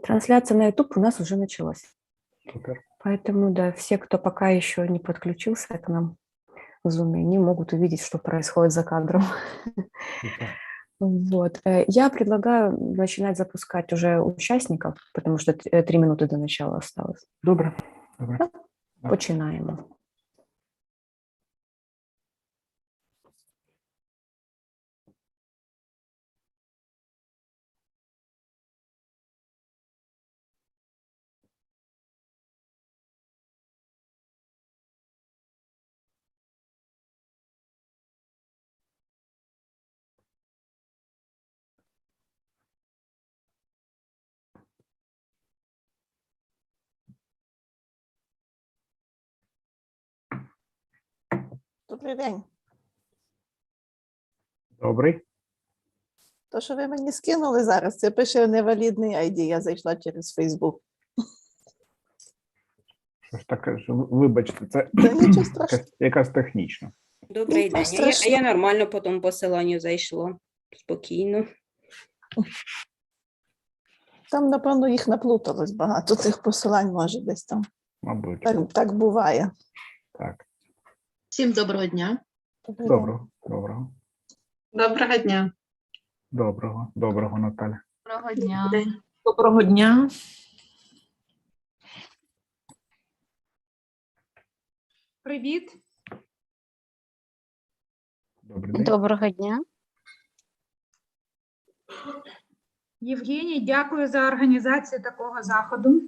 Трансляция на YouTube у нас уже началась. Супер. Поэтому, да, все, кто пока еще не подключился к нам в Zoom, они могут увидеть, что происходит за кадром. Супер. Вот. Я предлагаю начинать запускать уже участников, потому что 3 минуты до начала осталось. Добре. Добре. Да? Да. Починаємо. Добрий день. Добрий. То, що ви мені скинули зараз, це пише невалідний ID, я зайшла через Facebook. Що ж таке, вибачте, це Та нічого страшного. якась технічна. Добрий Нічого день. А я страшного. нормально по тому посиланню зайшло. Спокійно. Там, напевно, їх наплуталось багато, цих посилань, може, десь там. Мабуть. Так буває. Так. Всім доброго дня. Доброго. Доброго. Доброго дня. Доброго. Доброго, Наталя. Доброго дня. Доброго дня. Привіт. Добрий день. Доброго дня. Євгеній, дякую за організацію такого заходу.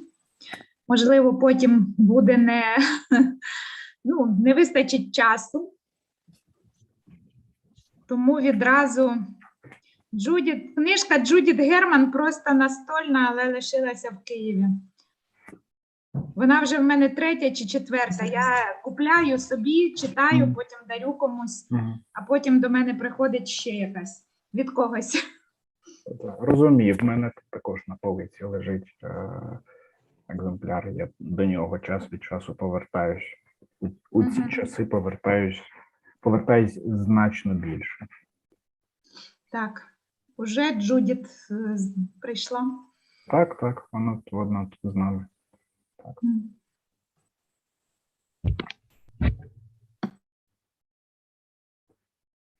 Можливо, потім буде не вистачить часу. Тому відразу книжка Джудіт Герман просто настольна, але лишилася в Києві. Вона вже в мене 3-я чи 4-та. Я купляю собі, читаю, потім дарю комусь, а потім до мене приходить ще якась від когось. Розумію, в мене також на полиці лежить екземпляр. Я до нього час від часу повертаюсь. У ці часи повертаюсь значно більше. Так, уже Джудіт прийшла. Так, вона тут з нами. Так.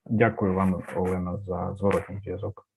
Дякую вам, Олена, за зворотній зв'язок.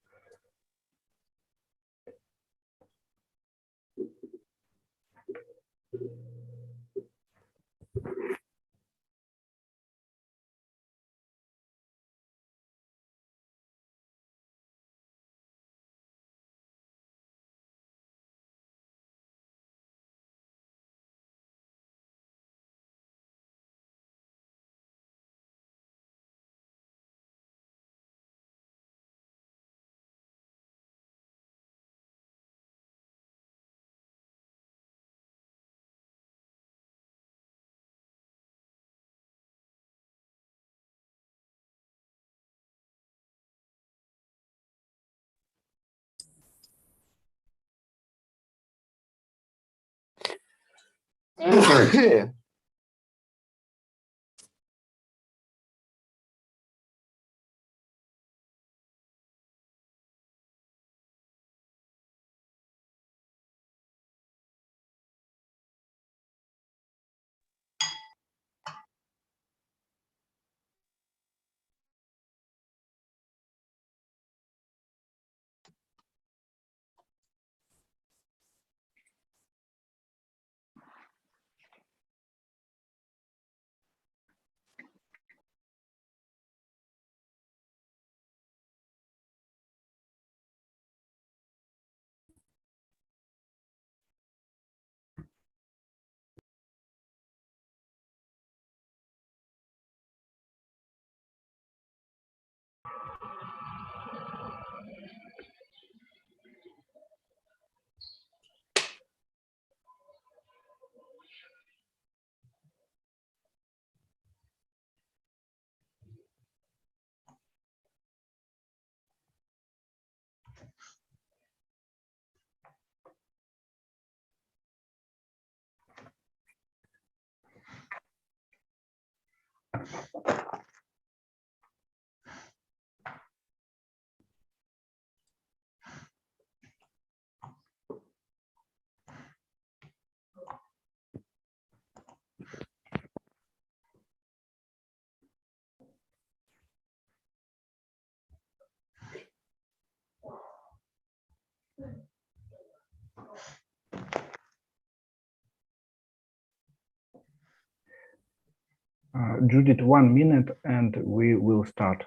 Judith, 1 minute and we will start.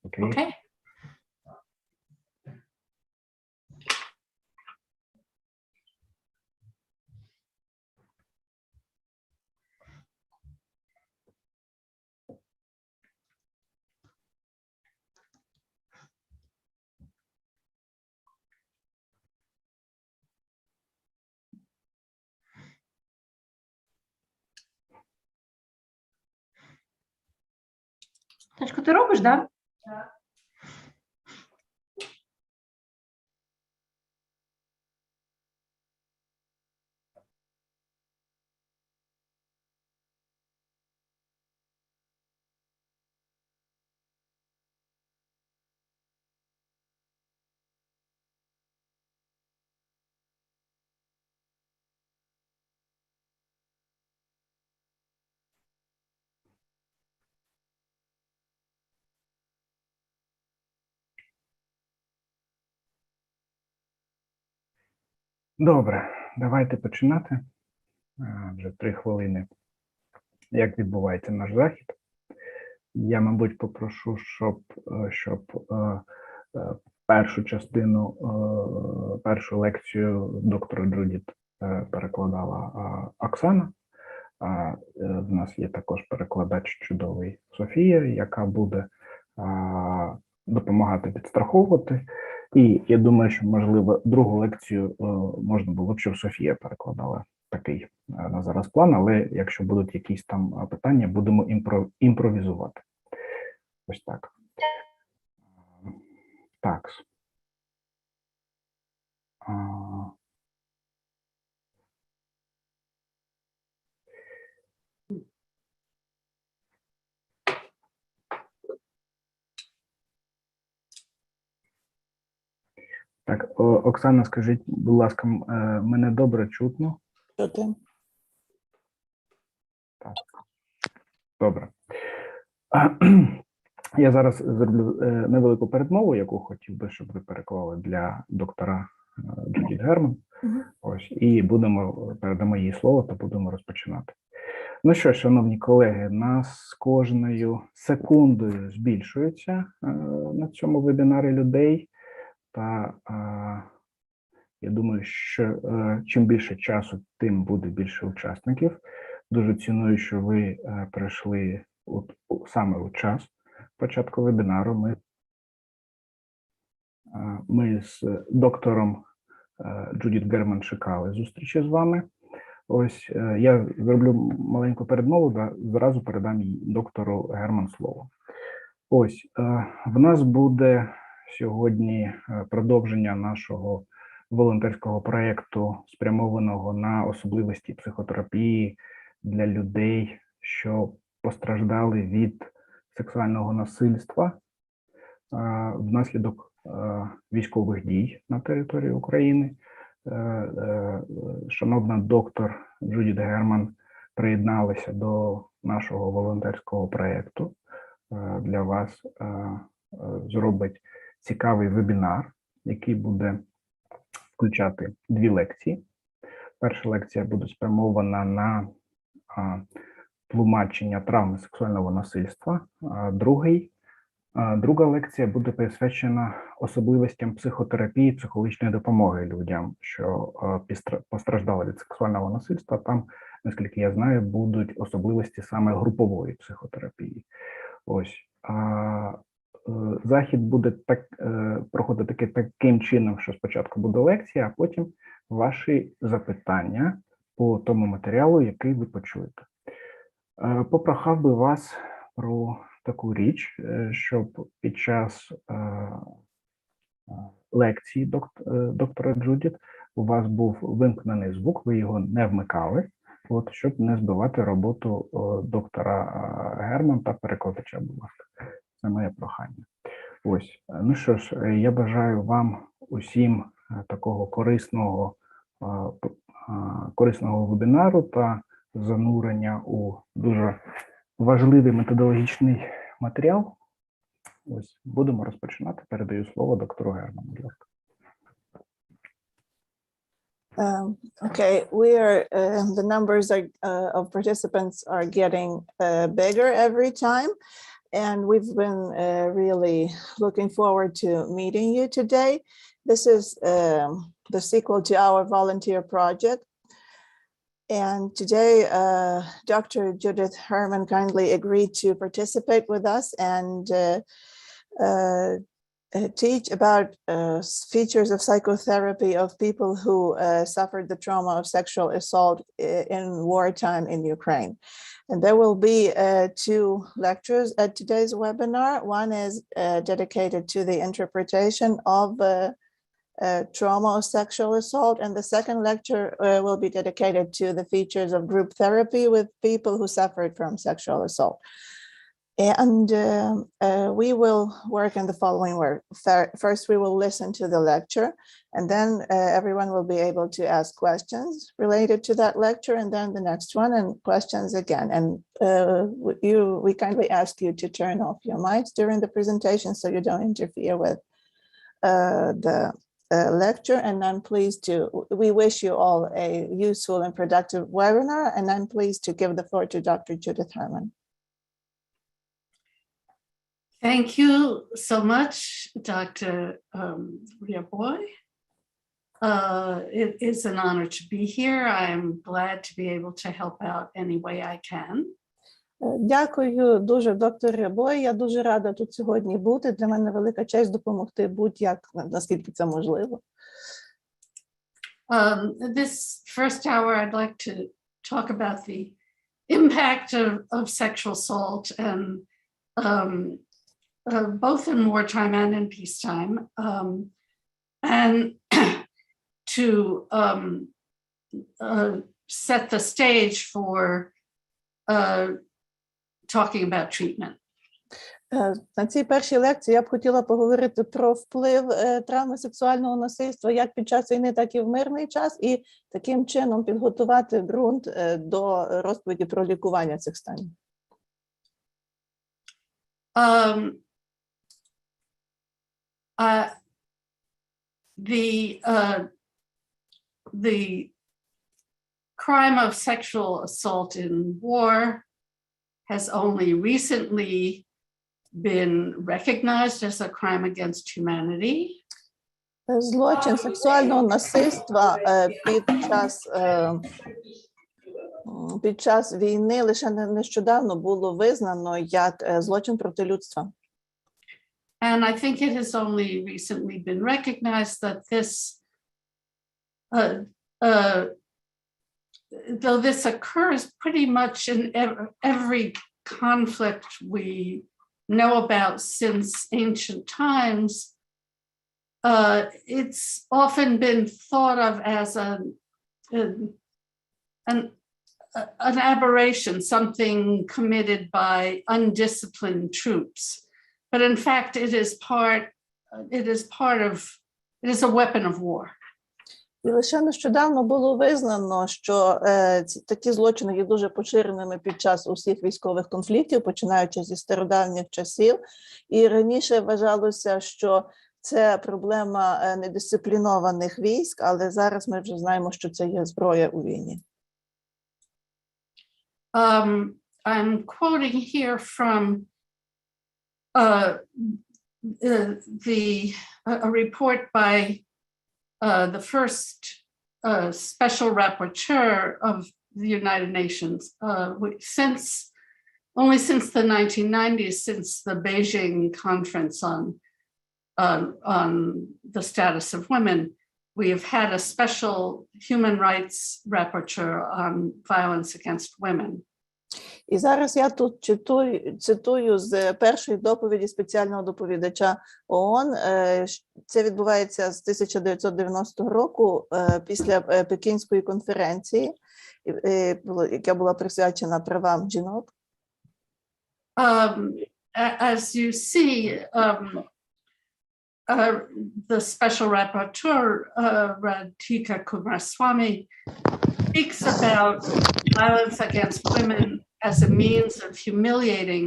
Okay? Okay. Тачку, ти робиш, да? Добре, давайте починати. Вже 3 хвилини. Як відбувається наш захід? Я, мабуть, попрошу, щоб першу частину, першу лекцію доктора Джудіт перекладала Оксана. В нас є також перекладач чудовий Софія, яка буде допомагати підстраховувати. І я думаю, що, можливо, другу лекцію можна було б, щоб Софія перекладала. Такий на зараз план, але якщо будуть якісь там питання, будемо імпровізувати. Ось так. Так. Так, Оксана, скажіть, будь ласка, мене добре чутно? Що ти? Так. Добре. Я зараз зроблю невелику передмову, яку хотів би, щоб ви переклали для доктора Джудіт Герман. Ось, і передамо їй слово та будемо розпочинати. Ну що, шановні колеги, нас з кожною секундою збільшується на цьому вебінарі людей. Та я думаю, що чим більше часу, тим буде більше учасників. Дуже ціную, що ви прийшли саме у час початку вебінару. Ми з доктором Джудіт Герман чекали зустрічі з вами. Ось я зроблю маленьку передмову, зразу передам доктору Герман слово. Ось в нас буде сьогодні продовження нашого волонтерського проєкту, спрямованого на особливості психотерапії для людей, що постраждали від сексуального насильства внаслідок військових дій на території України. Шановна доктор Джудіт Герман приєдналася до нашого волонтерського проєкту. Для вас зробить цікавий вебінар, який буде включати 2 лекції. Перша лекція буде спрямована на тлумачення травми сексуального насильства. Друга лекція буде присвячена особливостям психотерапії, психологічної допомоги людям, що постраждали від сексуального насильства. Там, наскільки я знаю, будуть особливості саме групової психотерапії. Ось. Захід буде проходити таким чином, що спочатку буде лекція, а потім ваші запитання по тому матеріалу, який ви почуєте. Попрохав би вас про таку річ, щоб під час лекції доктора Джудіт у вас був вимкнений звук, ви його не вмикали, щоб не збивати роботу доктора Герман та перекладача, будь ласка. Це моє прохання. Ось. Ну що ж, я бажаю вам усім такого корисного вебінару та занурення у дуже важливий методологічний матеріал. Ось, будемо розпочинати. Передаю слово доктору Герману, будь ласка. Okay, the numbers of participants are getting bigger every time, and we've been really looking forward to meeting you today. This is the sequel to our volunteer project. And today, Dr. Judith Herman kindly agreed to participate with us and teach about features of psychotherapy of people who suffered the trauma of sexual assault in wartime in Ukraine. And there will be 2 lectures at today's webinar. One is dedicated to the interpretation of trauma of sexual assault, and the second lecture will be dedicated to the features of group therapy with people who suffered from sexual assault. And we will work in the following way. First, we will listen to the lecture, and then everyone will be able to ask questions related to that lecture, and then the next one, and questions again. And we kindly ask you to turn off your mics during the presentation so you don't interfere with the lecture. And then we wish you all a useful and productive webinar, and I'm pleased to give the floor to Dr. Judith Herman. Thank you so much, Dr. Riaboy. It is an honor to be here. I am glad to be able to help out any way I can. Дякую дуже, доктор Рябой. Я дуже рада тут сьогодні бути. Для мене велика честь допомогти будь-як, наскільки це можливо. This first hour, I'd like to talk about the impact of sexual assault and both in wartime and in peacetime, and to set the stage for talking about treatment. На цій першій лекції я б хотіла поговорити про вплив травми сексуального насильства як під час війни, так і в мирний час, і таким чином підготувати ґрунт до розповіді про лікування цих станів. The crime of sexual assault in war has only recently been recognized as a crime against humanity. Злочин сексуального насильства під час війни лише нещодавно було визнано як злочин проти людства. And I think it has only recently been recognized that this, though this occurs pretty much in every conflict we know about since ancient times, it's often been thought of as an aberration, something committed by undisciplined troops. But in fact, it is a weapon of war. І лише нещодавно було визнано, що такі злочини є дуже поширеними під час усіх військових конфліктів, починаючи зі стародавніх часів. І раніше вважалося, що це проблема недисциплінованих військ, але зараз ми вже знаємо, що це є зброя у війні. I'm quoting here from a report by the first special rapporteur of the United Nations, only since the 1990s, since the Beijing conference on the status of women, we have had a special human rights rapporteur on violence against women. І зараз я тут цитую з першої доповіді спеціального доповідача ООН. Це відбувається з 1990 року після Пекінської конференції, яка була присвячена правам жінок. As you see, the special rapporteur, Radhika Kumaraswamy, speaks about violence against women as a means of humiliating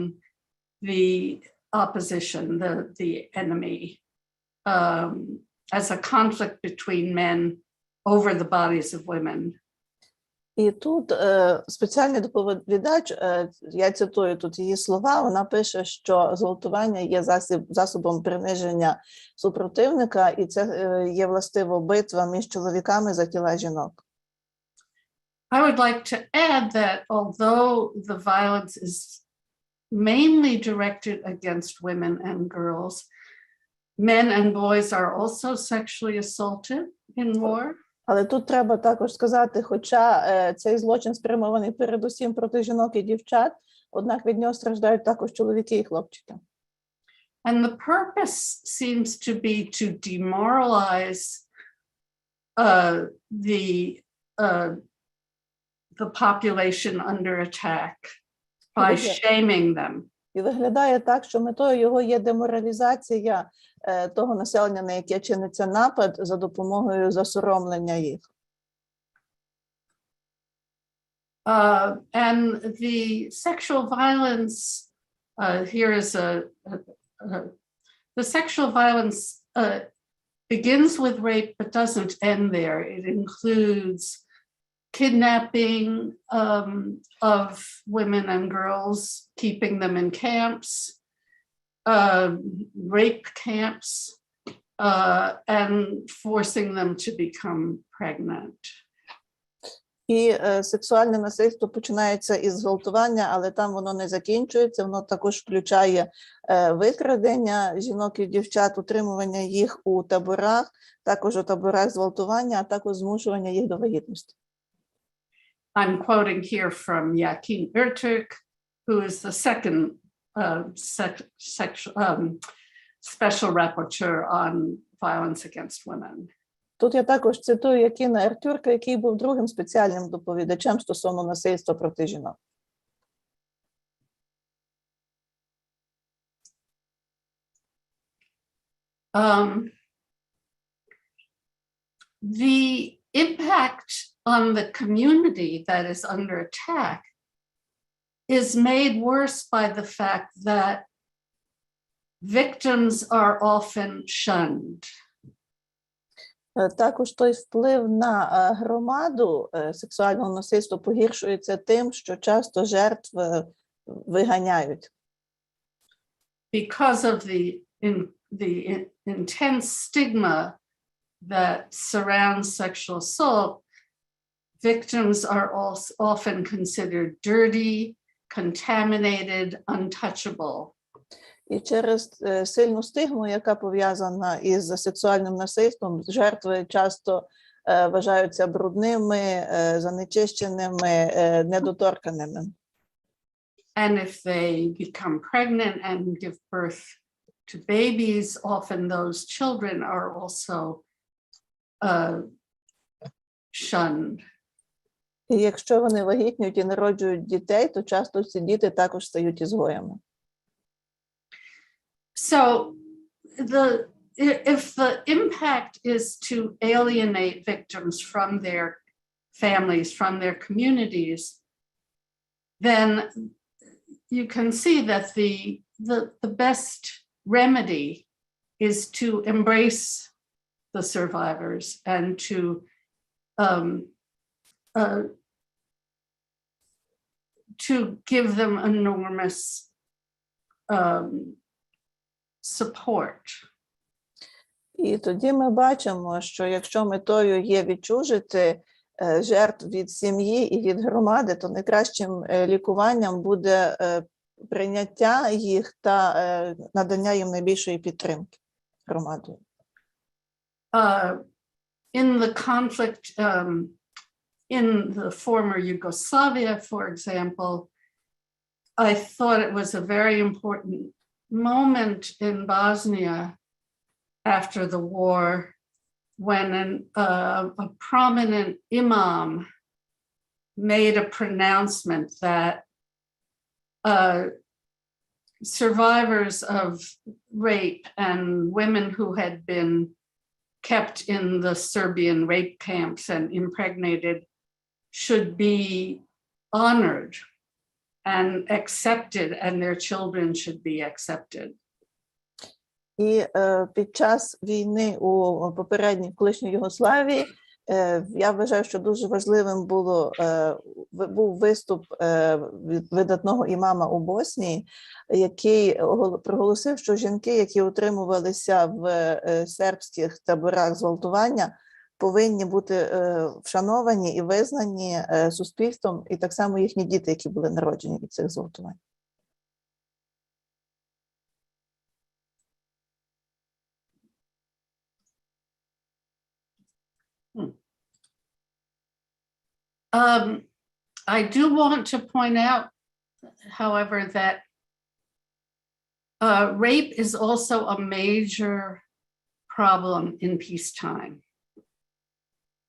the opposition, the enemy, as a conflict between men over the bodies of women. І тут спеціальний доповідач, я цитую тут її слова, вона пише, що зґвалтування є засобом приниження супротивника, і це є властиво битва між чоловіками за тіла жінок. I would like to add that although the violence is mainly directed against women and girls, men and boys are also sexually assaulted in war. Але тут треба також сказати, хоча цей злочин спрямований передусім проти жінок і дівчат, однак від нього страждають також чоловіки і хлопчики. And the purpose seems to be to demoralize the population under attack by shaming them. І виглядає так, що метою його є деморалізація того населення, на яке чиниться напад, за допомогою засоромлення їх. And the sexual violence, here is the sexual violence begins with rape but doesn't end there. It includes kidnapping of women and girls, keeping them in camps, rape camps, and forcing them to become pregnant. І сексуальне насильство починається із зґвалтування, але там воно не закінчується, воно також включає викрадення жінок і дівчат, утримування їх у таборах, також у таборах зґвалтування, а також змушування їх до вагітності. I'm quoting here from Yakin Ertürk, who is the second special rapporteur on violence against women. Тут я також цитую Якіна Ертюрка, який був другим спеціальним доповідачем стосовно насильства проти жінок. The impact on the community that is under attack is made worse by the fact that victims are often shunned. Також той вплив на громаду сексуального насильства погіршується тим, що часто жертв виганяють. Because of the intense stigma that surrounds sexual assault, victims are also often considered dirty, contaminated, untouchable. І через сильну стигму, яка пов'язана із сексуальним насильством, жертви часто вважаються брудними, занечищеними, недоторканими. And if they become pregnant and give birth to babies, often those children are also shunned. І якщо вони вагітнюють і народжують дітей, то часто ці діти також стають ізгоями. So if the impact is to alienate victims from their families, from their communities, then you can see that the best remedy is to embrace the survivors and to give them enormous support. І тоді ми бачимо, що якщо метою є відчужити жертв від сім'ї і від громади, то найкращим лікуванням буде прийняття їх та надання їм найбільшої підтримки громадою. In the conflict in the former Yugoslavia, for example, I thought it was a very important moment in Bosnia after the war when a prominent imam made a pronouncement that survivors of rape and women who had been kept in the Serbian rape camps and impregnated should be honored and accepted, and their children should be accepted. І під час війни у попередній колишній Югославії Я вважаю, що дуже важливим був виступ видатного імама у Боснії, який проголосив, що жінки, які утримувалися в сербських таборах зґвалтування, повинні бути вшановані і визнані суспільством, і так само їхні діти, які були народжені від цих зґвалтувань. I do want to point out, however, that rape is also a major problem in peacetime.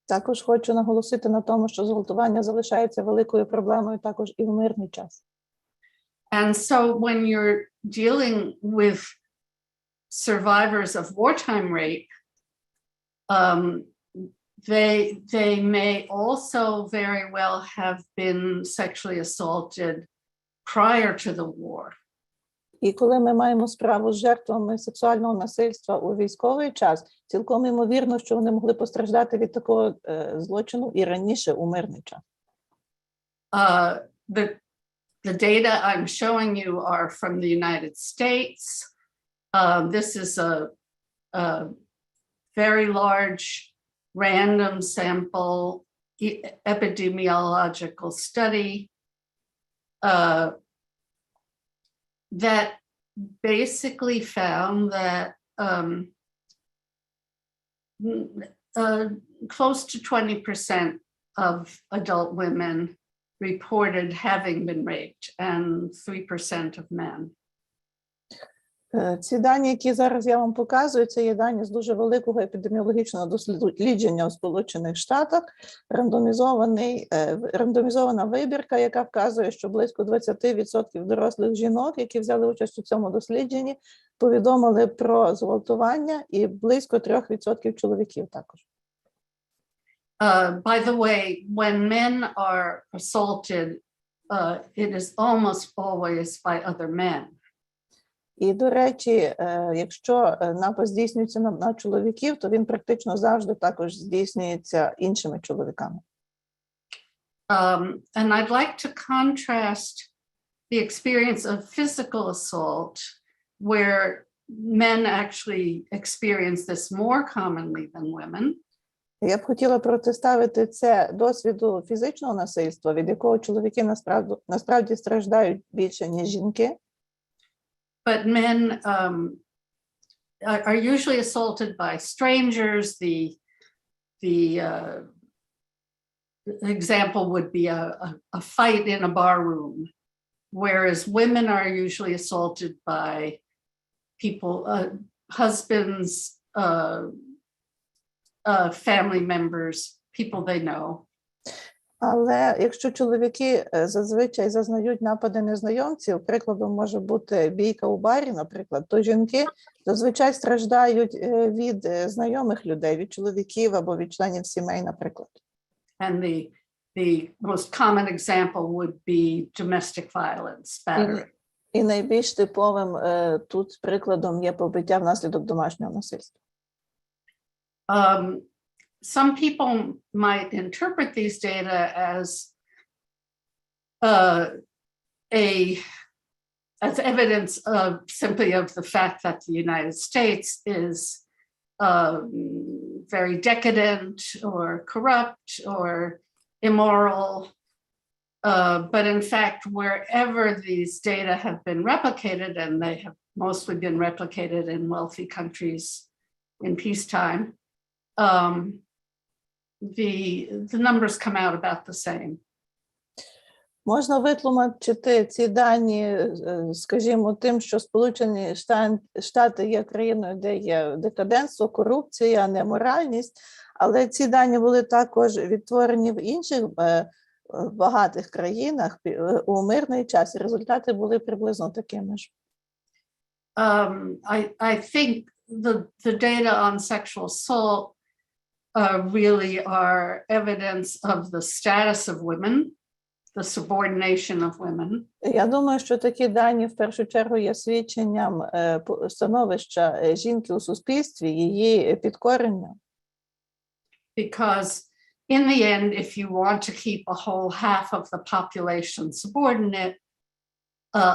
Також хочу наголосити на тому, що зґвалтування залишається великою проблемою також і в мирний час. And so when you're dealing with survivors of wartime rape, they may also very well have been sexually assaulted prior to the war. І коли ми маємо справу з жертвами сексуального насильства у військовий час, цілком ймовірно, що вони могли постраждати від такого злочину і раніше у мирний час. The data I'm showing you are from the United States. This is a very large random sample epidemiological study that basically found that close to 20% of adult women reported having been raped and 3% of men. Ці дані, які зараз я вам показую, це є дані з дуже великого епідеміологічного дослідження у Сполучених Штатах, рандомізована вибірка, яка вказує, що близько 20% дорослих жінок, які взяли участь у цьому дослідженні, повідомили про зґвалтування, і близько 3% чоловіків також. By the way, when men are assaulted, it is almost always by other men. І, до речі, якщо напад здійснюється на чоловіків, то він практично завжди також здійснюється іншими чоловіками. And I'd like to contrast the experience of physical assault, where men actually experience this more commonly than women. Я б хотіла протиставити це досвіду фізичного насильства, від якого чоловіки насправді страждають більше, ніж жінки. But men are usually assaulted by strangers. The example would be a fight in a bar room, whereas women are usually assaulted by people, husbands, family members, people they know. Але якщо чоловіки зазвичай зазнають напади незнайомців, прикладом може бути бійка у барі, наприклад, то жінки зазвичай страждають від знайомих людей, від чоловіків або від членів сімей, наприклад. And the most common example would be domestic violence, battery. І найбільш типовим тут прикладом є побиття внаслідок домашнього насильства. Some people might interpret these data as evidence of simply of the fact that the United States is very decadent or corrupt or immoral. But in fact, wherever these data have been replicated, and they have mostly been replicated in wealthy countries in peacetime, the numbers come out about the same. Можна витлумачити ці дані, скажімо, тим, що Сполучені Штати є країною, де є декаденство, корупція, неморальність, але ці дані були також відтворені в інших багатих країнах у мирний час, і результати були приблизно такими ж. I think the data on sexual assault really are evidence of the status of women, the subordination of women. Я думаю, що такі дані в першу чергу є свідченням становища жінки у суспільстві, її підкорення. Because in the end, if you want to keep a whole half of the population subordinate,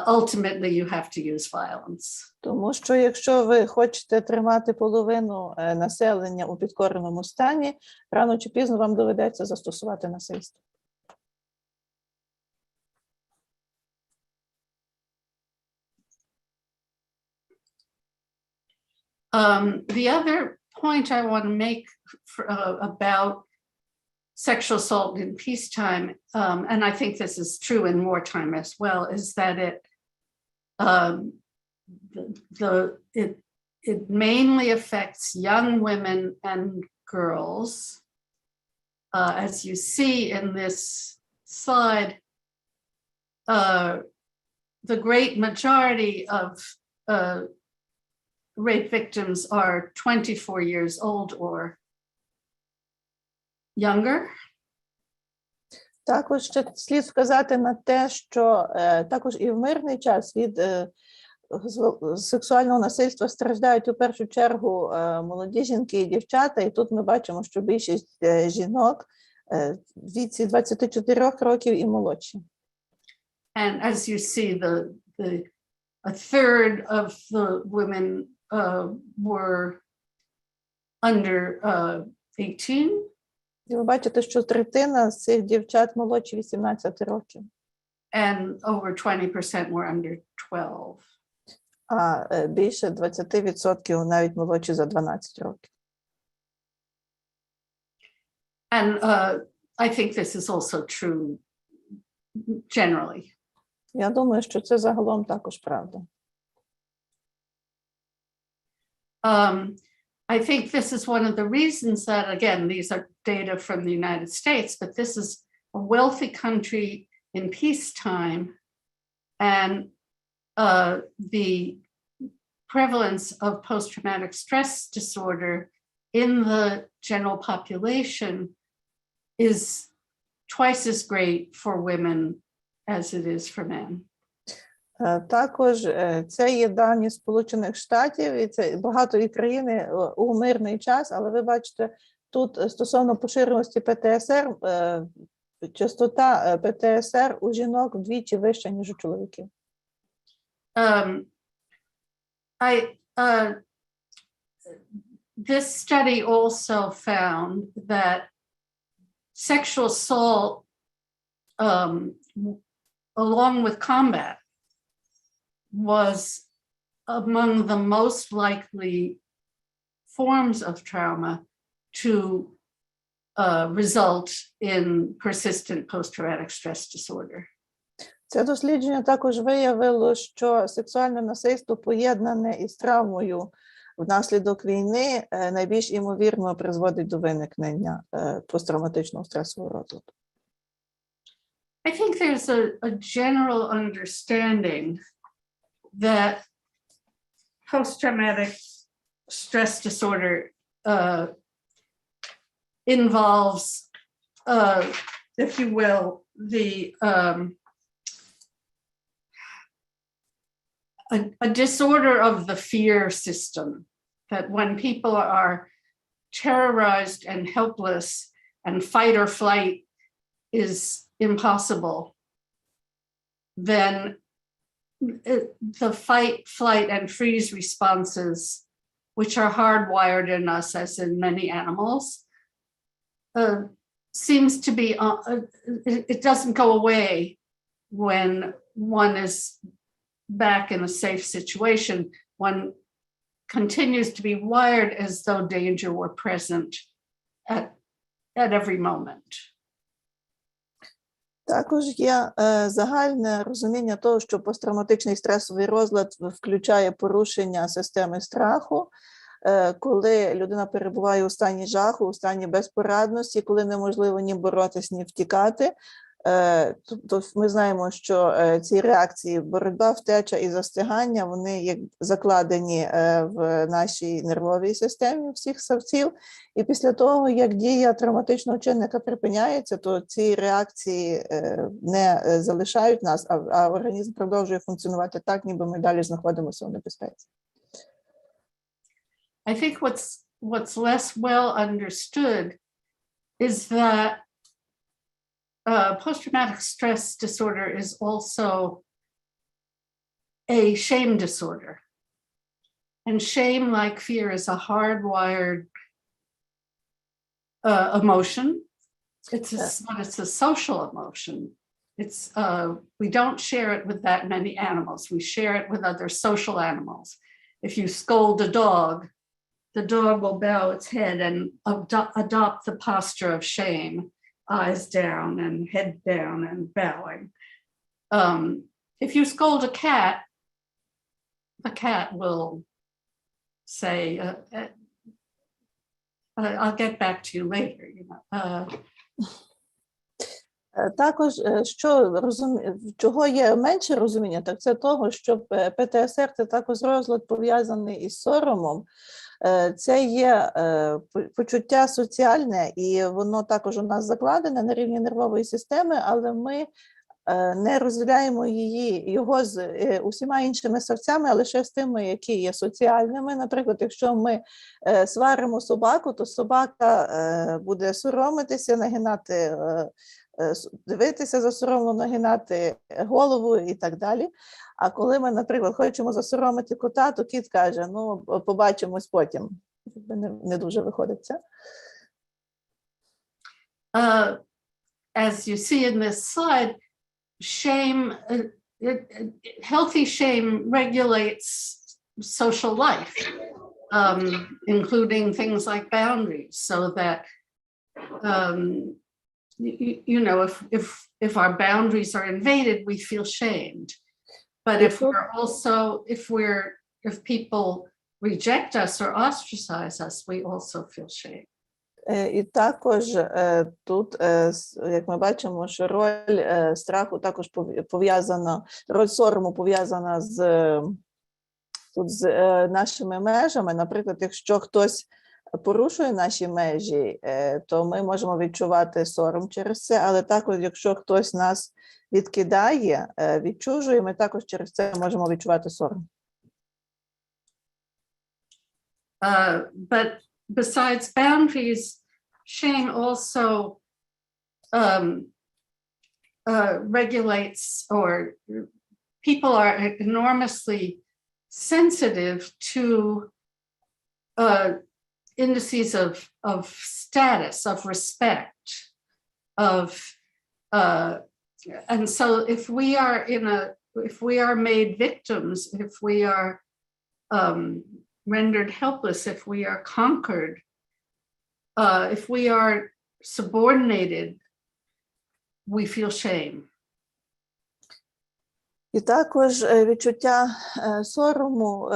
ultimately you have to use violence. Тому що якщо ви хочете тримати половину населення у підкореному стані, рано чи пізно вам доведеться застосувати насильство. The other point I want to make about sexual assault in peacetime, and I think this is true in wartime as well, is that it mainly affects young women and girls. As you see in this slide, the great majority of rape victims are 24 years old or younger. Також ще слід сказати на те, що також і в мирний час від сексуального насильства страждають у першу чергу молоді жінки і дівчата, і тут ми бачимо, що більшість жінок в віці 24 років і молодші. And as you see, a third of the women were under 18. І ви бачите, що третина з цих дівчат молодші 18 років. And over 20% were under 12. А більше 20% навіть молодші за 12 років. And I think this is also true generally. Я думаю, що це загалом також правда. I think this is one of the reasons that, again, these are data from the United States, but this is a wealthy country in peacetime, and the prevalence of post-traumatic stress disorder in the general population is twice as great for women as it is for men. Також це є дані Сполучених Штатів, і це багато країни у мирний час, але ви бачите, тут стосовно поширеності ПТСР, частота ПТСР у жінок вдвічі вища, ніж у чоловіків. This study also found that sexual assault, along with combat, was among the most likely forms of trauma to result in persistent post-traumatic stress disorder. Це дослідження також виявило, що сексуальне насильство поєднане із травмою внаслідок війни найбільш ймовірно призводить до виникнення посттравматичного стресового розладу. I think there's a general understanding that post-traumatic stress disorder involves, if you will, a disorder of the fear system, that when people are terrorized and helpless and fight or flight is impossible, then the fight, flight, and freeze responses, which are hardwired in us, as in many animals, seems to be, it doesn't go away when one is back in a safe situation. One continues to be wired as though danger were present at every moment. Також є загальне розуміння того, що посттравматичний стресовий розлад включає порушення системи страху, коли людина перебуває у стані жаху, у стані безпорадності, коли неможливо ні боротись, ні втікати. Тобто ми знаємо, що ці реакції боротьба, втеча і застигання, вони як закладені в нашій нервовій системі всіх савців. І після того, як дія травматичного чинника припиняється, то ці реакції не залишають нас, а організм продовжує функціонувати так, ніби ми далі знаходимося у небезпеці. I think what's less well understood is that post-traumatic stress disorder is also a shame disorder. And shame, like fear, is a hardwired emotion. It's a social emotion. It's we don't share it with that many animals. We share it with other social animals. If you scold a dog, the dog will bow its head and adopt the posture of shame, eyes down and head down and bowing. If you scold a cat will say, I'll get back to you later. Також, чого є менше розуміння, так це того, що ПТСР – це також розлад пов'язаний із соромом. Це є почуття соціальне, і воно також у нас закладене на рівні нервової системи, але ми не розділяємо його з усіма іншими сорцями, а лише з тими, які є соціальними. Наприклад, якщо ми сваримо собаку, то собака буде соромитися, нагинати, дивитися засоромлено, нагинати голову і так далі. А коли ми, наприклад, хочемо засоромити кота, то кіт каже, ну, побачимось потім. Не дуже виходить це. As you see in this slide, shame, healthy shame regulates social life, including things like boundaries, so that you know, if our boundaries are invaded, we feel shamed. But if people reject us or ostracize us, we also feel shame. І також тут, як ми бачимо, що роль страху також пов'язана, роль сорому пов'язана з нашими межами. Наприклад, якщо хтось порушує наші межі, то ми можемо відчувати сором через це, але також, якщо хтось нас відкидає, відчужує, ми також через це можемо відчувати сором. But besides boundaries, shame also regulates, or people are enormously sensitive to indices of status, of respect, and so if we are made victims, if we are rendered helpless, if we are conquered, if we are subordinated, we feel shame. І також відчуття сорому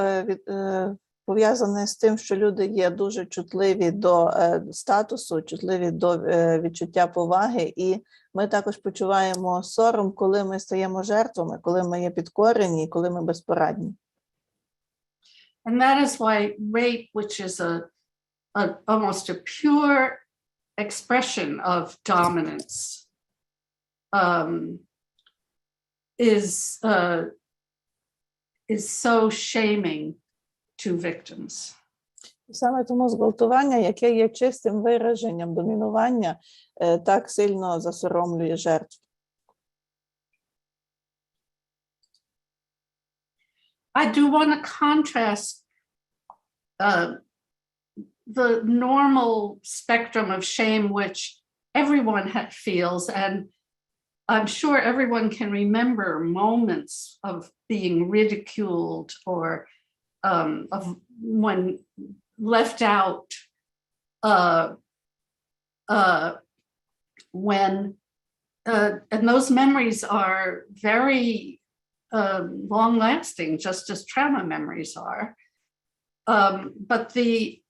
пов'язане з тим, що люди є дуже чутливі до статусу, чутливі до відчуття поваги, і ми також почуваємо сором, коли ми стаємо жертвами, коли ми є підкорені, коли ми безпорадні. And that is why rape, which is almost a pure expression of dominance, is so shaming to victims. Саме тому зґвалтування, яке є чистим вираженням домінування, так сильно засоромлює жертв. I do want to contrast the normal spectrum of shame, which everyone feels, and I'm sure everyone can remember moments of being ridiculed or of when left out, and those memories are very long-lasting, just as trauma memories are. But the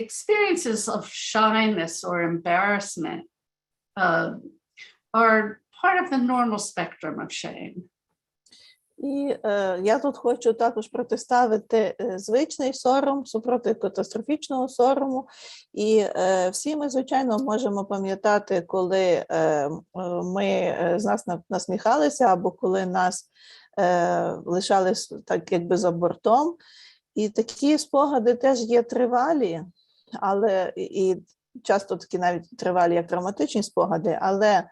experiences of shyness or embarrassment are part of the normal spectrum of shame. І я тут хочу також протиставити звичний сором супроти катастрофічного сорому. І всі ми, звичайно, можемо пам'ятати, коли ми з нас насміхалися, або коли нас лишали так якби за бортом. І такі спогади теж є тривалі, але і часто такі навіть тривалі, як травматичні спогади, але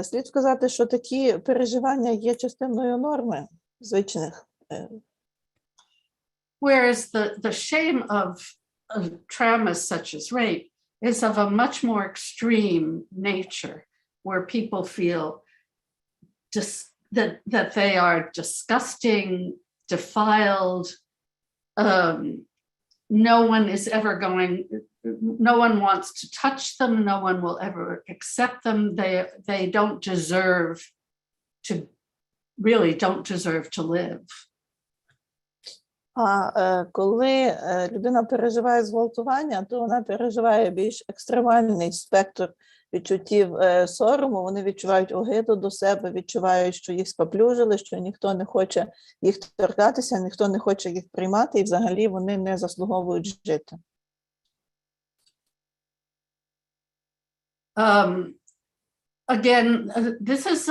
слід сказати, що такі переживання є частиною норми звичних. Whereas the shame of traumas such as rape is of a much more extreme nature, where people feel just that they are disgusting, defiled. No one is ever going, no one wants to touch them, no one will ever accept them. They don't deserve to, really don't deserve to live. А коли людина переживає зґвалтування, то вона переживає більш екстремальний спектр відчуттів сорому. Вони відчувають огиду до себе, відчувають, що їх споплюжили, що ніхто не хоче їх торкатися, ніхто не хоче їх приймати, і взагалі вони не заслуговують жити. Again, this is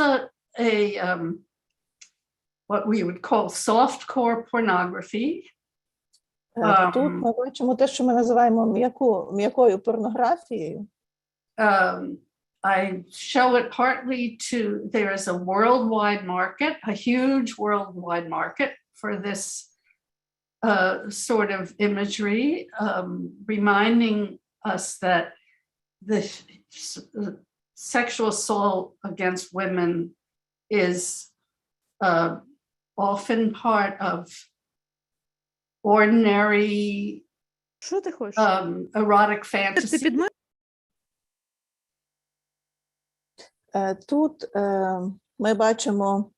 what we would call softcore pornography. Тут ми бачимо те, що ми називаємо м'якою порнографією. I show it partly to, there is a worldwide market, a huge worldwide market for this sort of imagery, reminding us that the sexual assault against women is often part of ordinary erotic fantasy. Тут ми бачимо,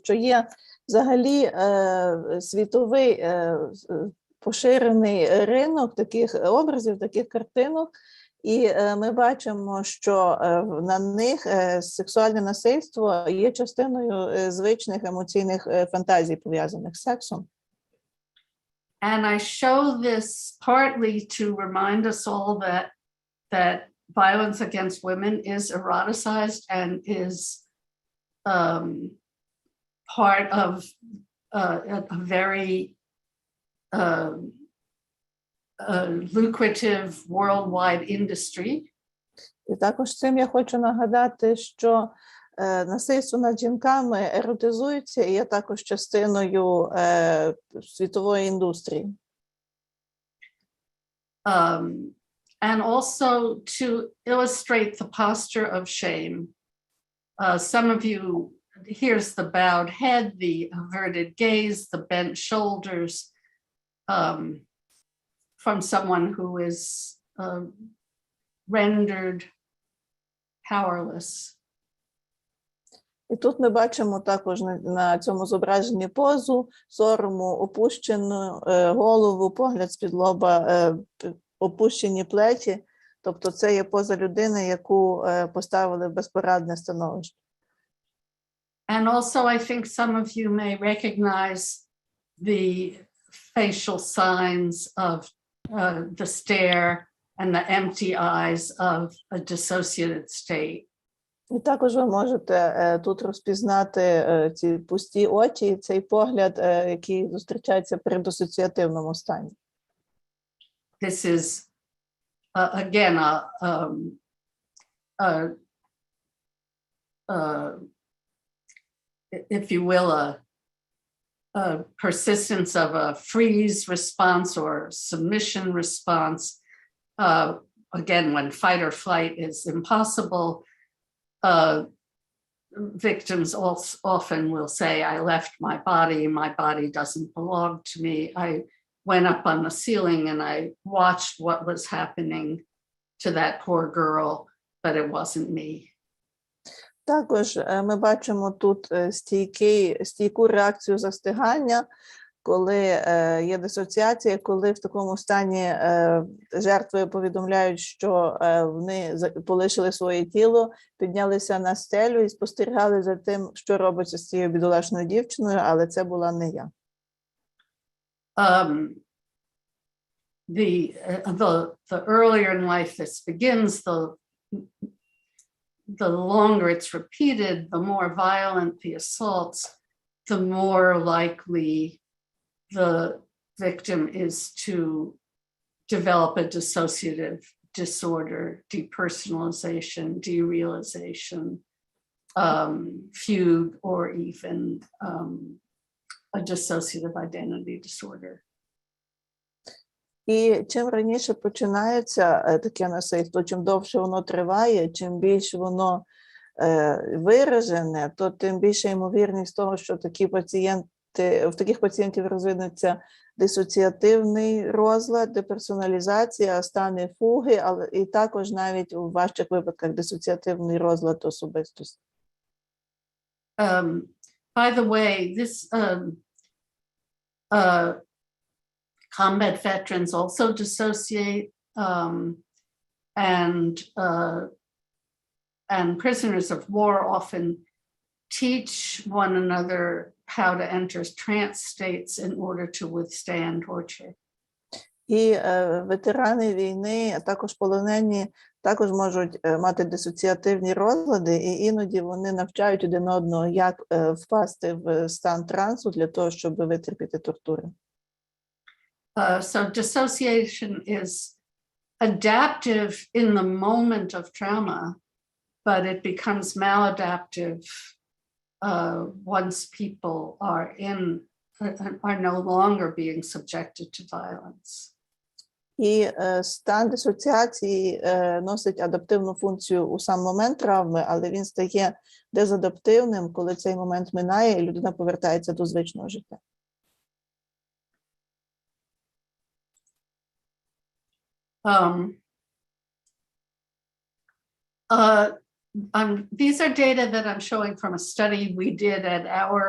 що є взагалі світовий поширений ринок таких образів, таких картинок, і ми бачимо, що на них сексуальне насильство є частиною звичних емоційних фантазій, пов'язаних з сексом. And I show this partly to remind us all that violence against women is eroticized and is part of a very lucrative worldwide industry. І також цим я хочу нагадати, що насильство над жінками еротизується і є також частиною світової індустрії. And also to illustrate the posture of shame. Some of you, here's the bowed head, the averted gaze, the bent shoulders from someone who is rendered powerless. І тут ми бачимо також на цьому зображенні позу, сорому, опущену голову, погляд з-під лоба, опущені плечі. Тобто це є поза людини, яку поставили в безпорадне становище. And also I think some of you may recognize the facial signs of the stare and the empty eyes of a dissociative state. І також ви можете тут розпізнати ці пусті очі, цей погляд, який зустрічається при дисоціативному стані. This is again if you will, a persistence of a freeze response or submission response. Again, when fight or flight is impossible, victims often will say, I left my body doesn't belong to me. I went up on the ceiling and I watched what was happening to that poor girl, but it wasn't me. Також ми бачимо тут стійку реакцію застигання, коли є дисоціація, коли в такому стані жертви повідомляють, що вони полишили своє тіло, піднялися на стелю і спостерігали за тим, що робиться з цією бідолашною дівчиною, але це була не я. The earlier in life this begins, the longer it's repeated, the more violent the assaults, the more likely the victim is to develop a dissociative disorder, depersonalization, derealization, fugue, or even a dissociative identity disorder. І чим раніше починається таке насильство, чим довше воно триває, чим більше воно виражене, то тим більша ймовірність того, що в таких пацієнтів розвинеться дисоціативний розлад, деперсоналізація, стани фуги, але і також навіть у важчих випадках дисоціативний розлад особистості. By the way, this combat veterans also dissociate, and prisoners of war often teach one another how to enter trance states in order to withstand torture. І ветерани війни, а також полонені, також можуть мати дисоціативні розлади, і іноді вони навчають один одного, як впасти в стан трансу для того, щоб витерпіти тортури. So dissociation is adaptive in the moment of trauma, but it becomes maladaptive once people are no longer being subjected to violence. І стан дисоціації носить адаптивну функцію у сам момент травми, але він стає дезадаптивним, коли цей момент минає і людина повертається до звичного життя. These are data that I'm showing from a study we did at our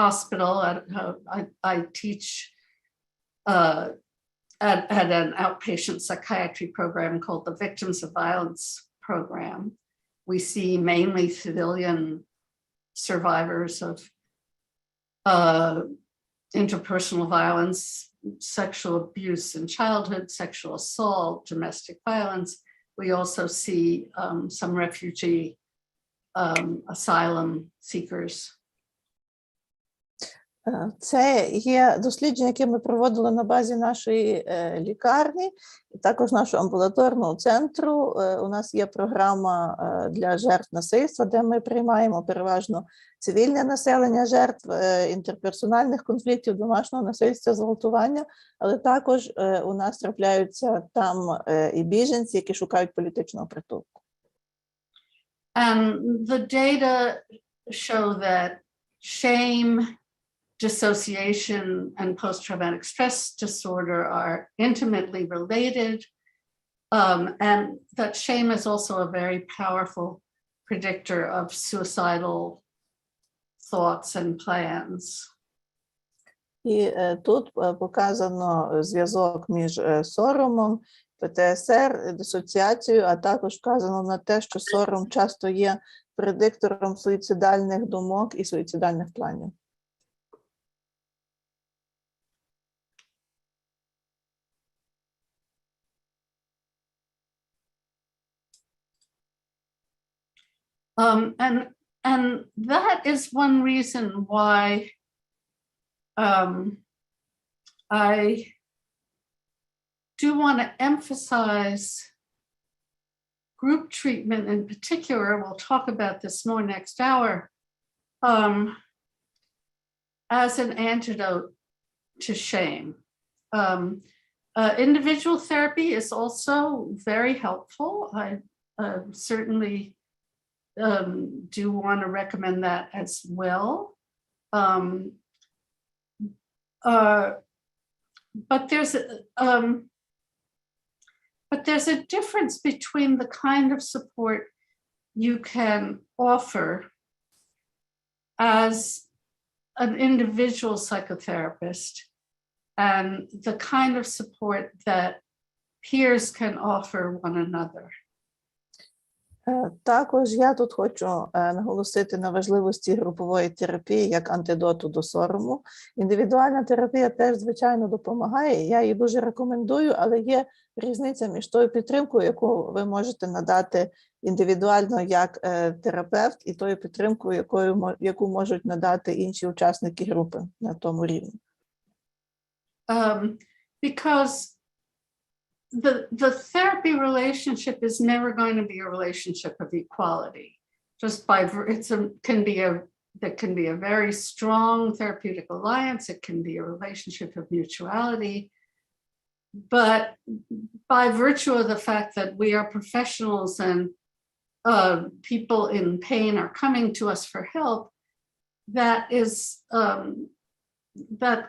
hospital. I teach at an outpatient psychiatry program called the Victims of Violence Program. We see mainly civilian survivors of interpersonal violence, sexual abuse in childhood, sexual assault, domestic violence. We also see some refugee asylum seekers. Це є дослідження, яке ми проводили на базі нашої лікарні, і також нашого амбулаторного центру. У нас є програма для жертв насильства, де ми приймаємо переважно цивільне населення жертв інтерперсональних конфліктів, домашнього насильства, зґвалтування, але також у нас трапляються там і біженці, які шукають політичного притулку. And the data show that shame, dissociation, and post-traumatic stress disorder are intimately related, and that shame is also a very powerful predictor of suicidal thoughts and plans. І тут показано зв'язок між соромом, ПТСР, дисоціацією, а також вказано на те, що сором часто є предиктором суїцидальних думок і суїцидальних планів. And that is one reason why I do want to emphasize group treatment in particular. We'll talk about this more next hour, as an antidote to shame. Individual therapy is also very helpful. I certainly do want to recommend that as well. But there's a difference between the kind of support you can offer as an individual psychotherapist and the kind of support that peers can offer one another. Також я тут хочу наголосити на важливості групової терапії як антидоту до сорому. Індивідуальна терапія теж, звичайно, допомагає, я її дуже рекомендую, але є різниця між тою підтримкою, яку ви можете надати індивідуально як терапевт, і тою підтримкою, яку можуть надати інші учасники групи на тому рівні. Because the therapy relationship is never going to be a relationship of equality. Just by there can be a very strong therapeutic alliance. It can be a relationship of mutuality. But by virtue of the fact that we are professionals and people in pain are coming to us for help, that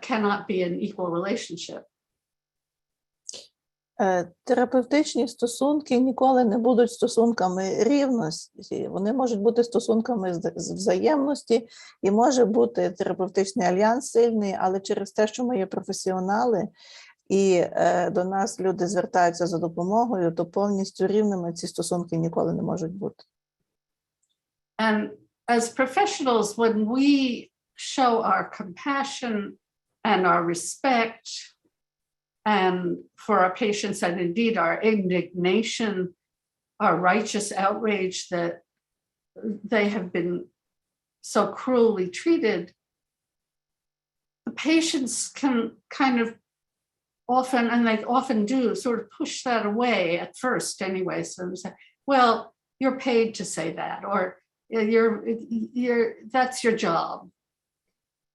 cannot be an equal relationship. Терапевтичні стосунки ніколи не будуть стосунками рівності. Вони можуть бути стосунками з взаємності, і може бути терапевтичний альянс сильний, але через те, що ми є професіонали, і до нас люди звертаються за допомогою, то повністю рівними ці стосунки ніколи не можуть бути. And as professionals, when we show our compassion and our respect and for our patients, and indeed our indignation, our righteous outrage that they have been so cruelly treated, the patients can kind of often, and they often do, sort of push that away at first anyway. So they say, well, you're paid to say that, or that's your job.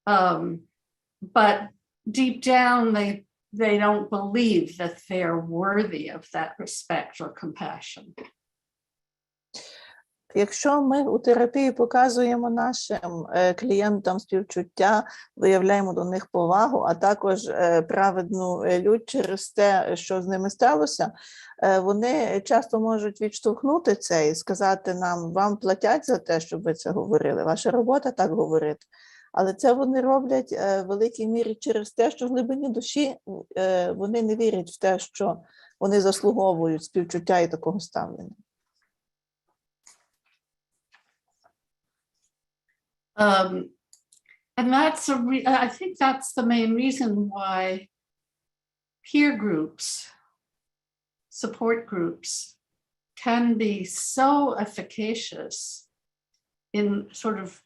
But deep down, they don't believe that they're worthy of that respect or compassion. Якщо ми у терапії показуємо нашим клієнтам співчуття, виявляємо до них повагу, а також праведну лють через те, що з ними сталося, вони часто можуть відштовхнути це і сказати нам, вам платять за те, щоб ви це говорили, ваша робота так говорити. Але це вони роблять в великій мірі через те, що в глибині душі вони не вірять в те, що вони заслуговують співчуття і такого ставлення. And I think that's the main reason why peer groups, support groups, can be so efficacious in sort of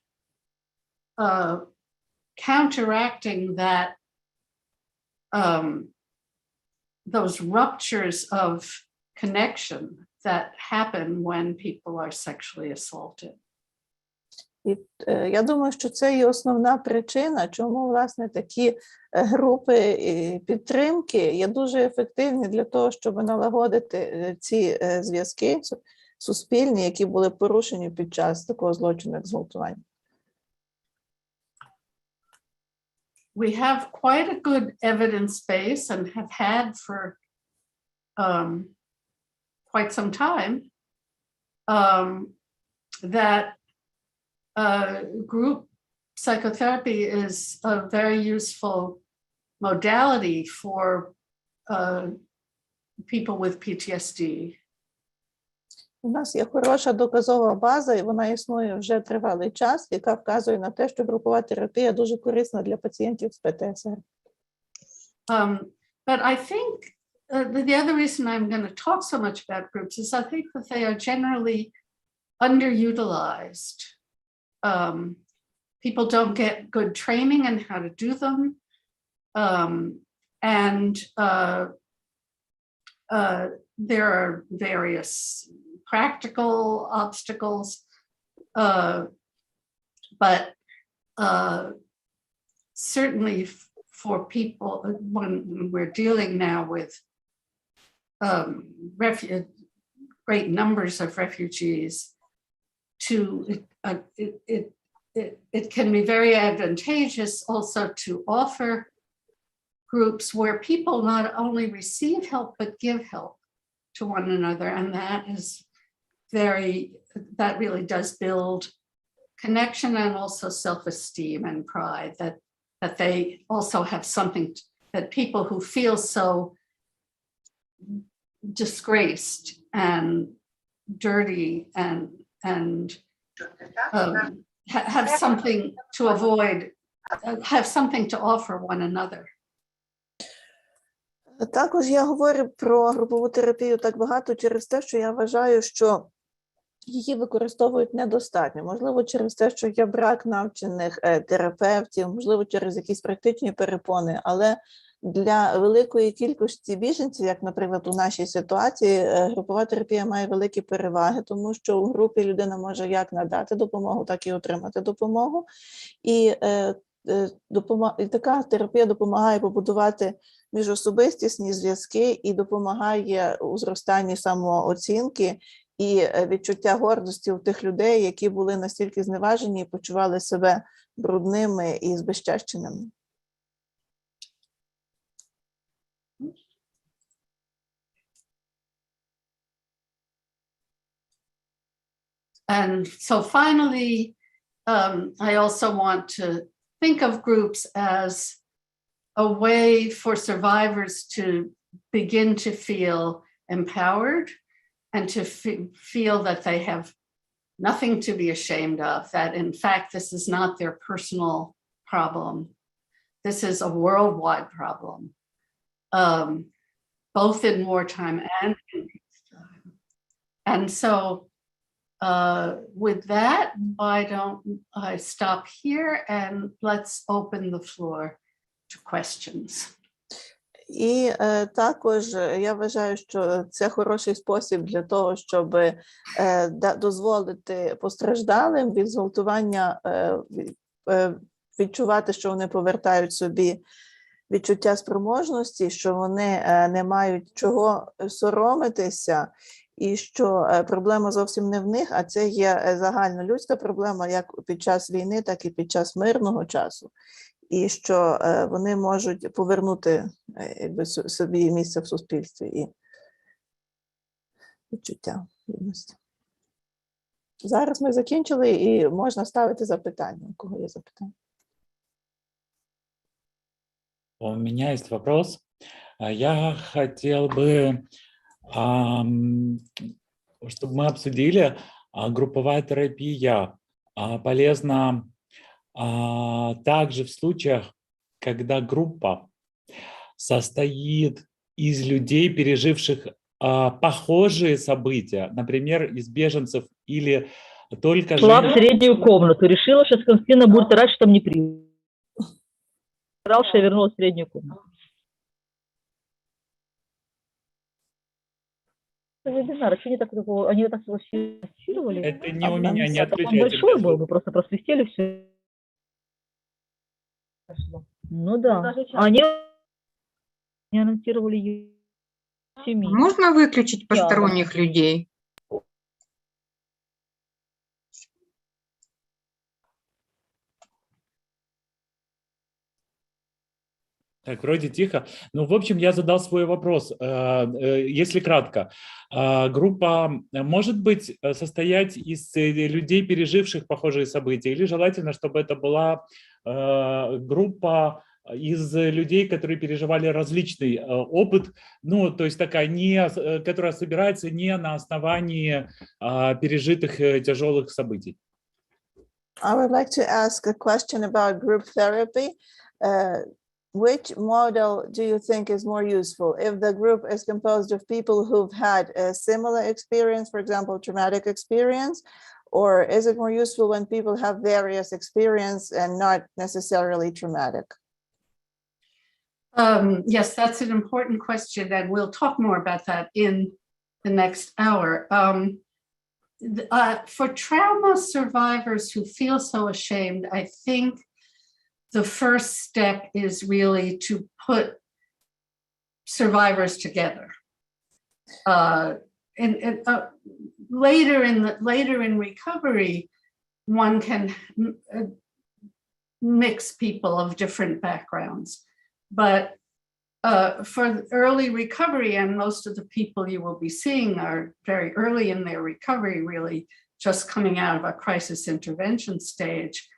counteracting that those ruptures of connection that happen when people are sexually assaulted. І я думаю, що це є основна причина, чому, власне, такі групи підтримки є дуже ефективні для того, щоб налагодити ці зв'язки суспільні, які були порушені під час такого злочину, як зґвалтування. We have quite a good evidence base and have had for quite some time that group psychotherapy is a very useful modality for people with PTSD. У нас є хороша доказова база, і вона існує вже тривалий час, яка вказує на те, що групова терапія дуже корисна для пацієнтів з ПТСР. But I think the other reason I'm going to talk so much about groups is I think that they are generally underutilized. People don't get good training in how to do them. And there are various practical obstacles, but certainly for people, when we're dealing now with great numbers of refugees, it can be very advantageous also to offer groups where people not only receive help but give help to one another, and that really does build connection and also self-esteem and pride, that they also have something, that people who feel so disgraced and dirty and have something to avoid, have something to offer one another. Також я говорю про групову терапію так багато через те, що я вважаю, що її використовують недостатньо. Можливо, через те, що є брак навчених терапевтів, можливо, через якісь практичні перепони, але для великої кількості біженців, як, наприклад, у нашій ситуації, групова терапія має великі переваги, тому що у групі людина може як надати допомогу, так і отримати допомогу. І така терапія допомагає побудувати міжособистісні зв'язки і допомагає у зростанні самооцінки і відчуття гордості у тих людей, які були настільки зневажені і почували себе брудними і збезчещеними. And so finally, I also want to think of groups as a way for survivors to begin to feel empowered and to feel that they have nothing to be ashamed of, that in fact, this is not their personal problem. This is a worldwide problem, both in wartime and in peacetime. And so with that, why don't I stop here and let's open the floor to questions. І також я вважаю, що це хороший спосіб для того, щоб дозволити постраждалим від зґвалтування відчувати, що вони повертають собі відчуття спроможності, що вони не мають чого соромитися, і що проблема зовсім не в них, а це є загальнолюдська проблема як під час війни, так і під час мирного часу. І що вони можуть повернути собі місце в суспільстві і відчуття гідності. Зараз ми закінчили і можна ставити запитання, у кого є запитання. У меня есть вопрос. Я хотел бы, чтобы мы обсудили, групповая терапия полезна также в случаях, когда группа состоит из людей, переживших похожие события, например, из беженцев или только шла в среднюю комнату, решила, что Константина будет орать, что там не принял. Что я вернулась в среднюю комнату. Вебинар, что они так фиксировали? Это не у меня, не отключайте. Он большой был, мы просто просвистели все. Ну да. Они не анонсировали семьи. Можно выключить посторонних людей? Так, вроде тихо. Ну, в общем, я задал свой вопрос. Если кратко, группа может быть состоять из людей, переживших похожие события, или желательно, чтобы это была группа из людей, которые переживали различный опыт, ну, то есть такая, которая собирается не на основании пережитых тяжелых событий. I would like to ask a question about group therapy. Which model do you think is more useful? If the group is composed of people who've had a similar experience, for example, traumatic experience, or is it more useful when people have various experience and not necessarily traumatic? Yes, that's an important question, and we'll talk more about that in the next hour. For trauma survivors who feel so ashamed, I think the first step is really to put survivors together. Later in recovery, one can mix people of different backgrounds, but for early recovery, and most of the people you will be seeing are very early in their recovery, really just coming out of a crisis intervention stage.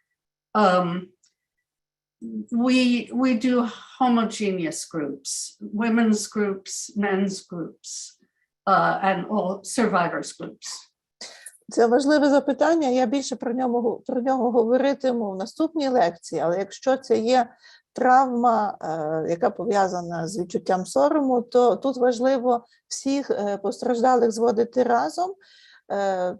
We do homogeneous groups, women's groups, men's groups, and all survivors groups. Це важливе запитання, я більше про нього говоритиму в наступній лекції, але якщо це є травма, яка пов'язана з відчуттям сорому, то тут важливо всіх постраждалих зводити разом,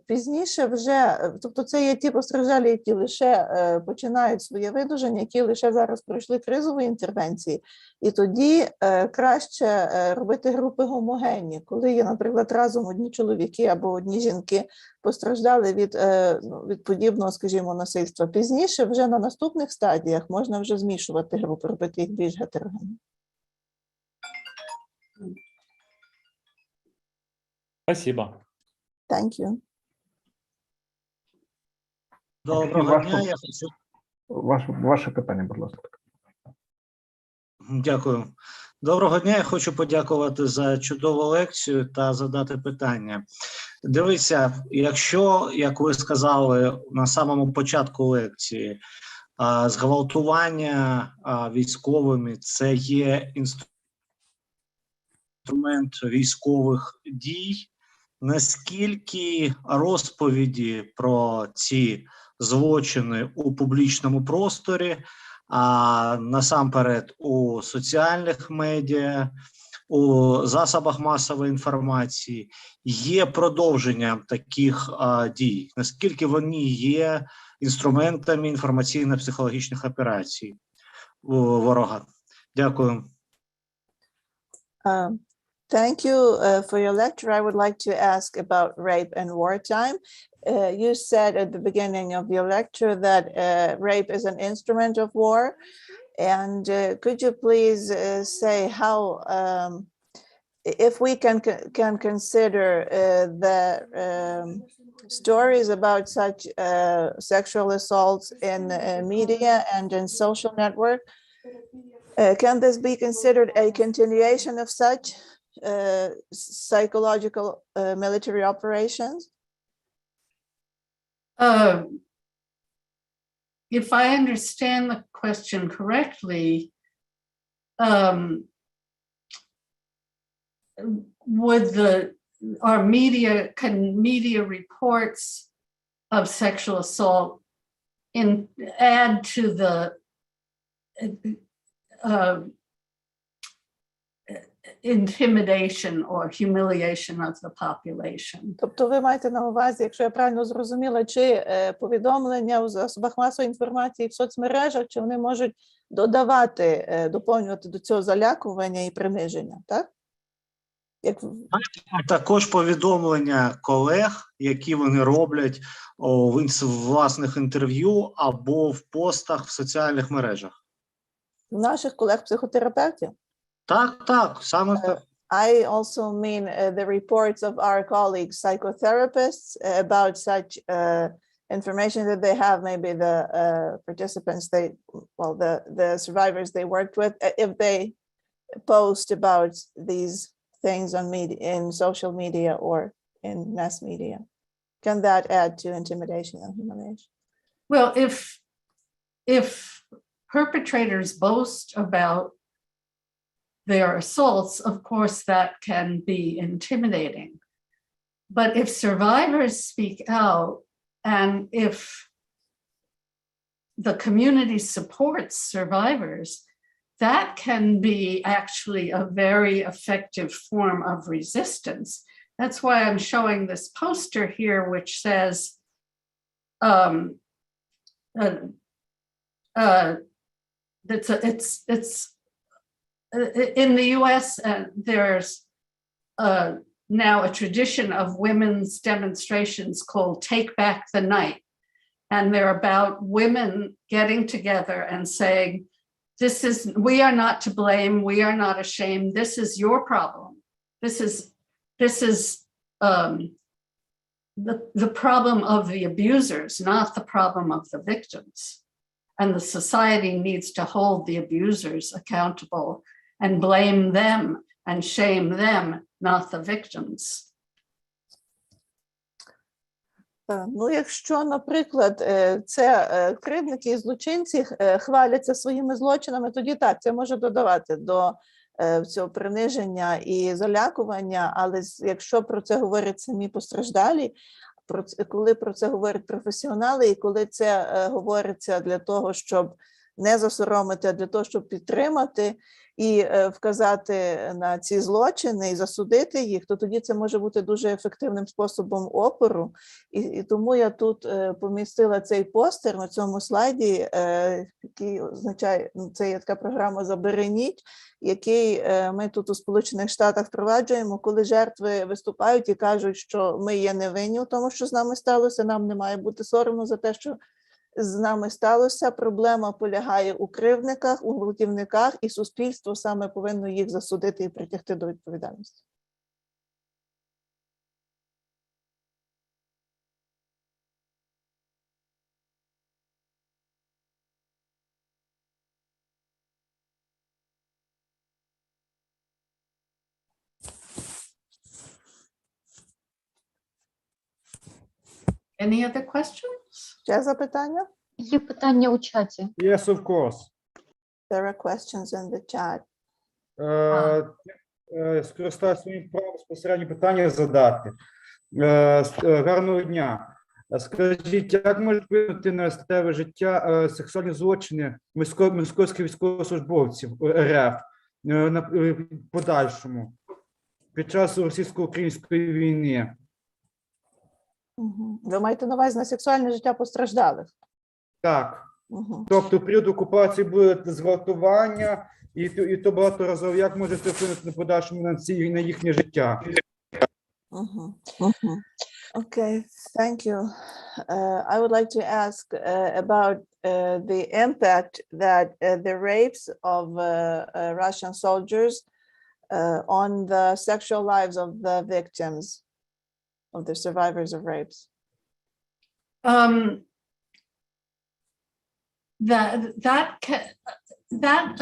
Пізніше вже, тобто це є ті постраждалі, які лише починають своє видуження, які лише зараз пройшли кризові інтервенції, і тоді краще робити групи гомогенні, коли є, наприклад, разом одні чоловіки або одні жінки постраждали від подібного, скажімо, насильства. Пізніше вже на наступних стадіях можна вже змішувати групи, робити їх більш гетерогенні. Спасибо. Thank you. Доброго дня. Я хочу... Ваше питання, будь ласка. Дякую. Доброго дня. Я хочу подякувати за чудову лекцію та задати питання. Дивіться, якщо, як ви сказали на самому початку лекції, зґвалтування військовими – це є інструмент військових дій, наскільки розповіді про ці злочини у публічному просторі, насамперед у соціальних медіа, у засобах масової інформації, є продовженням таких дій? Наскільки вони є інструментами інформаційно-психологічних операцій ворога? Дякую. Thank you for your lecture. I would like to ask about rape and wartime. You said at the beginning of your lecture that rape is an instrument of war. And could you please say how, if we can consider the stories about such sexual assaults in media and in social network, can this be considered a continuation of such psychological military operations? If I understand the question correctly, can media reports of sexual assault add to the intimidation or humiliation of the population? Тобто ви маєте на увазі, якщо я правильно зрозуміла, чи повідомлення у засобах масової інформації в соцмережах, чи вони можуть доповнювати до цього залякування і приниження, так? А також повідомлення колег, які вони роблять в власних інтерв'ю або в постах в соціальних мережах. Наших колег-психотерапевтів? Так, саме так. I also mean the reports of our colleagues, psychotherapists, about such information that they have, maybe the participants, the survivors they worked with, if they post about these things on media, in social media or in mass media. Can that add to intimidation and humiliation? Well, if perpetrators boast about their assaults, of course, that can be intimidating. But if survivors speak out, and if the community supports survivors, that can be actually a very effective form of resistance. That's why I'm showing this poster here, which says, it's in the US, there's now a tradition of women's demonstrations called Take Back the Night. And they're about women getting together and saying, we are not to blame, we are not ashamed, this is your problem. This is the problem of the abusers, not the problem of the victims. And the society needs to hold the abusers accountable and blame them and shame them, not the victims. Ну, якщо, наприклад, це кривдники і злочинці хваляться своїми злочинами, тоді так, це може додавати до цього приниження і залякування, але якщо про це говорять самі постраждалі, коли про це говорять професіонали, і коли це говориться для того, щоб не засоромити, а для того, щоб підтримати, і вказати на ці злочини і засудити їх, то тоді це може бути дуже ефективним способом опору. І тому я тут помістила цей постер на цьому слайді, який означає, це є така програма «Забереніть», який ми тут у Сполучених Штатах впроваджуємо, коли жертви виступають і кажуть, що ми є невинні у тому, що з нами сталося, нам не має бути соромно за те, що з нами сталося. Проблема полягає у кривдниках, у гвалтівниках, і суспільство саме повинно їх засудити і притягти до відповідальності. Any other questions? Ще запитання? Є питання у чаті. Yes, of course. There are questions in the chat. Скористаю своїм правом безпосередньо питання задати. Гарного дня. Скажіть, як можуть вплинути на статеве життя сексуальні злочини московських військовослужбовців РФ на подальшому під час російсько-української війни? Ви маєте на увазі на сексуальне життя постраждалих? Так. Тобто в період окупації буде зґвалтування, і то багаторазово, як може це вплинути на подальшому на їхнє життя? Okay, thank you. I would like to ask about the impact that the rapes of Russian soldiers on the sexual lives of the victims, of the survivors of rapes.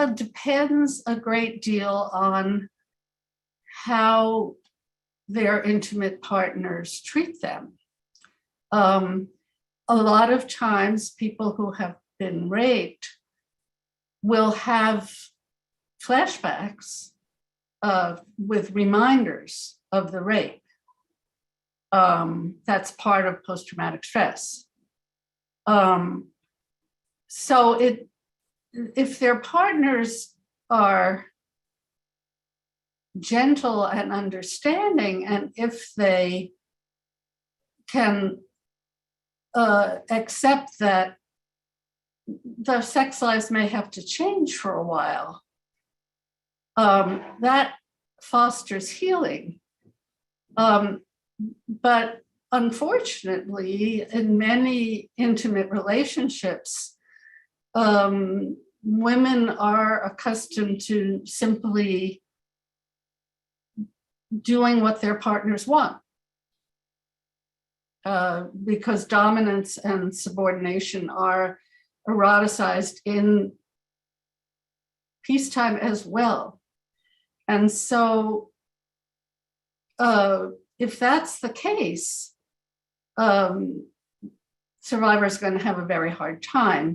That depends a great deal on how their intimate partners treat them. A lot of times people who have been raped will have flashbacks with reminders of the rape. That's part of post-traumatic stress. So if their partners are gentle and understanding, and if they can accept that their sex lives may have to change for a while, that fosters healing. But unfortunately, in many intimate relationships, women are accustomed to simply doing what their partners want, because dominance and subordination are eroticized in peacetime as well. And so if that's the case, survivors are going to have a very hard time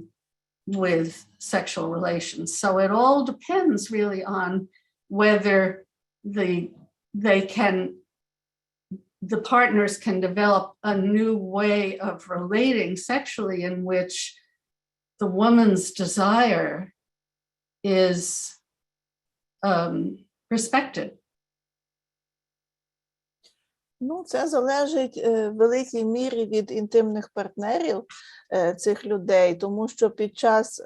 with sexual relations. So it all depends really on whether the partners can develop a new way of relating sexually in which the woman's desire is respected. Ну, це залежить в великій мірі від інтимних партнерів цих людей, тому що під час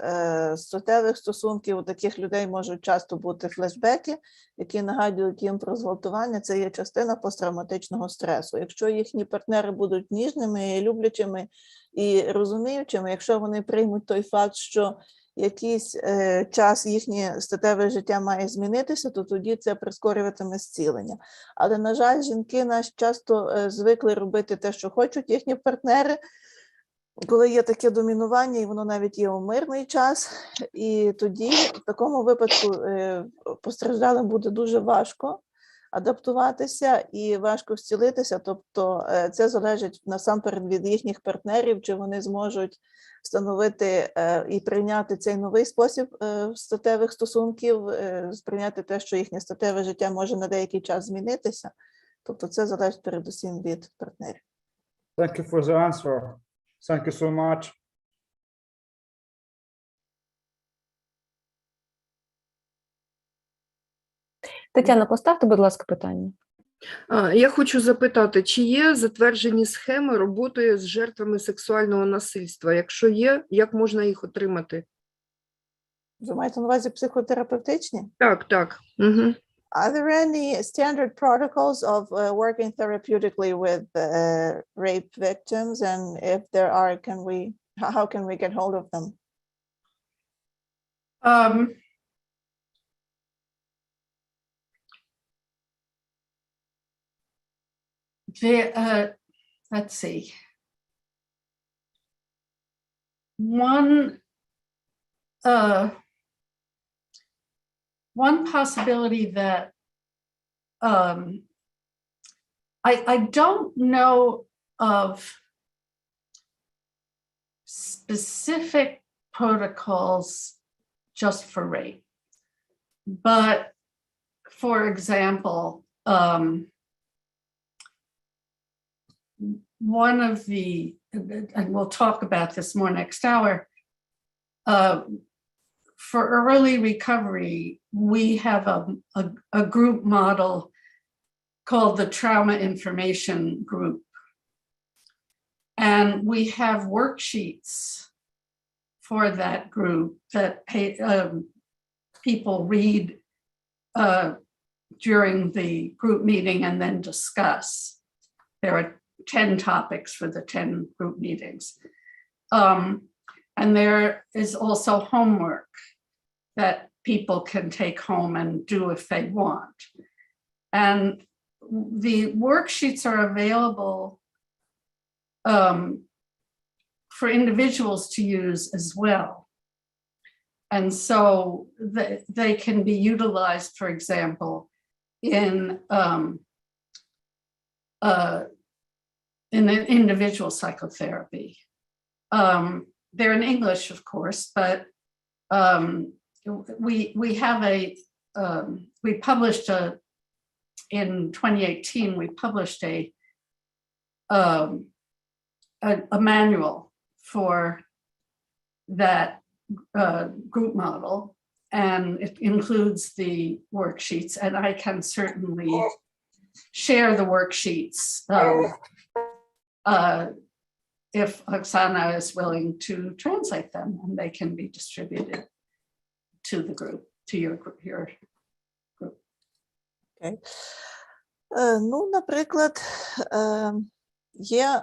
статевих стосунків у таких людей можуть часто бути флешбеки, які нагадують їм про зґвалтування. Це є частина посттравматичного стресу. Якщо їхні партнери будуть ніжними, люблячими і розуміючими, якщо вони приймуть той факт, що якийсь час їхнє статеве життя має змінитися, то тоді це прискорюватиме зцілення. Але, на жаль, жінки наші часто звикли робити те, що хочуть їхні партнери, коли є таке домінування, і воно навіть є у мирний час, і тоді в такому випадку постраждалим буде дуже важко адаптуватися і важко зцілитися. Тобто це залежить насамперед від їхніх партнерів, чи вони зможуть встановити і прийняти цей новий спосіб статевих стосунків, сприйняти те, що їхнє статеве життя може на деякий час змінитися. Тобто це залежить передусім від партнерів. Thank you for the answer. Thank you so much. Тетяна, поставте, будь ласка, питання. Я хочу запитати, чи є затверджені схеми роботи з жертвами сексуального насильства? Якщо є, як можна їх отримати? Ви маєте на увазі психотерапевтичні? Так, так. Угу. Are there any standard protocols of working therapeutically with rape victims? And if there are, how can we get hold of them? Let's see. One possibility that I don't know of specific protocols just for rape, but for example, one of the, and we'll talk about this more next hour, for early recovery, we have a group model called the Trauma Information Group. And we have worksheets for that group that people read during the group meeting and then discuss. There are 10 topics for the 10 group meetings. And there is also homework that people can take home and do if they want. And the worksheets are available for individuals to use as well. And so they can be utilized, for example, in individual psychotherapy. They're in English, of course, but we have we published in 2018, we published a manual for that group model, and it includes the worksheets, and I can certainly share the worksheets if Oksana is willing to translate them, and they can be distributed to the group, to your group. Okay. Ну, наприклад, є,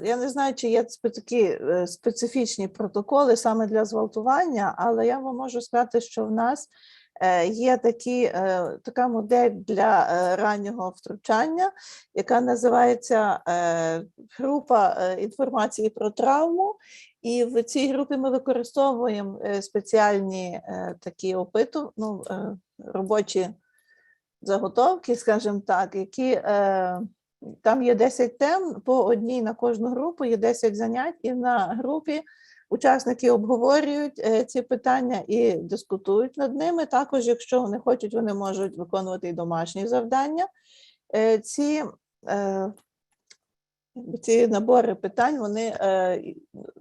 я не знаю, чи є такі специфічні протоколи саме для зґвалтування, але я вам можу сказати, що в нас є така модель для раннього втручання, яка називається група інформації про травму. І в цій групі ми використовуємо спеціальні такі робочі заготовки, скажімо так, які там є 10 тем, по одній на кожну групу, є 10 занять, і на групі учасники обговорюють ці питання і дискутують над ними. Також, якщо вони хочуть, вони можуть виконувати і домашні завдання. Ці набори питань, вони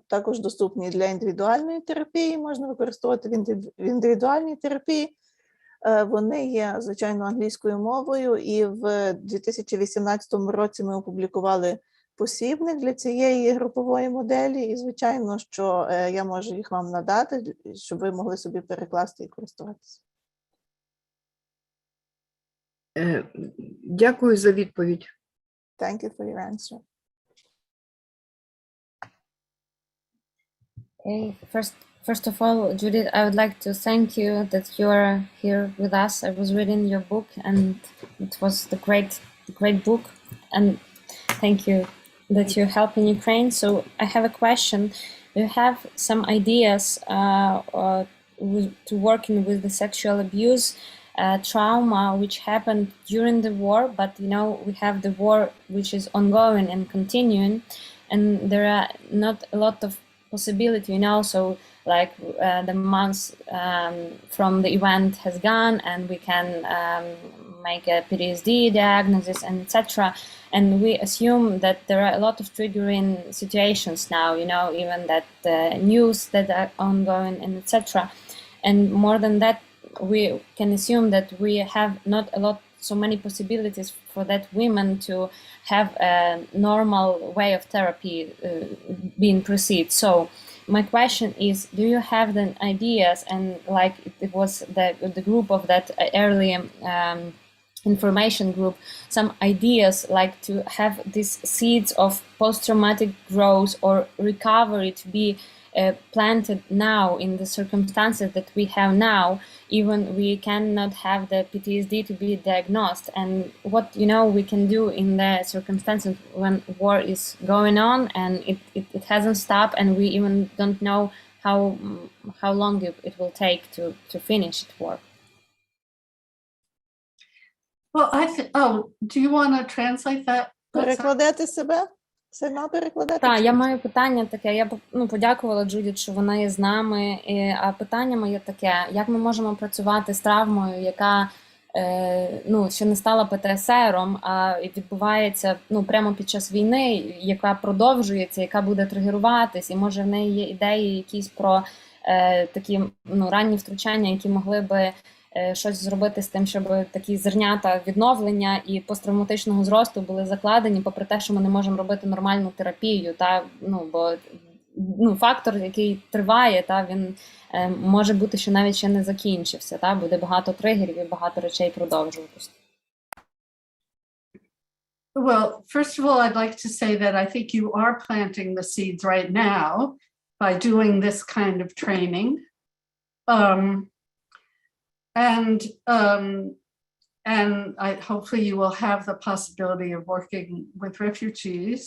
також доступні для індивідуальної терапії, можна використовувати в індивідуальній терапії. Вони є, звичайно, англійською мовою, і в 2018 році ми опублікували посібник для цієї групової моделі, і, звичайно, що я можу їх вам надати, щоб ви могли собі перекласти і користуватися. Дякую за відповідь. Thank you for your answer. Okay, first of all, Judith, I would like to thank you that you are here with us. I was reading your book, and it was the great book, and thank you that you help in Ukraine. So I have a question. Do you have some ideas to working with the sexual abuse trauma which happened during the war, but we have the war which is ongoing and continuing, and there are not a lot of possibility, so like the months from the event has gone, and we can make a PTSD diagnosis and etc. And we assume that there are a lot of triggering situations now, even that news that are ongoing and etc. And more than that, we can assume that we have not so many possibilities for that women to have a normal way of therapy being proceed. So my question is, do you have the ideas, and like it was the group of that early information group, some ideas like to have these seeds of post-traumatic growth or recovery to be planted now in the circumstances that we have now, even we cannot have the PTSD to be diagnosed, and what we can do in the circumstances when war is going on and it hasn't stopped, and we even don't know how long it will take to finish the war. Well, do you want to translate that? Перекладати себе? Сама перекладати? Так, я маю питання таке. Я подякувала Джудіт, що вона є з нами. А питання моє таке: як ми можемо працювати з травмою, яка ще не стала ПТСРом, а відбувається прямо під час війни, яка продовжується, яка буде тригеруватись, і може в неї є ідеї якісь про такі ранні втручання, які могли би щось зробити з тим, щоб такі зернята відновлення і посттравматичного зросту були закладені, попри те, що ми не можемо робити нормальну терапію, бо фактор, який триває, він може бути, що навіть ще не закінчився, буде багато тригерів і багато речей продовжуватися. Well, first of all, I'd like to say that I think you are planting the seeds right now by doing this kind of training. And hopefully you will have the possibility of working with refugees.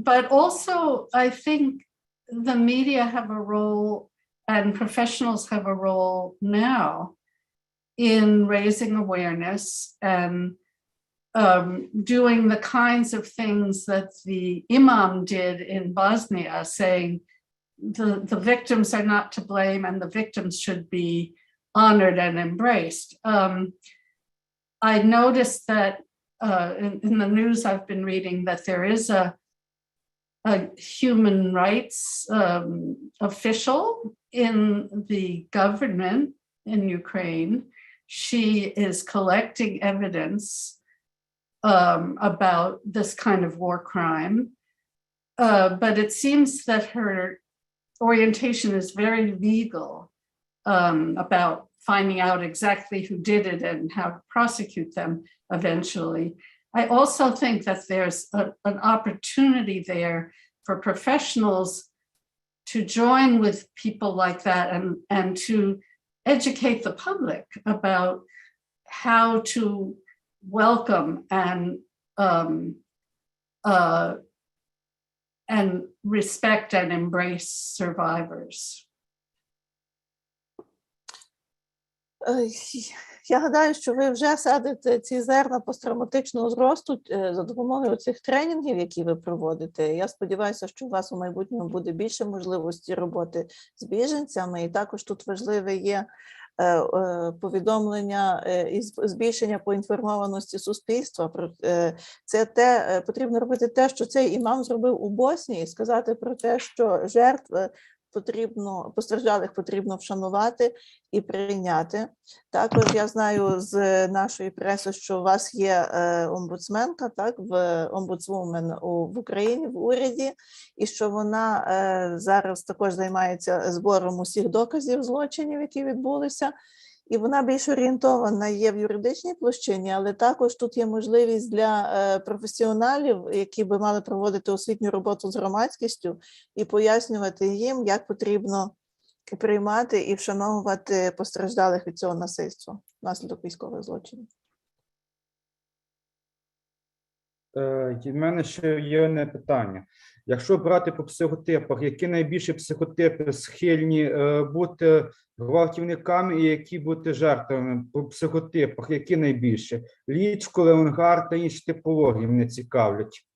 But also, I think the media have a role, and professionals have a role now in raising awareness and doing the kinds of things that the imam did in Bosnia, saying the victims are not to blame and the victims should be honored and embraced. I noticed that in the news I've been reading that there is a human rights official in the government in Ukraine. She is collecting evidence about this kind of war crime, but it seems that her orientation is very legal about finding out exactly who did it and how to prosecute them eventually. I also think that there's an opportunity there for professionals to join with people like that and to educate the public about how to welcome and respect and embrace survivors. Я гадаю, що ви вже садите ці зерна посттравматичного зросту за допомогою цих тренінгів, які ви проводите. Я сподіваюся, що у вас у майбутньому буде більше можливості роботи з біженцями, і також тут важливе є повідомлення і збільшення поінформованості суспільства. Це потрібно робити те, що цей імам зробив у Боснії, і сказати про те, що жертв постраждалих потрібно вшанувати і прийняти. Також я знаю з нашої преси, що у вас є омбудсменка, омбудсвумен в Україні, в уряді, і що вона зараз також займається збором усіх доказів злочинів, які відбулися. І вона більш орієнтована є в юридичній площині, але також тут є можливість для професіоналів, які би мали проводити освітню роботу з громадськістю і пояснювати їм, як потрібно приймати і вшановувати постраждалих від цього насильства внаслідок військових злочинів. У мене ще є одне питання. Якщо брати по психотипах, які найбільші психотипи схильні бути гвалтівниками і які бути жертвами по психотипах, які найбільше? Лічко, Леонгар та інші типології мене цікавлять.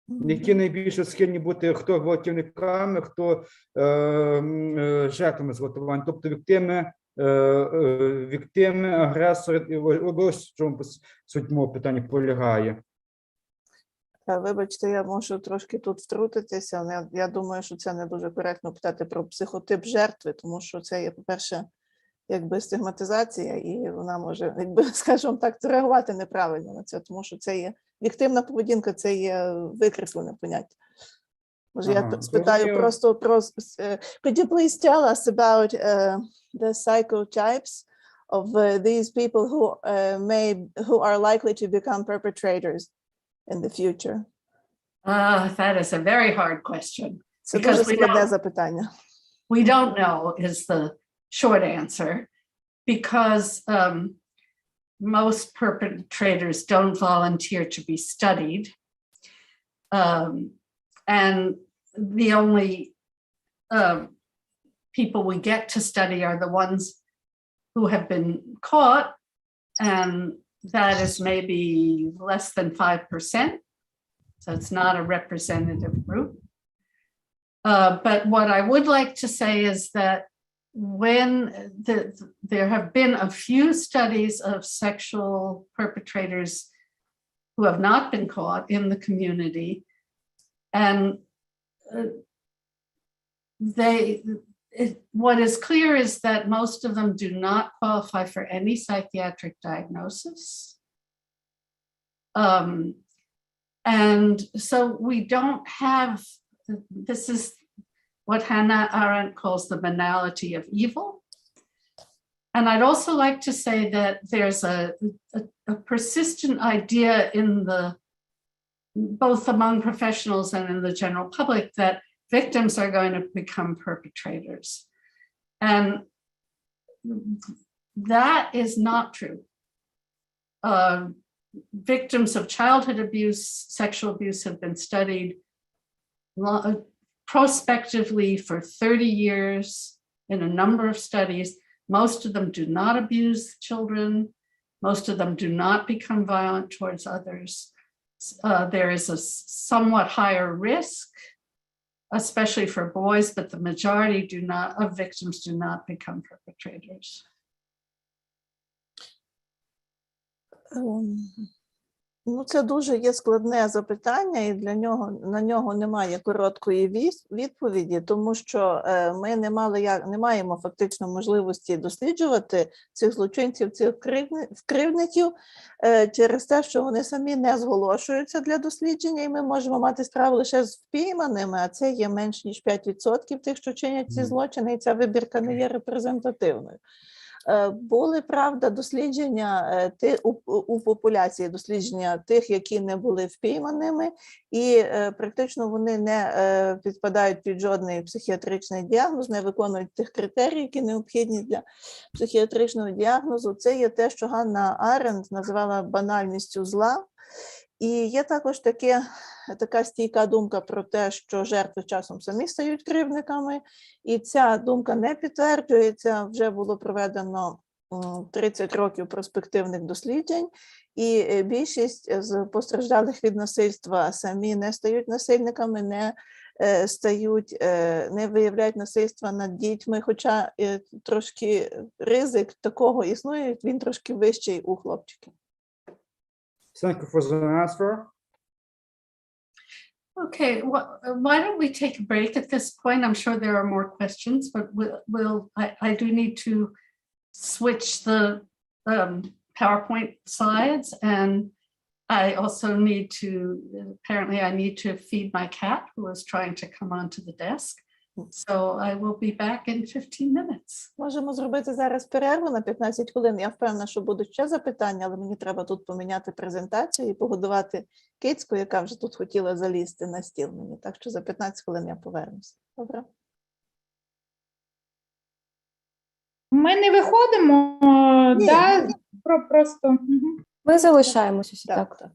Які найбільше схильні бути хто гвалтівниками, хто жертвами зґвалтувань, тобто віктими, агресори, ось в чому суть мого питання полягає. Вибачте, я можу трошки тут втрутитися, але я думаю, що це не дуже коректно питати про психотип жертви, тому що це є, по-перше, якби стигматизація, і вона може, якби, скажімо так, реагувати неправильно на це, тому що це є віктивна поведінка, це є викреслене поняття. Може, я спитаю просто про, could you please tell us about the psychotypes of these people who are likely to become perpetrators in the future? That is a very hard question. Це дуже складне запитання. We don't know is the short answer, because most perpetrators don't volunteer to be studied. And the only people we get to study are the ones who have been caught, and that is maybe less than 5%. So it's not a representative group. But what I would like to say is that when there have been a few studies of sexual perpetrators who have not been caught in the community, and what is clear is that most of them do not qualify for any psychiatric diagnosis. And so we don't have, this is what Hannah Arendt calls the banality of evil. And I'd also like to say that there's a persistent idea in both among professionals and in the general public that victims are going to become perpetrators. And that is not true. Victims of childhood abuse, sexual abuse have been studied prospectively for 30 years in a number of studies. Most of them do not abuse children. Most of them do not become violent towards others. There is a somewhat higher risk, especially for boys, but the majority of victims do not become perpetrators. Ну, це дуже є складне запитання, і на нього немає короткої відповіді, тому що ми не маємо фактично можливості досліджувати цих злочинців, цих кривдників через те, що вони самі не зголошуються для дослідження, і ми можемо мати справу лише з впійманими, а це є менш ніж 5% тих, що чинять ці злочини, і ця вибірка не є репрезентативною. Були, правда, дослідження у популяції, дослідження тих, які не були впійманими, і практично вони не підпадають під жодний психіатричний діагноз, не виконують тих критерій, які необхідні для психіатричного діагнозу. Це є те, що Ганна Аренд називала банальністю зла. І є також така стійка думка про те, що жертви часом самі стають кривдниками, і ця думка не підтверджується. Вже було проведено 30 років перспективних досліджень, і більшість з постраждалих від насильства самі не стають насильниками, не виявляють насильства над дітьми, хоча трошки ризик такого існує, він трошки вищий у хлопчиків. Thank you for the answer. Okay, why don't we take a break at this point? I'm sure there are more questions, but I do need to switch the PowerPoint slides, and I also apparently I need to feed my cat who is trying to come onto the desk. So I will be back in 15 minutes. Можемо зробити зараз перерву на 15 хвилин. Я впевнена, що будуть ще запитання, але мені треба тут поміняти презентацію і погодувати кицьку, яка вже тут хотіла залізти на стіл мені. Так що за 15 хвилин я повернуся. Добре? Ми не виходимо, да? Просто. Ми залишаємося усі так.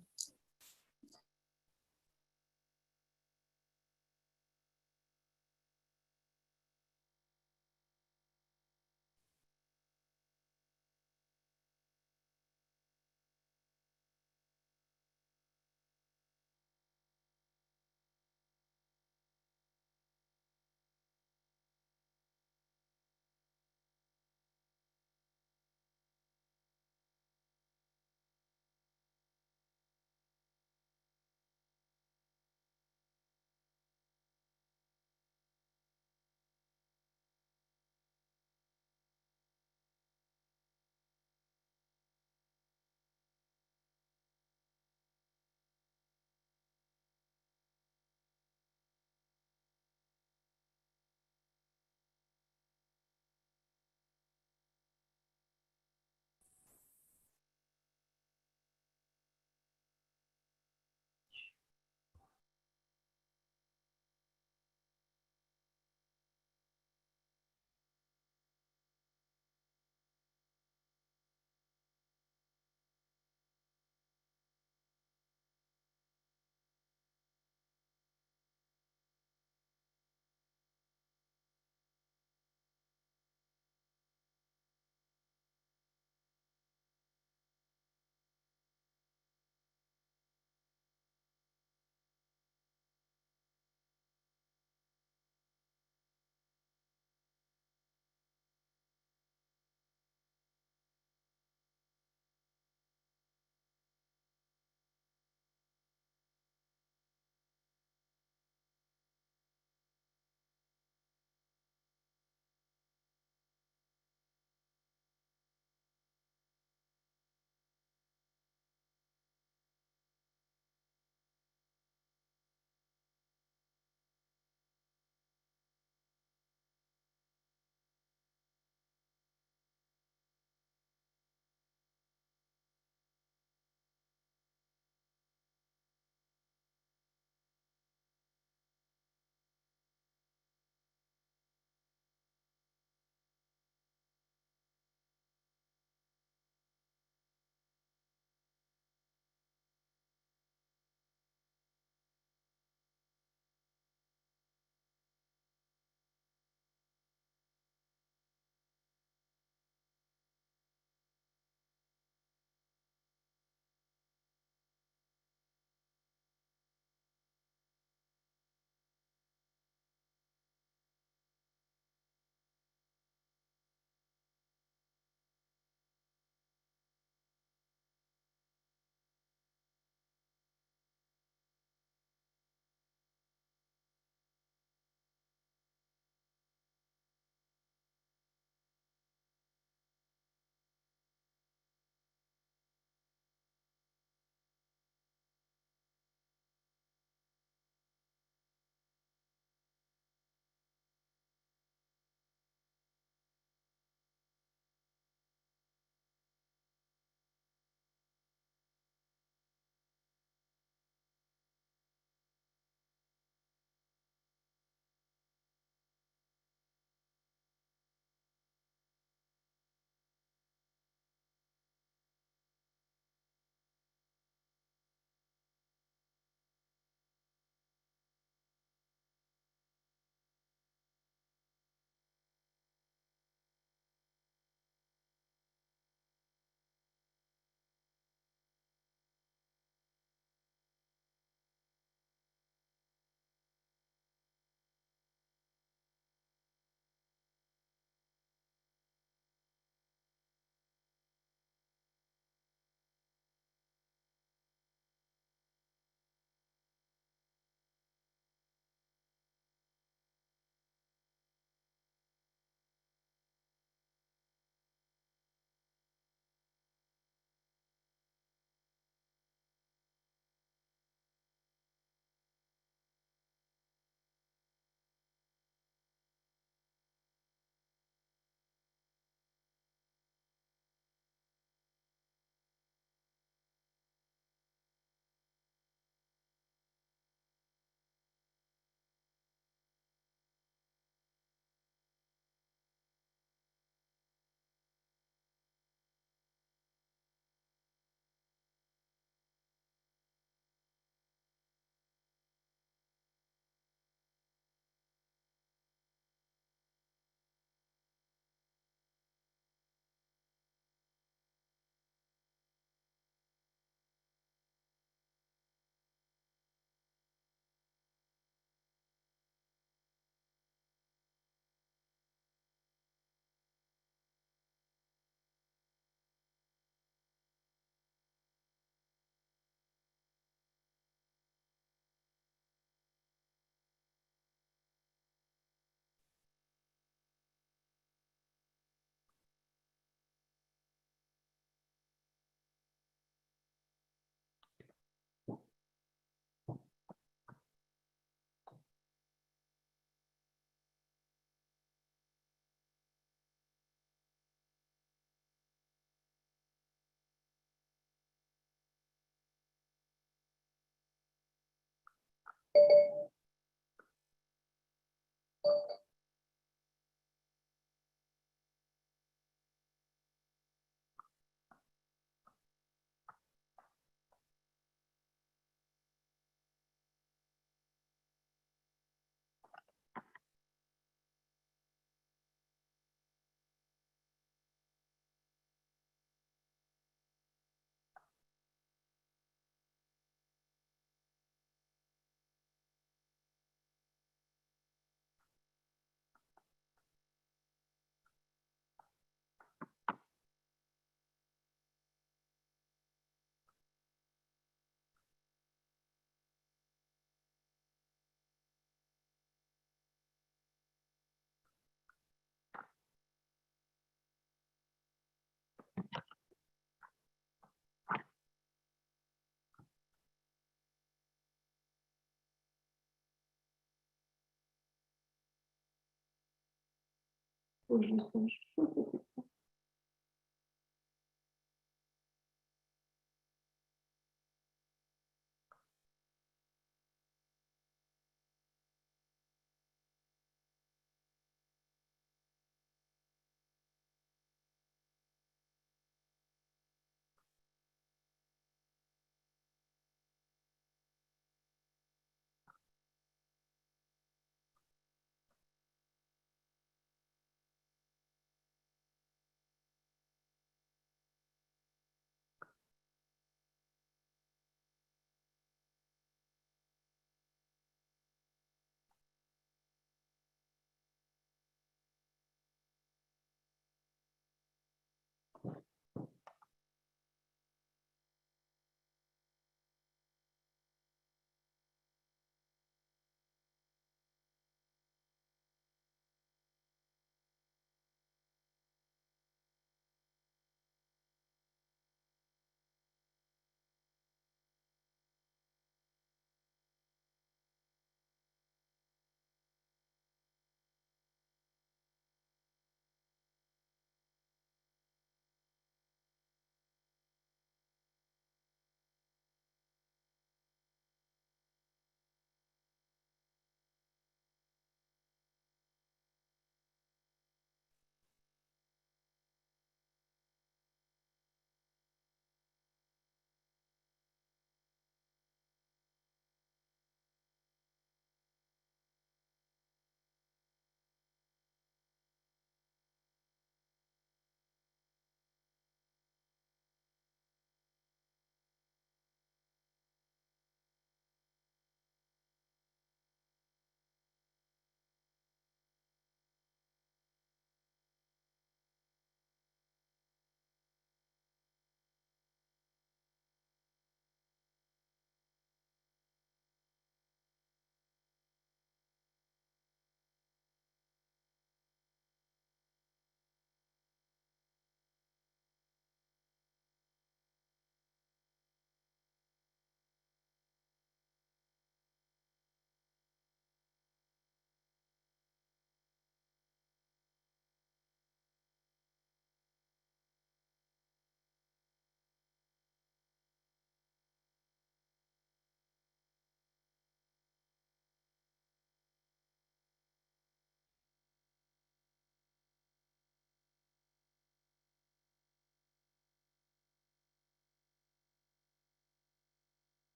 Ну,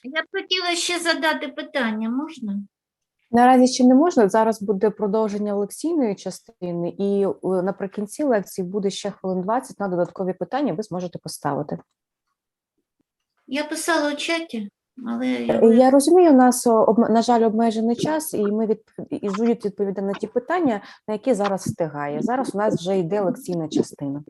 Я б хотіла ще задати питання, можна? Наразі ще не можна. Зараз буде продовження лекційної частини, і наприкінці лекції буде ще хвилин 20 на додаткові питання, ви зможете поставити. Я писала у чаті, але... Я розумію, у нас, на жаль, обмежений час, і і Жудіт відповідає на ті питання, на які зараз встигає. Зараз у нас вже йде лекційна частина.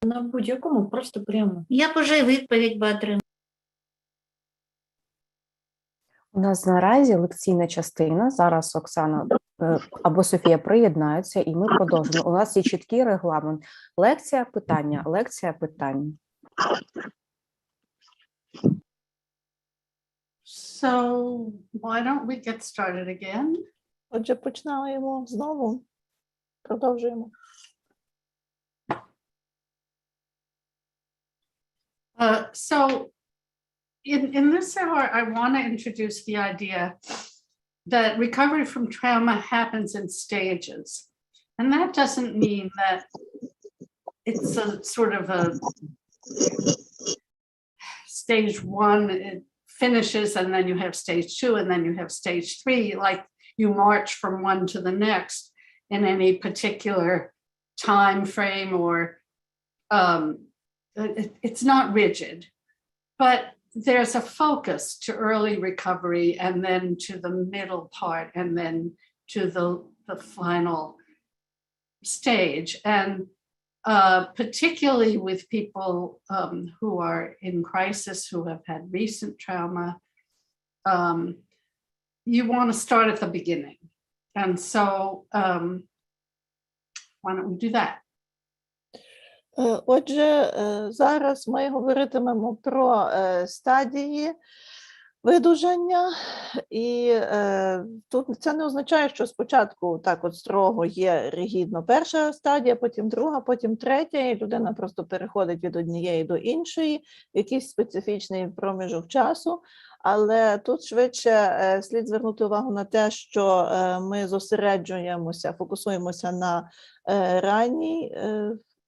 На будь-якому, просто прямо. Я б уже відповідь би отримала. У нас наразі лекційна частина. Зараз Оксана або Софія приєднаються, і ми продовжимо. У нас є чіткий регламент. Лекція, питання, лекція, питання. So why don't we get started again? Отже, починаємо знову. Продовжуємо. So in this hour, I want to introduce the idea that recovery from trauma happens in stages. And that doesn't mean that it's a sort of a stage one, it finishes, and then you have stage two, and then you have stage three, like you march from one to the next in any particular time frame, or it's not rigid, but there's a focus to early recovery, and then to the middle part, and then to the final stage. And particularly with people who are in crisis, who have had recent trauma, you want to start at the beginning. And so why don't we do that? Отже, зараз ми говоритимемо про стадії видужання, і тут це не означає, що спочатку так от строго є ригідно перша стадія, потім друга, потім третя, і людина просто переходить від однієї до іншої, якийсь специфічний проміжок часу. Але тут швидше слід звернути увагу на те, що ми зосереджуємося, фокусуємося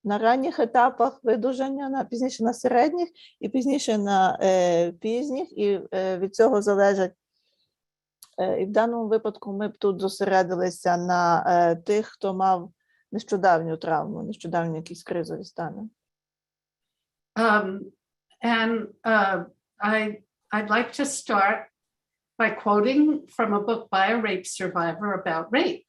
на ранніх етапах видужання, пізніше на середніх і пізніше на пізніх, і від цього залежить, і в даному випадку ми б тут зосередилися на тих, хто мав нещодавню травму, нещодавні якісь кризові стани. I'd like to start by quoting from a book by a rape survivor about rape.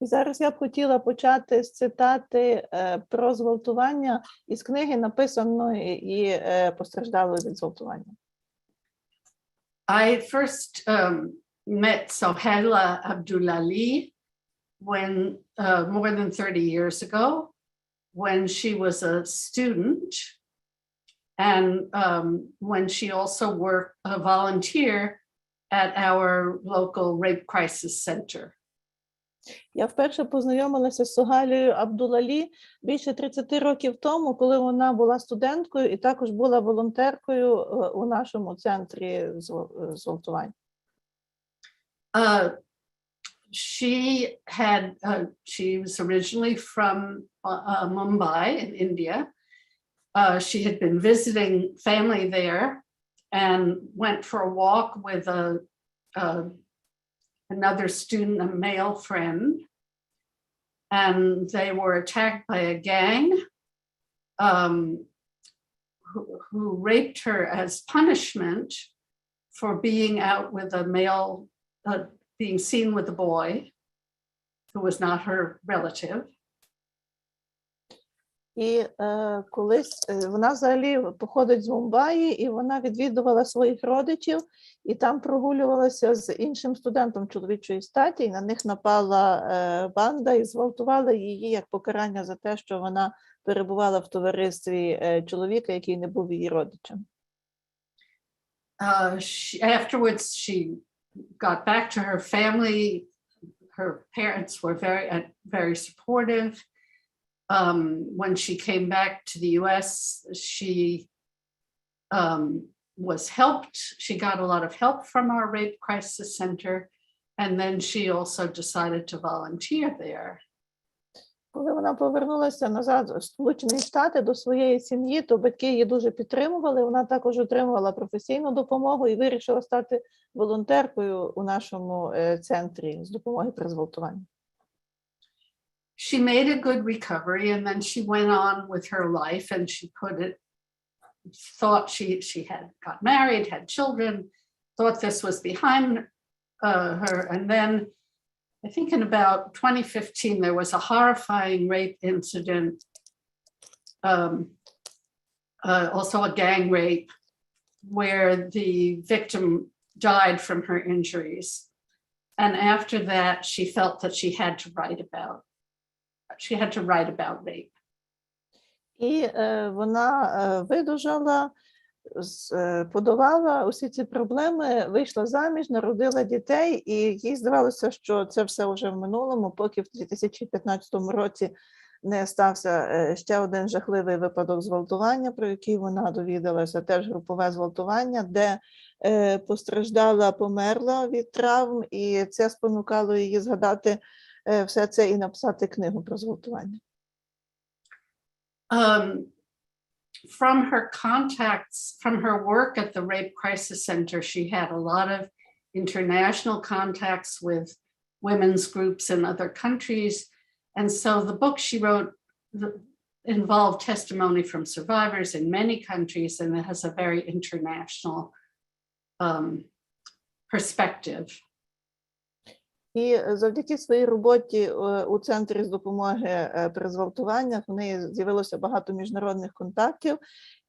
І зараз я б хотіла почати з цитати про зґвалтування із книги, написаної і постраждалою від зґвалтування. I first met Sohaila Abdullahi when more than 30 years ago, when she was a student, and when she also worked a volunteer at our local rape crisis center. Я вперше познайомилася з Согалією Абдуллалі більше 30 років тому, коли вона була студенткою і також була волонтеркою у нашому центрі зґвалтувань. She was originally from Mumbai in India. She had been visiting family there and went for a walk with another student, a male friend, and they were attacked by a gang who raped her as punishment for being out with a male, being seen with a boy who was not her relative. І колись вона взагалі походить з Мумбаї, і вона відвідувала своїх родичів, і там прогулювалася з іншим студентом чоловічої статі, і на них напала банда і зґвалтувала її як покарання за те, що вона перебувала в товаристві чоловіка, який не був її родичем. Afterwards, she got back to her family. Her parents were very supportive. When she came back to the US, she was helped. She got a lot of help from our rape crisis center, and then she also decided to volunteer there. Коли вона повернулася назад в Сполучені Штати до своєї сім'ї, то батьки її дуже підтримували. Вона також отримувала професійну допомогу і вирішила стати волонтеркою у нашому центрі з допомоги при зґвалтуванні. She made a good recovery, and then she went on with her life, and she thought she had got married, had children, thought this was behind her. And then I think in about 2015, there was a horrifying rape incident, also a gang rape, where the victim died from her injuries. And after that, she felt that she had to write about rape. І вона видужала, подолала усі ці проблеми, вийшла заміж, народила дітей, і їй здавалося, що це все вже в минулому, поки в 2015 році не стався ще один жахливий випадок зґвалтування, про який вона довідалася, теж групове зґвалтування, де постраждала, померла від травм, і це спонукало її згадати все це і написати книгу про зґвалтування. From her contacts, from her work at the Rape Crisis Center, she had a lot of international contacts with women's groups in other countries. And so the book she wrote involved testimony from survivors in many countries, and it has a very international perspective. І завдяки своїй роботі у Центрі з допомоги при зґвалтуваннях в неї з'явилося багато міжнародних контактів,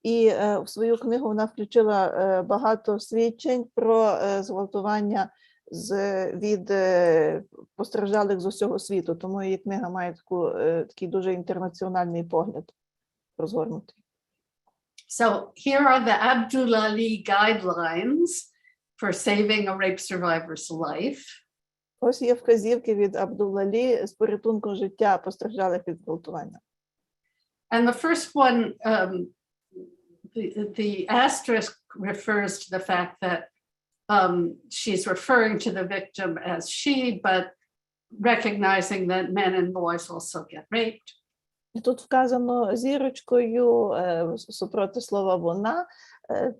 і в свою книгу вона включила багато свідчень про зґвалтування від постраждалих з усього світу, тому її книга має такий дуже інтернаціональний погляд розгорнутий. So here are the Abdullahi guidelines for saving a rape survivor's life. Ось є вказівки від Абдуллалі з порятунком життя постраждалих від зґвалтування. And the first one, the asterisk refers to the fact that she's referring to the victim as she, but recognizing that men and boys also get raped. І тут вказано зірочкою супроти слова «вона».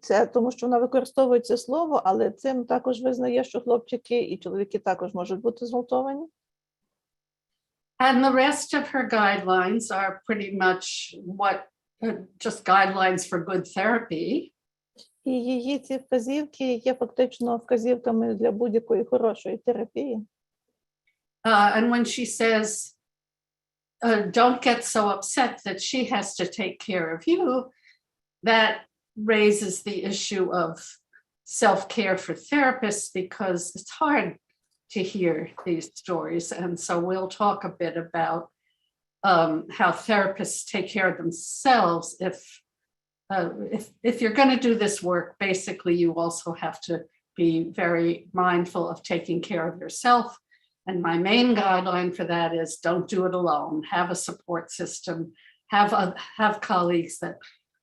Це тому, що вона використовує це слово, але цим також визнає, що хлопчики і чоловіки також можуть бути зґвалтовані. And the rest of her guidelines are pretty much just guidelines for good therapy. І її ці вказівки є фактично вказівками для будь-якої хорошої терапії. And when she says, don't get so upset that she has to take care of you, that raises the issue of self-care for therapists, because it's hard to hear these stories. And so we'll talk a bit about how therapists take care of themselves. If you're going to do this work, basically you also have to be very mindful of taking care of yourself. And my main guideline for that is don't do it alone. Have a support system. Have colleagues that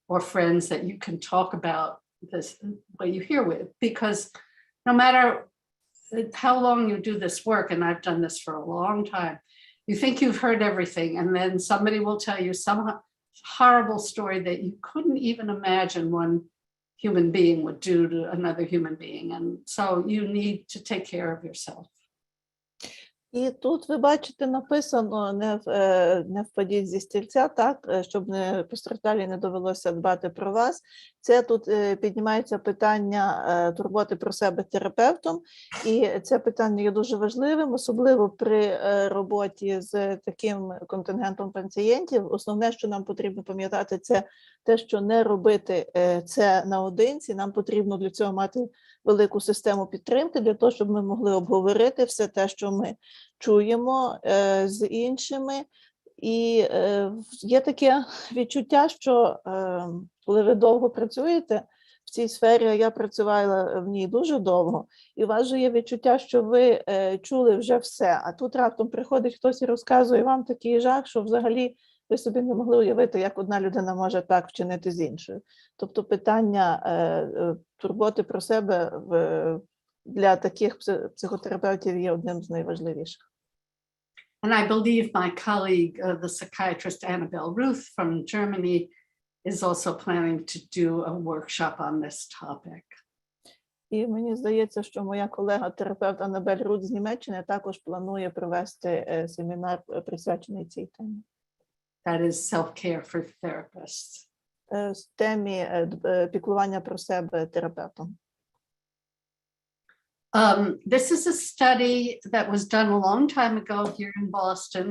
or friends that you can talk about this what you hear with, because no matter how long you do this work, and I've done this for a long time, you think you've heard everything, and then somebody will tell you some horrible story that you couldn't even imagine one human being would do to another human being. And so you need to take care of yourself. І тут, ви бачите, написано не впадіть зі стільця, так, щоб постраждалі не довелося дбати про вас. Це тут піднімається питання турботи про себе терапевтом, і це питання є дуже важливим, особливо при роботі з таким контингентом пацієнтів. Основне, що нам потрібно пам'ятати, це те, що не робити це наодинці. Нам потрібно для цього мати велику систему підтримки, для того, щоб ми могли обговорити все те, що ми чуємо з іншими. І є таке відчуття, що коли ви довго працюєте в цій сфері, а я працювала в ній дуже довго, і у вас же є відчуття, що ви чули вже все, а тут раптом приходить хтось і розказує вам такий жах, що взагалі ви собі не могли уявити, як одна людина може так вчинити з іншою. Тобто питання турботи про себе для таких психотерапевтів є одним з найважливіших. And I believe my colleague, the psychiatrist Annabelle Ruth from Germany, is also planning to do a workshop on this topic. І мені здається, що моя колега-терапевт Аннабель Рут з Німеччини також планує провести семінар, присвячений цій темі. That is self-care for therapists. Темі піклування про себе терапевтом. This is a study that was done a long time ago here in Boston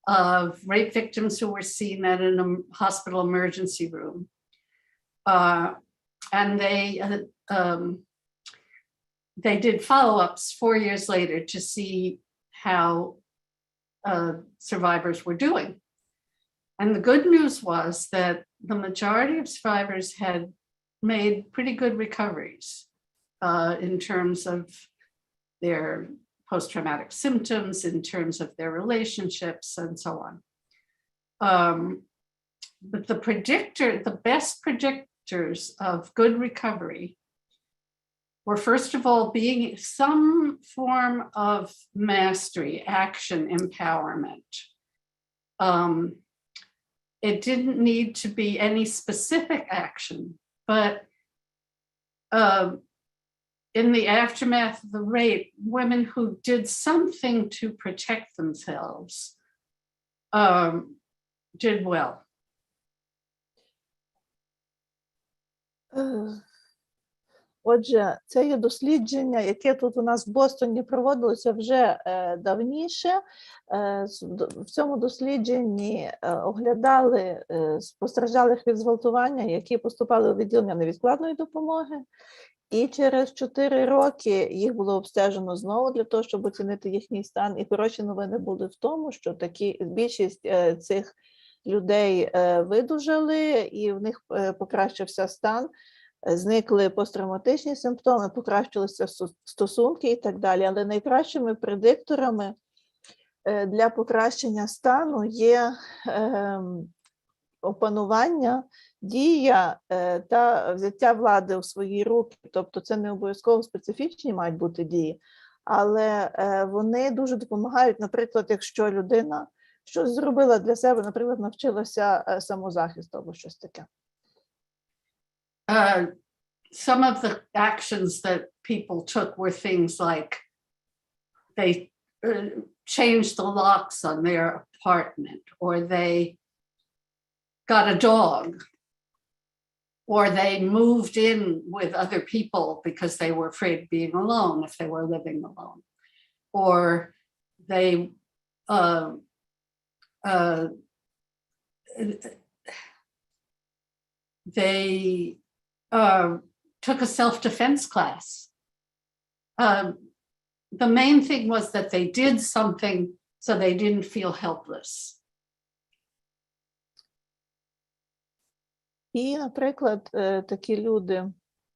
of rape victims who were seen at a hospital emergency room. And they did follow-ups 4 years later to see how survivors were doing. And the good news was that the majority of survivors had made pretty good recoveries in terms of their post-traumatic symptoms, in terms of their relationships, and so on. But the best predictors of good recovery were, first of all, being some form of mastery, action, empowerment. It didn't need to be any specific action, but in the aftermath of the rape, women who did something to protect themselves did well. Отже, це є дослідження, яке тут у нас в Бостоні проводилося вже давніше. В цьому дослідженні оглядали постраждалих від зґвалтування, які поступали у відділення невідкладної допомоги. І через 4 роки їх було обстежено знову для того, щоб оцінити їхній стан. І хороші новини були в тому, що більшість цих людей видужали, і в них покращився стан. Зникли посттравматичні симптоми, покращилися стосунки і так далі. Але найкращими предикторами для покращення стану є опанування, дія та взяття влади у свої руки. Тобто це не обов'язково специфічні мають бути дії, але вони дуже допомагають, наприклад, якщо людина щось зробила для себе, наприклад, навчилася самозахисту або щось таке. Some of the actions that people took were things like they changed the locks on their apartment, or they got a dog, or they moved in with other people because they were afraid of being alone if they were living alone, or they took a self-defense class. The main thing was that they did something so they didn't feel helpless. І, наприклад, такі люди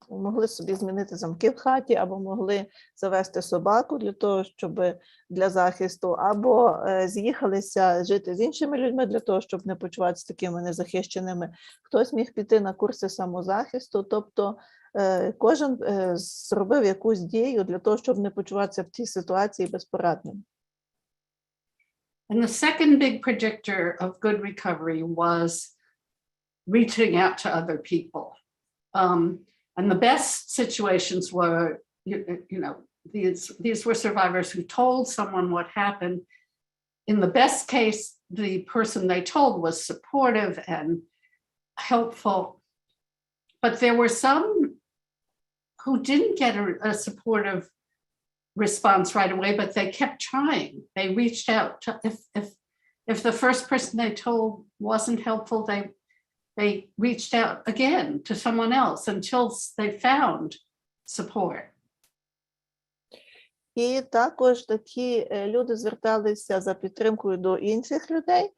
могли собі змінити замки в хаті, або могли завести собаку для того, щоб для захисту, або з'їхалися жити з іншими людьми для того, щоб не почуватися такими незахищеними. Хтось міг піти на курси самозахисту, тобто кожен зробив якусь дію для того, щоб не почуватися в цій ситуації безпорадним. And the second big predictor of good recovery was reaching out to other people. And the best situations were, you know, these were survivors who told someone what happened. In the best case, the person they told was supportive and helpful. But there were some who didn't get a supportive response right away, but they kept trying. They reached out. If the first person they told wasn't helpful, they reached out again to someone else until they found support. І також такі люди зверталися за підтримкою до інших людей,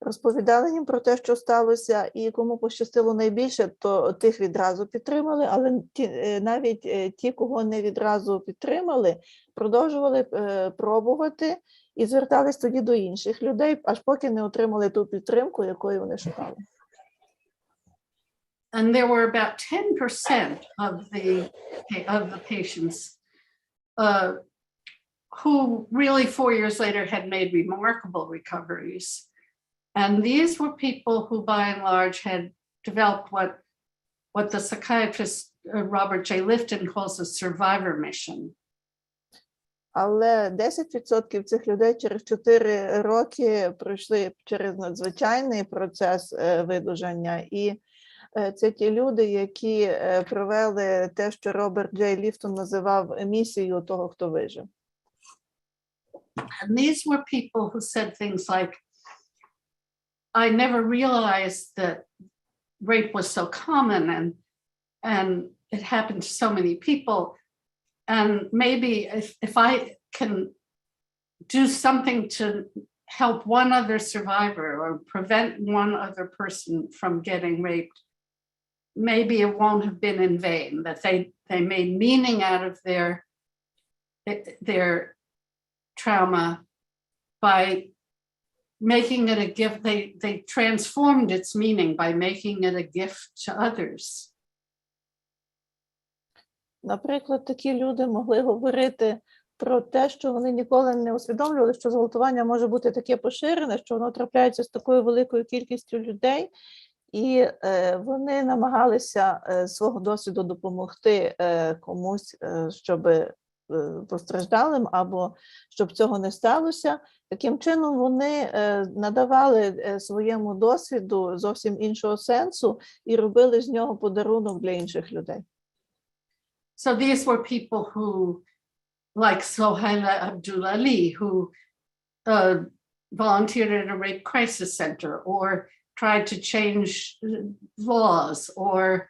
розповідали їм про те, що сталося, і кому пощастило найбільше, то тих відразу підтримали, але навіть ті, кого не відразу підтримали, продовжували пробувати і звертались тоді до інших людей, аж поки не отримали ту підтримку, якої вони шукали. And there were about 10% of the patients who really 4 years later had made remarkable recoveries. And these were people who by and large had developed what the psychiatrist Robert J. Lifton calls a survivor mission. Але 10% цих людей через 4 роки пройшли через надзвичайний процес видужання. І це ті люди, які провели те, що Роберт Джей Ліфтон називав місією того, хто вижив. And these were people who said things like, I never realized that rape was so common and it happened to so many people. And maybe if I can do something to help one other survivor or prevent one other person from getting raped, maybe it won't have been in vain, that they made meaning out of their trauma by making it a gift. They transformed its meaning by making it a gift to others. Наприклад, такі люди могли говорити про те, що вони ніколи не усвідомлювали, що зґвалтування може бути таке поширене, що воно трапляється з такою великою кількістю людей, і вони намагалися свого досвіду допомогти комусь, щоб постраждалим, або щоб цього не сталося. Таким чином вони надавали своєму досвіду зовсім іншого сенсу і робили з нього подарунок для інших людей. So these were people who, like Sohaila Abdulali, who volunteered at a rape crisis center or tried to change laws or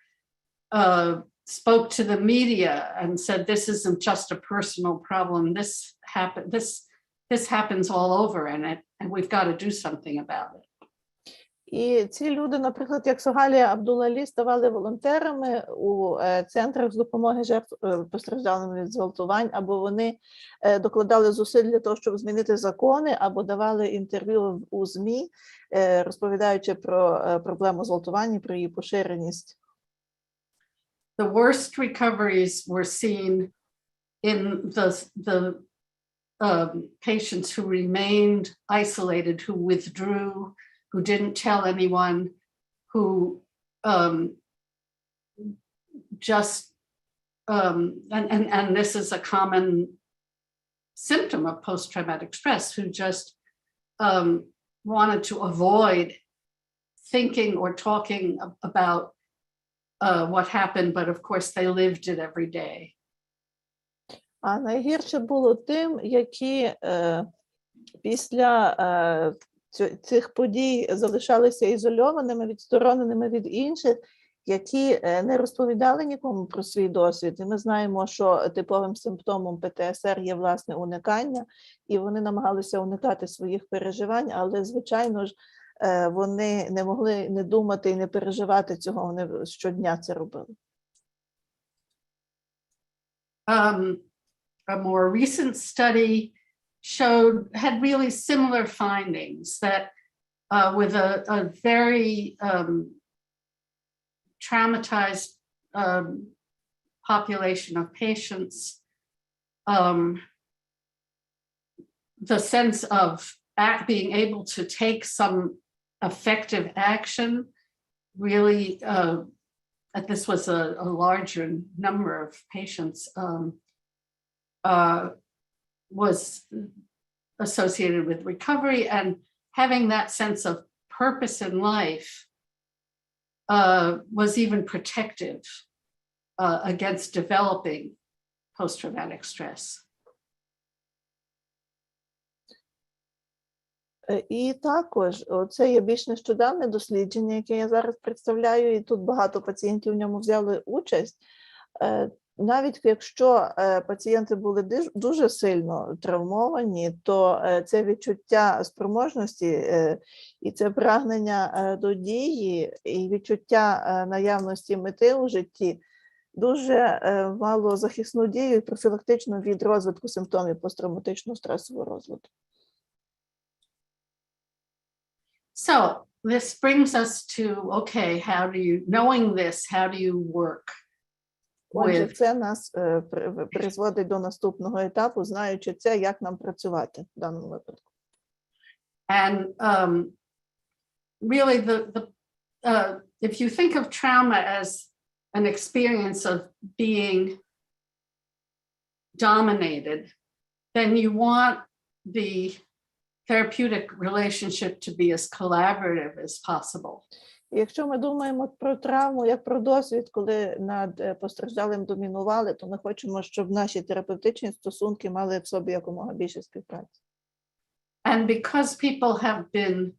spoke to the media and said, this isn't just a personal problem. This happens all over and we've got to do something about it. І ці люди, наприклад, як Согалія Абдулалі, ставали волонтерами у центрах з допомоги жертв постраждалим від зґвалтувань, або вони докладали зусиль для того, щоб змінити закони, або давали інтерв'ю у ЗМІ, розповідаючи про проблему зґвалтувань і про її поширеність. The worst recoveries were seen in the patients who remained isolated, who withdrew, who didn't tell anyone, who just, and this is a common symptom of post-traumatic stress, who just wanted to avoid thinking or talking about what happened, but of course they lived it every day. А найгірше було тим, які після цих подій залишалися ізольованими, відстороненими від інших, які не розповідали нікому про свій досвід. І ми знаємо, що типовим симптомом ПТСР є, власне, уникання, і вони намагалися уникати своїх переживань, але, звичайно ж, вони не могли не думати і не переживати цього, вони щодня це робили. A more recent study had really similar findings, that with a very traumatized population of patients, the sense of being able to take some effective action really, this was a larger number of patients, was associated with recovery, and having that sense of purpose in life was even protective against developing post-traumatic stress. І також, це є більш нещодавне дослідження, яке я зараз представляю, і тут багато пацієнтів в ньому взяли участь. Навіть якщо пацієнти були дуже сильно травмовані, то це відчуття спроможності і це прагнення до дії і відчуття наявності мети у житті дуже мало захисну дію і профілактично від розвитку симптомів посттравматичного стресового розладу. So this brings us to, okay, knowing this, how do you work? Отже, це нас призводить до наступного етапу, знаючи це, як нам працювати в даному випадку. And really, if you think of trauma as an experience of being dominated, then you want the therapeutic relationship to be as collaborative as possible. Якщо ми думаємо про травму як про досвід, коли над постраждалим домінували, то ми хочемо, щоб наші терапевтичні стосунки мали в собі якомога більше співпраці. And because people have been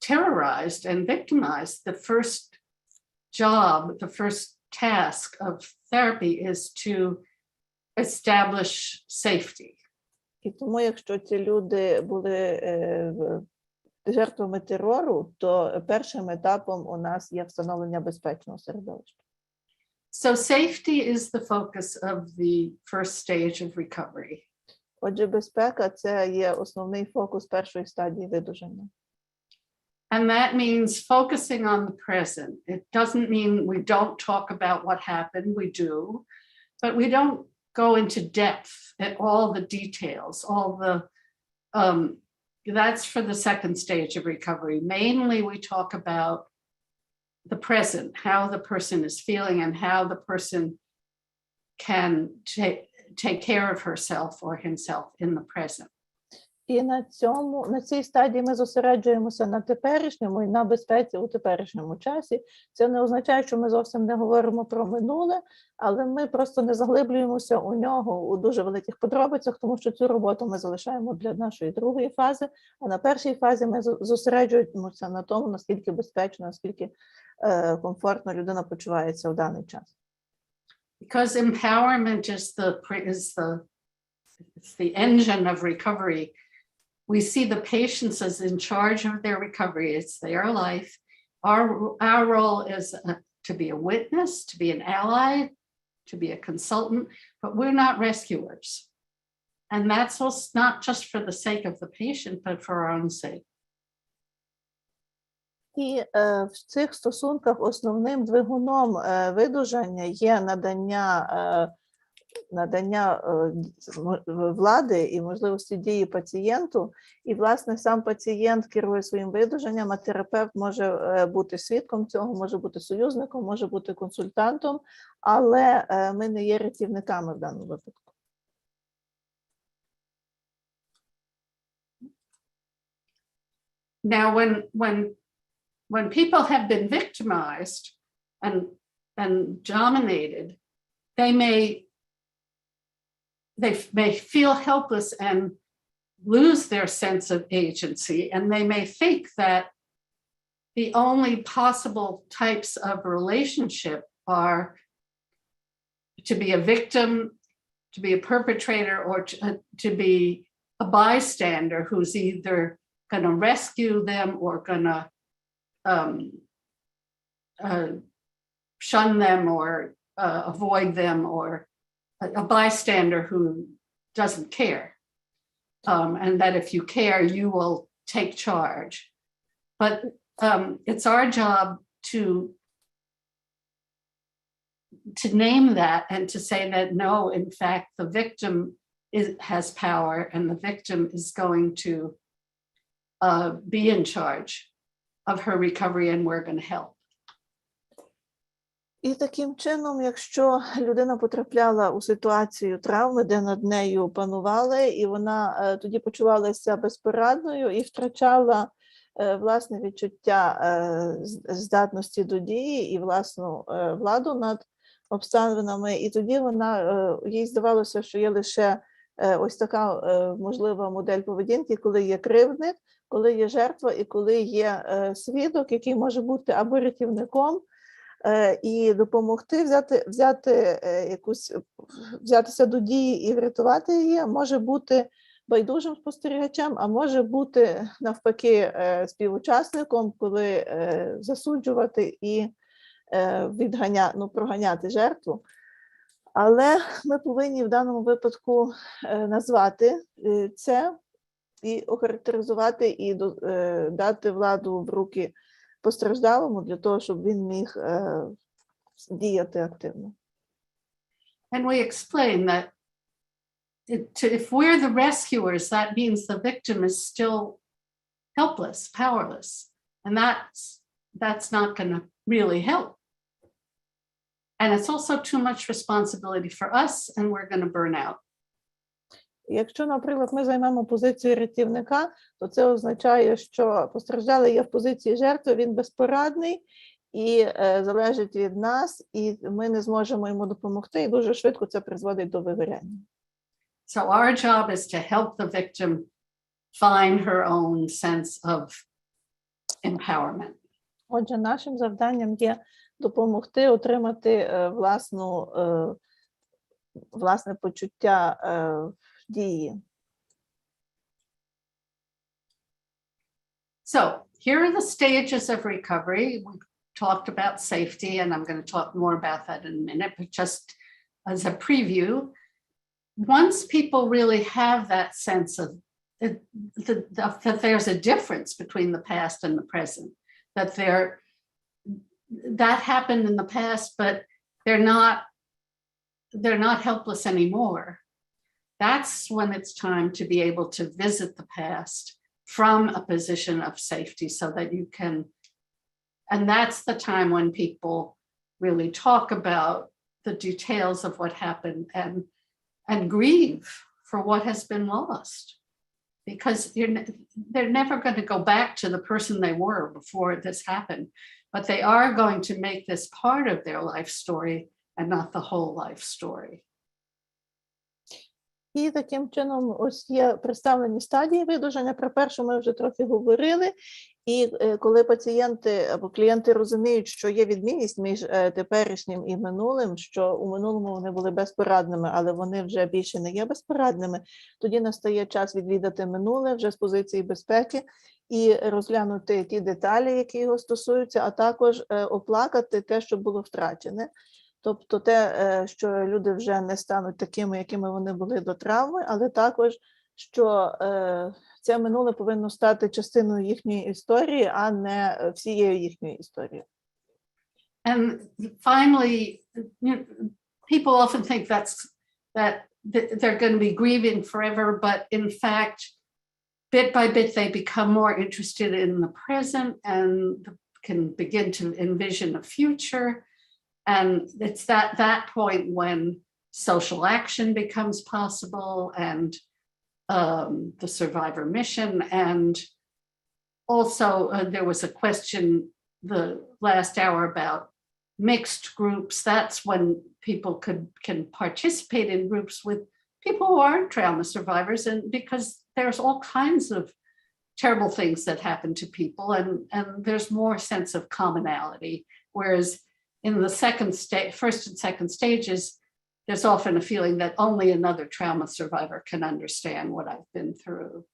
terrorized and victimized, the first job, the first task of therapy is to establish safety. І тому, якщо ці люди були жертвами терору, то першим етапом у нас є встановлення безпечного середовища. So safety is the focus of the first stage of recovery. Отже, безпека – це є основний фокус першої стадії видужання. And that means focusing on the present. It doesn't mean we don't talk about what happened, we do, but we don't go into depth at all the details, that's for the second stage of recovery. Mainly we talk about the present, how the person is feeling and how the person can take care of herself or himself in the present. І на цій стадії ми зосереджуємося на теперішньому і на безпеці у теперішньому часі. Це не означає, що ми зовсім не говоримо про минуле, але ми просто не заглиблюємося у нього у дуже великих подробицях, тому що цю роботу ми залишаємо для нашої другої фази, а на першій фазі ми зосереджуємося на тому, наскільки безпечно, наскільки комфортно людина почувається в даний час. Because empowerment is the engine of recovery. We see the patients as in charge of their recovery. It's their life. Our role is to be a witness, to be an ally, to be a consultant, but we're not rescuers. And that's also not just for the sake of the patient, but for our own sake. І в цих стосунках основним двигуном видужання є надання влади і можливості дії пацієнту. І, власне, сам пацієнт керує своїм видужанням, а терапевт може бути свідком цього, може бути союзником, може бути консультантом, але ми не є рятівниками в даному випадку. Now, when when people have been victimized and dominated, they may feel helpless and lose their sense of agency, and they may think that the only possible types of relationship are to be a victim, to be a perpetrator, or to be a bystander who's either going to rescue them or going to shun them or avoid them, or a bystander who doesn't care. And that if you care, you will take charge. But it's our job to name that and to say that no, in fact, the victim has power, and the victim is going to be in charge of her recovery, and we're going to help. І таким чином, якщо людина потрапляла у ситуацію травми, де над нею панували, і вона тоді почувалася безпорадною і втрачала власне відчуття здатності до дії і власну владу над обставинами, і тоді їй здавалося, що є лише ось така можлива модель поведінки, коли є кривдник, коли є жертва і коли є свідок, який може бути або рятівником, і допомогти взятися до дії і врятувати її, може бути байдужим спостерігачем, а може бути навпаки співучасником, коли засуджувати і проганяти жертву. Але ми повинні в даному випадку назвати це і охарактеризувати, і дати владу в руки постраждалому для того, щоб він міг діяти активно. And we explain that if we're the rescuers, that means the victim is still helpless, powerless, and that's not going to really help. And it's also too much responsibility for us, and we're going to burn out. Якщо, наприклад, ми займемо позицію рятівника, то це означає, що постраждалий є в позиції жертви, він безпорадний і залежить від нас, і ми не зможемо йому допомогти, і дуже швидко це призводить до вигоряння. So our job is to help the victim find her own sense of empowerment. Отже, нашим завданням є допомогти отримати власне почуття дії. So here are the stages of recovery. We talked about safety, and I'm going to talk more about that in a minute, but just as a preview, once people really have that sense of that there's a difference between the past and the present, that happened in the past, but they're not helpless anymore. That's when it's time to be able to visit the past from a position of safety so that you can, and that's the time when people really talk about the details of what happened and grieve for what has been lost. Because they're never going to go back to the person they were before this happened, but they are going to make this part of their life story and not the whole life story. І таким чином ось є представлені стадії видужання. Про першу ми вже трохи говорили. І коли пацієнти або клієнти розуміють, що є відмінність між теперішнім і минулим, що у минулому вони були безпорадними, але вони вже більше не є безпорадними, тоді настає час відвідати минуле вже з позиції безпеки і розглянути ті деталі, які його стосуються, а також оплакати те, що було втрачене. Тобто те, що люди вже не стануть такими, якими вони були до травми, але також, що це минуле повинно стати частиною їхньої історії, а не всією їхньою історією. And finally, people often think that they're going to be grieving forever, but in fact, bit by bit, they become more interested in the present and can begin to envision a future. And it's that point when social action becomes possible, and the survivor mission. And also there was a question the last hour about mixed groups, that's when people can participate in groups with people who aren't trauma survivors, and because there's all kinds of terrible things that happen to people, and there's more sense of commonality, whereas in the first and second stages, there's often a feeling that only another trauma survivor can understand what I've been through.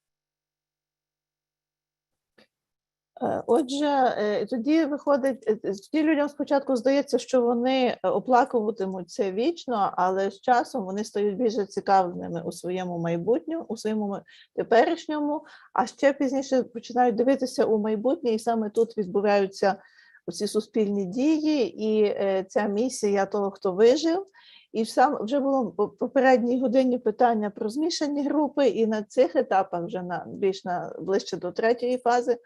Отже, тоді виходить, тоді людям спочатку здається, що вони оплакуватимуть це вічно, але з часом вони стають більш зацікавленими у своєму майбутньому, у своєму теперішньому, а ще пізніше починають дивитися у майбутнє, і саме тут відбуваються ці суспільні дії, і ця місія того, хто вижив. І вже було в попередній годині питання про змішані групи, і на цих етапах, вже ближче до третьої фази,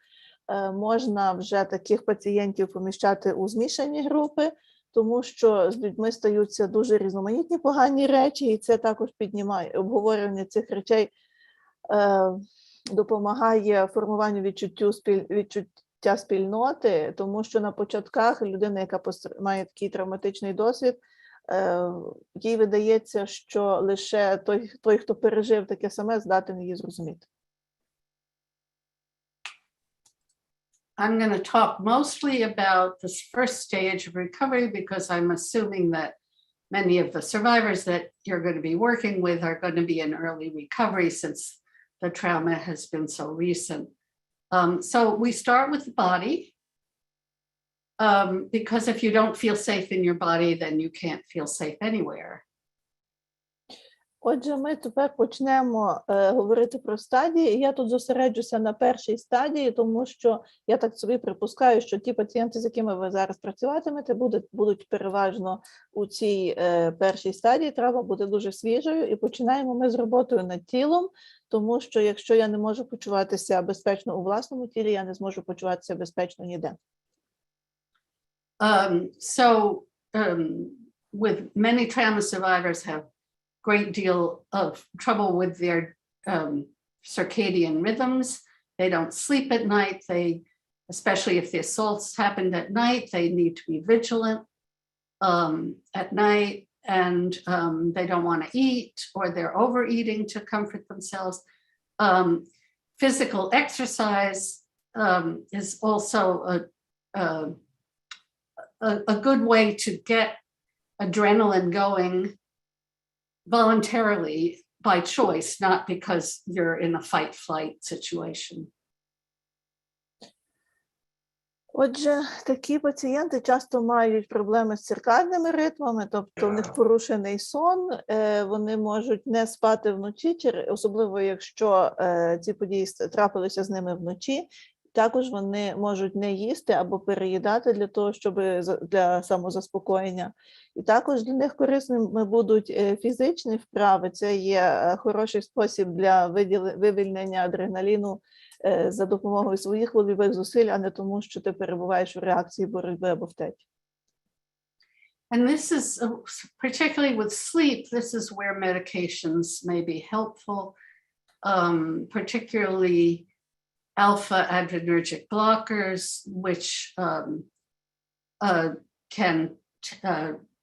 можна вже таких пацієнтів поміщати у змішані групи, тому що з людьми стаються дуже різноманітні погані речі, і це також піднімає обговорення цих речей, допомагає формуванню відчуття спільноти, тому що на початках людина, яка має такий травматичний досвід, їй видається, що лише той, хто пережив таке саме, здатен її зрозуміти. I'm going to talk mostly about this first stage of recovery because I'm assuming that many of the survivors that you're going to be working with are going to be in early recovery since the trauma has been so recent. So we start with the body because if you don't feel safe in your body, then you can't feel safe anywhere. Отже, ми тепер почнемо говорити про стадії. Я тут зосереджуся на першій стадії, тому що я так собі припускаю, що ті пацієнти, з якими ви зараз працюватимете, будуть переважно у цій першій стадії. Травма буде дуже свіжою, і починаємо ми з роботою над тілом, тому що якщо я не можу почуватися безпечно у власному тілі, я не зможу почуватися безпечно ніде. With many trauma survivors have great deal of trouble with their circadian rhythms. They don't sleep at night. Especially if the assaults happened at night, they need to be vigilant at night, and they don't want to eat, or they're overeating to comfort themselves. Physical exercise is also a good way to get adrenaline going voluntarily by choice, not because you're in a fight-flight situation. Отже, такі пацієнти часто мають проблеми з циркадними ритмами, тобто в них порушений сон, вони можуть не спати вночі, особливо якщо ці події трапилися з ними вночі. Також вони можуть не їсти або переїдати для самозаспокоєння. І також для них корисними будуть фізичні вправи. Це є хороший спосіб для вивільнення адреналіну за допомогою своїх вольових зусиль, а не тому, що ти перебуваєш в реакції боротьби або втечі. And this is, particularly with sleep, this is where medications may be helpful, particularly alpha adrenergic blockers, which can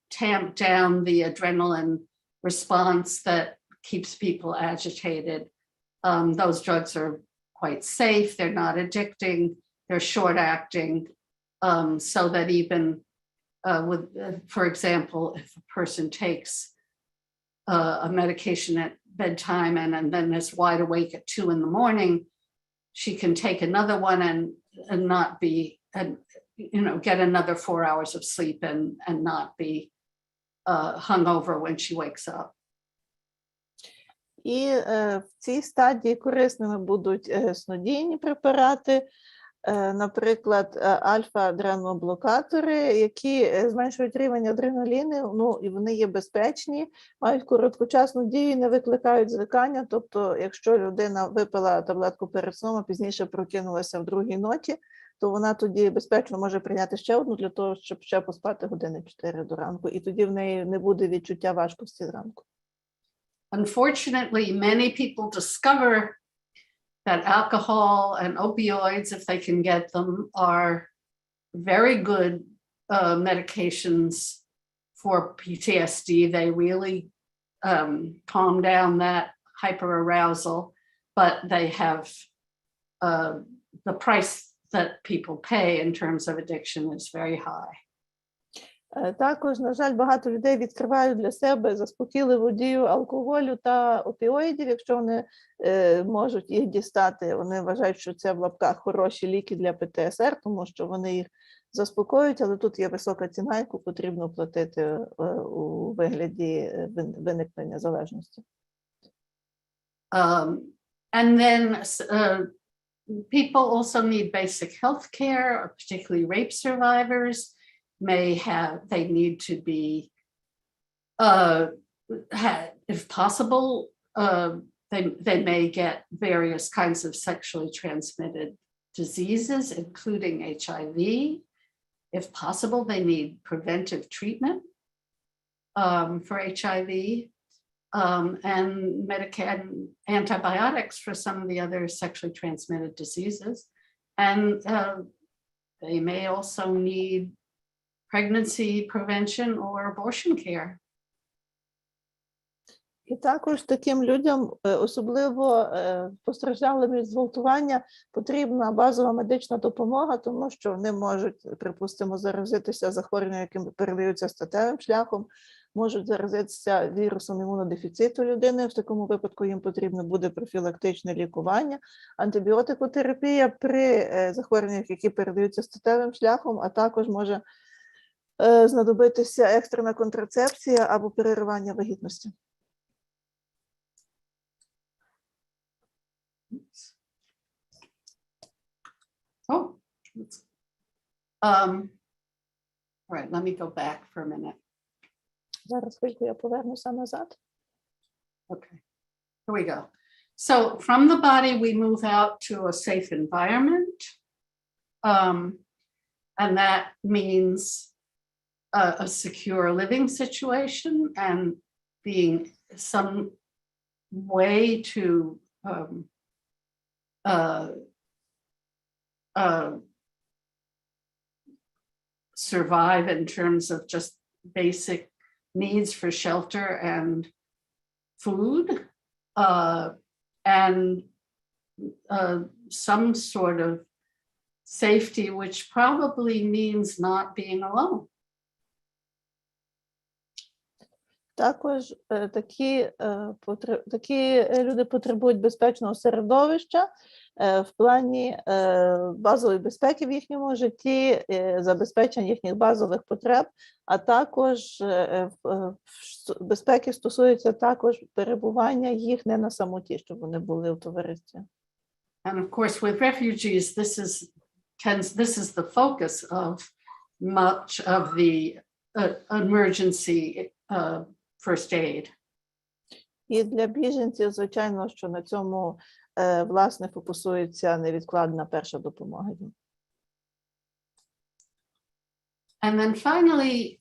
tamp down the adrenaline response that keeps people agitated. Those drugs are quite safe. They're not addicting. They're short acting, so that even for example, if a person takes a medication at bedtime and then is wide awake at 2 a.m, she can take another one and not be, get another 4 hours of sleep and not be hungover when she wakes up. І в цій стадії корисними будуть снодійні препарати, наприклад, альфа-адреноблокатори, які зменшують рівень адреналіну, і вони є безпечні, мають короткочасну дію і не викликають звикання. Тобто, якщо людина випила таблетку перед сном, а пізніше прокинулася в другій ночі, то вона тоді безпечно може прийняти ще одну для того, щоб ще поспати години 4 до ранку, і тоді в неї не буде відчуття важкості зранку. Unfortunately, many people discover that alcohol and opioids, if they can get them, are very good medications for PTSD. They really calm down that hyperarousal, but they have the price that people pay in terms of addiction is very high. Також, на жаль, багато людей відкривають для себе заспокійливу дію алкоголю та опіоїдів, якщо вони можуть їх дістати. Вони вважають, що це в лапках хороші ліки для ПТСР, тому що вони їх заспокоюють, але тут є висока ціна, яку потрібно платити у вигляді виникнення залежності. And then people also need basic health care, particularly rape survivors. They need to be, if possible, they may get various kinds of sexually transmitted diseases, including HIV. If possible, they need preventive treatment for HIV and antibiotics for some of the other sexually transmitted diseases. And they may also need pregnancy prevention or abortion care. І також таким людям, особливо постраждалим від зґвалтування, потрібна базова медична допомога, тому що вони можуть, припустимо, заразитися захворюванням, яким передаються статевим шляхом, можуть заразитися вірусом імунодефіциту людини. В такому випадку їм потрібно буде профілактичне лікування, антибіотикотерапія при захворюваннях, які передаються статевим шляхом, а також може знадобитися екстрена контрацепція або переривання вагітності. Oh, all right, let me go back for a minute. Зараз хвильку я повернуся назад. Okay, here we go. So from the body, we move out to a safe environment. And that means a secure living situation and being some way to survive in terms of just basic needs for shelter and food, and some sort of safety, which probably means not being alone. Також такі люди потребують безпечного середовища в плані базової безпеки в їхньому житті, забезпечення їхніх базових потреб, а також безпеки стосується також перебування їх не на самоті, щоб вони були в товаристві. And of course, with refugees, this is the focus of much of the emergency first aid. І для біженців, звичайно, що на цьому, власне, фокусується невідкладна перша допомога. And then finally,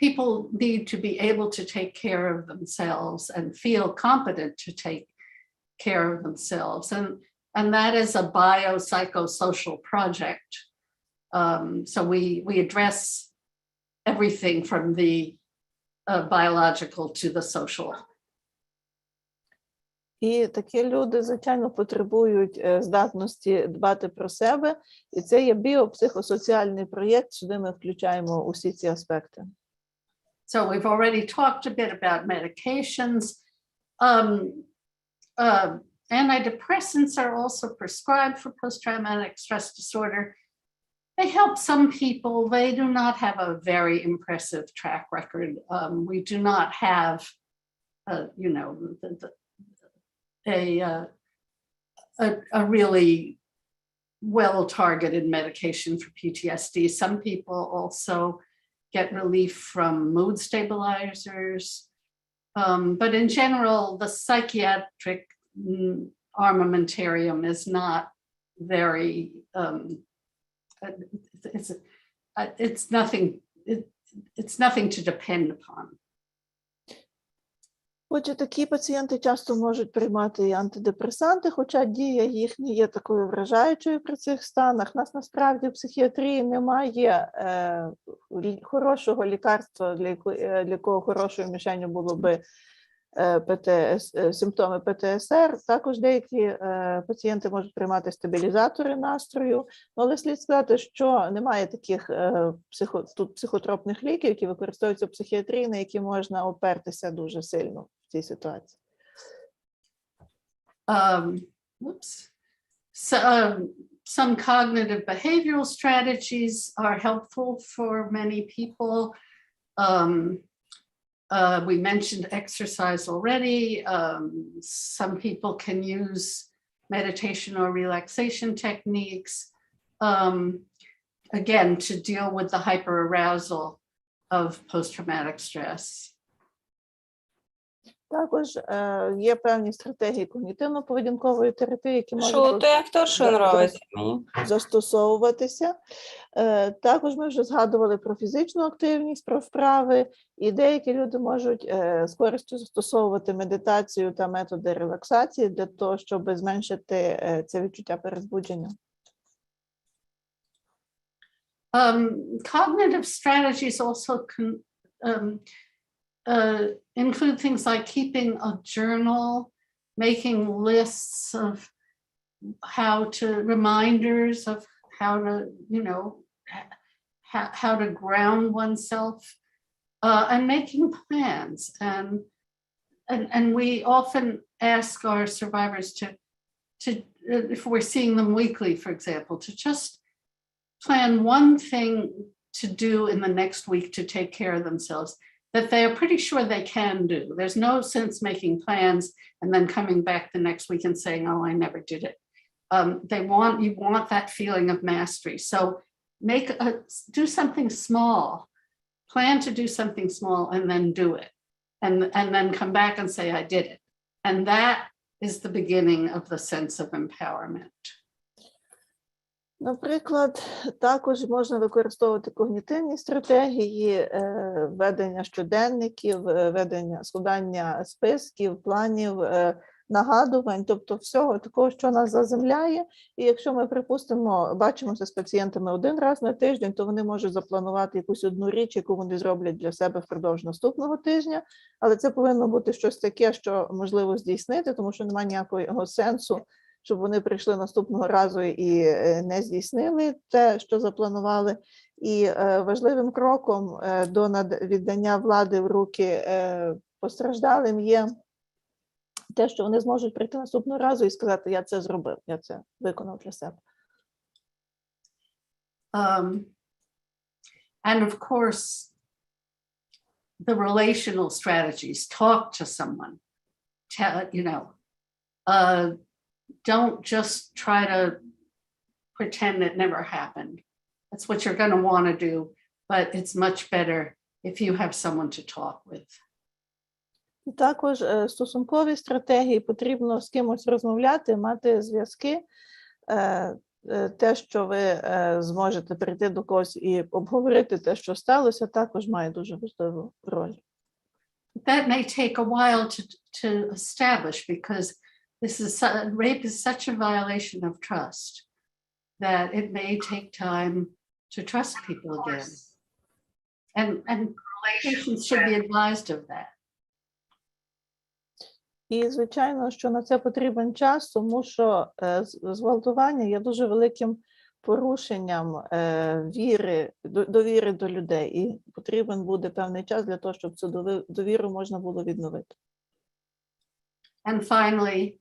people need to be able to take care of themselves and feel competent to take care of themselves. And that is a biopsychosocial project. So we address everything from the biological to the social. І такі люди, звичайно, потребують здатності дбати про себе, і це є біопсихосоціальний проєкт, сюди ми включаємо усі ці аспекти. So we've already talked a bit about medications. Antidepressants are also prescribed for post-traumatic stress disorder. They help some people. They do not have a very impressive track record. We do not have, a really well-targeted medication for PTSD. Some people also get relief from mood stabilizers. But in general, the psychiatric armamentarium is not very, it's nothing to depend upon. Отже, такі пацієнти часто можуть приймати і антидепресанти, хоча дія їх не є такою вражаючою при цих станах. У нас насправді в психіатрії немає хорошого лікарства, для якого хорошою мішенью було би симптоми ПТСР. Також деякі пацієнти можуть приймати стабілізатори настрою, але слід сказати, що немає таких психотропних ліків, які використовуються в психіатрії, на які можна опертися дуже сильно в цій ситуації. Some cognitive behavioral strategies are helpful for many people. We mentioned exercise already. Some people can use meditation or relaxation techniques, again, to deal with the hyperarousal of post-traumatic stress. Також є певні стратегії когнітивно-поведінкової терапії, які можуть застосовуватися. Також ми вже згадували про фізичну активність, про вправи, і деякі люди можуть з користю застосовувати медитацію та методи релаксації для того, щоб зменшити це відчуття перезбудження. Cognitive strategies also can include things like keeping a journal, making lists of reminders of how to, how to ground oneself, and making plans. And we often ask our survivors to, if we're seeing them weekly, for example, to just plan one thing to do in the next week to take care of themselves that they are pretty sure they can do. There's no sense making plans and then coming back the next week and saying, oh, I never did it. You want that feeling of mastery. So do something small, plan to do something small and then do it. And then come back and say, I did it. And that is the beginning of the sense of empowerment. Наприклад, також можна використовувати когнітивні стратегії, ведення щоденників, складання списків, планів, нагадувань, тобто всього такого, що нас заземляє. І якщо ми, припустимо, бачимося з пацієнтами один раз на тиждень, то вони можуть запланувати якусь одну річ, яку вони зроблять для себе впродовж наступного тижня, але це повинно бути щось таке, що можливо здійснити, тому що немає ніякого сенсу, щоб вони прийшли наступного разу і не здійснили те, що запланували. І важливим кроком до віддання влади в руки постраждалим є те, що вони зможуть прийти наступного разу і сказати, я це зробив, я це виконав для себе. And of course, the relational strategies, talk to someone, don't just try to pretend it never happened. That's what you're going to want to do, but it's much better if you have someone to talk with. І також стосункові стратегії, потрібно з кимось розмовляти, мати зв'язки, те, що ви зможете прийти до когось і обговорити те, що сталося, також має дуже важливу роль. That may take a while to establish because rape is such a violation of trust that it may take time to trust people again. And patients should be advised of that. І, звичайно, що на це потрібен час, тому що зґвалтування є дуже великим порушенням довіри до людей. І потрібен буде певний час для того, щоб цю довіру можна було відновити. And finally,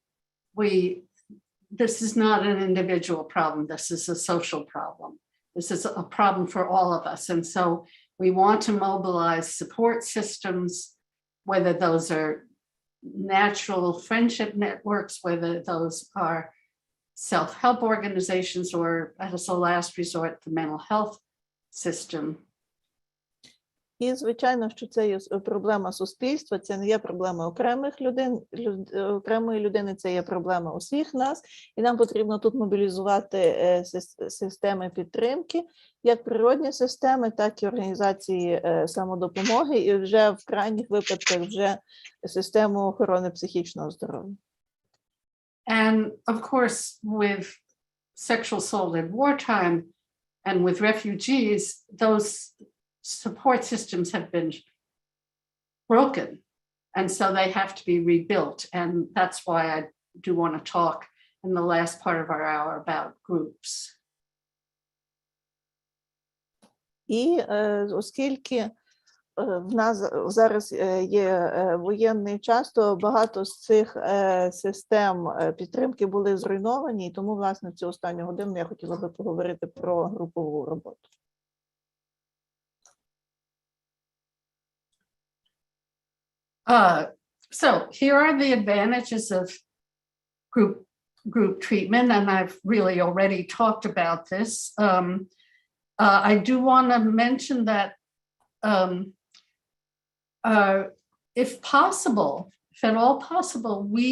this is not an individual problem. This is a social problem. This is a problem for all of us. And so we want to mobilize support systems, whether those are natural friendship networks, whether those are self-help organizations, or as a last resort, the mental health system. І, звичайно, що це є проблема суспільства, це не є проблема окремої людини, це є проблема усіх нас. І нам потрібно тут мобілізувати системи підтримки, як природні системи, так і організації самодопомоги, і вже в крайніх випадках вже систему охорони психічного здоров'я. And of course, with sexual assault in wartime and with refugees, those support systems have been broken. And so they have to be rebuilt. And that's why I do want to talk in the last part of our hour about groups. І оскільки в нас зараз є воєнний час, то багато з цих систем підтримки були зруйновані, і тому, власне, цю останню годину я хотіла би поговорити про групову роботу. So here are the advantages of group treatment, and I've really already talked about this. I do want to mention that if possible, if at all possible, we,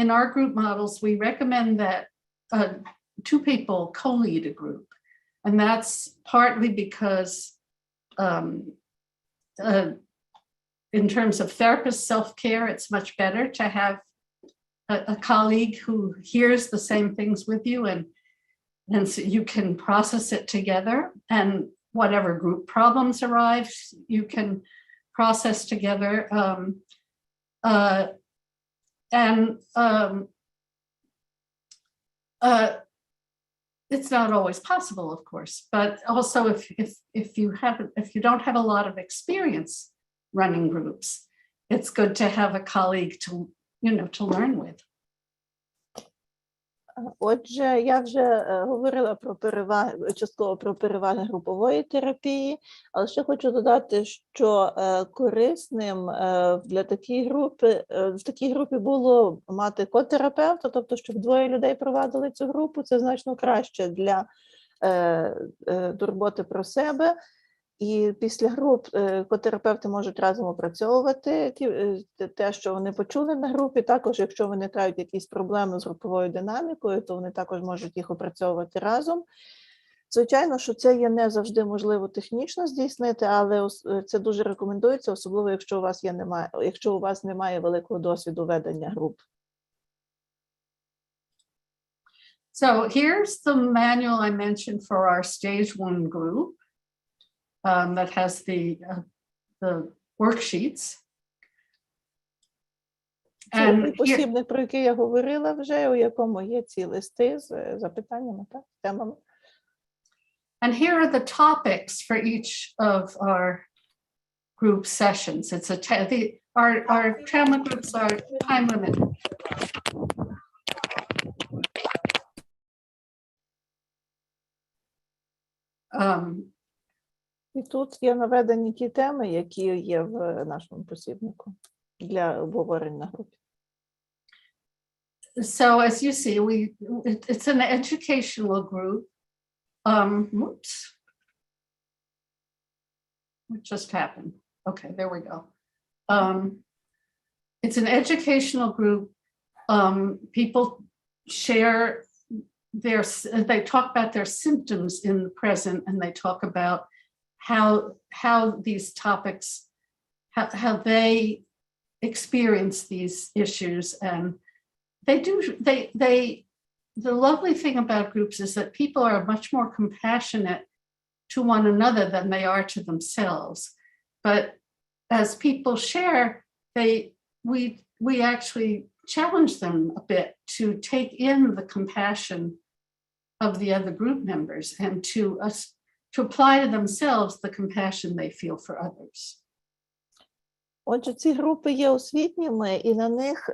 in our group models, we recommend that two people co-lead a group. And that's partly because in terms of therapist self-care, it's much better to have a colleague who hears the same things with you, and so you can process it together, and whatever group problems arise, you can process together. It's not always possible, of course, but also if you don't have a lot of experience running groups, it's good to have a colleague to learn with. Отже, я вже говорила про частково про переваги групової терапії, але ще хочу додати, що корисним для такої групи, в такій групі було мати котерапевта, тобто, щоб двоє людей провадили цю групу, це значно краще для турботи про себе. І після груп котерапевти можуть разом опрацьовувати те, що вони почули на групі. Також, якщо виникають якісь проблеми з груповою динамікою, то вони також можуть їх опрацьовувати разом. Звичайно, що це є не завжди можливо технічно здійснити, але це дуже рекомендується, особливо якщо у вас немає великого досвіду ведення груп. So here's the manual I mentioned for our stage 1 group. That has the worksheets. Це посібник, про який я говорила вже, у якому є ці листи з запитаннями, так, темами. And here are the topics for each of our group sessions. It's our trauma groups are time limited. І тут є наведені ті теми, які є в нашому посібнику для обговорень на групі. So as you see, it's an educational group. Whoops. What just happened? Okay, there we go. It's an educational group. People share they talk about their symptoms in the present, and they talk about how these topics, how they experience these issues. And the lovely thing about groups is that people are much more compassionate to one another than they are to themselves. But as people share, we actually challenge them a bit to take in the compassion of the other group members and to apply to themselves the compassion they feel for others. Отже, ці групи є освітніми, і на них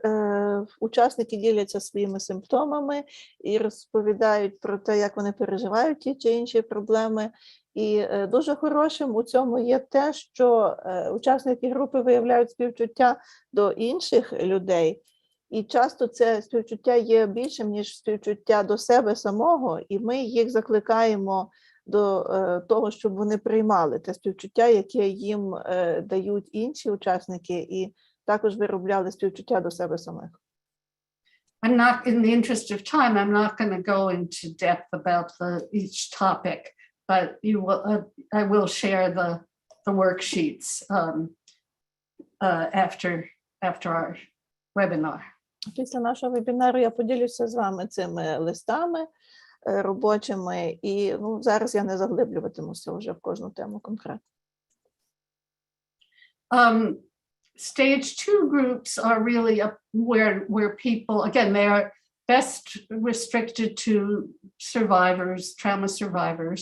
учасники діляться своїми симптомами і розповідають про те, як вони переживають ті чи інші проблеми. І дуже хорошим у цьому є те, що учасники групи виявляють співчуття до інших людей. І часто це співчуття є більшим, ніж співчуття до себе самого, і ми їх закликаємо до того, щоб вони приймали те співчуття, яке їм дають інші учасники, і також виробляли співчуття до себе самих. I'm not, in the interest of time, I'm not going to go into depth about each topic, but I will share the worksheets after our webinar. Після нашого вебінару я поділюся з вами цими листами робочими, і зараз я не заглиблюватимуся вже в кожну тему конкретно. Stage 2 groups are really where people, again, they are best restricted to survivors, trauma survivors.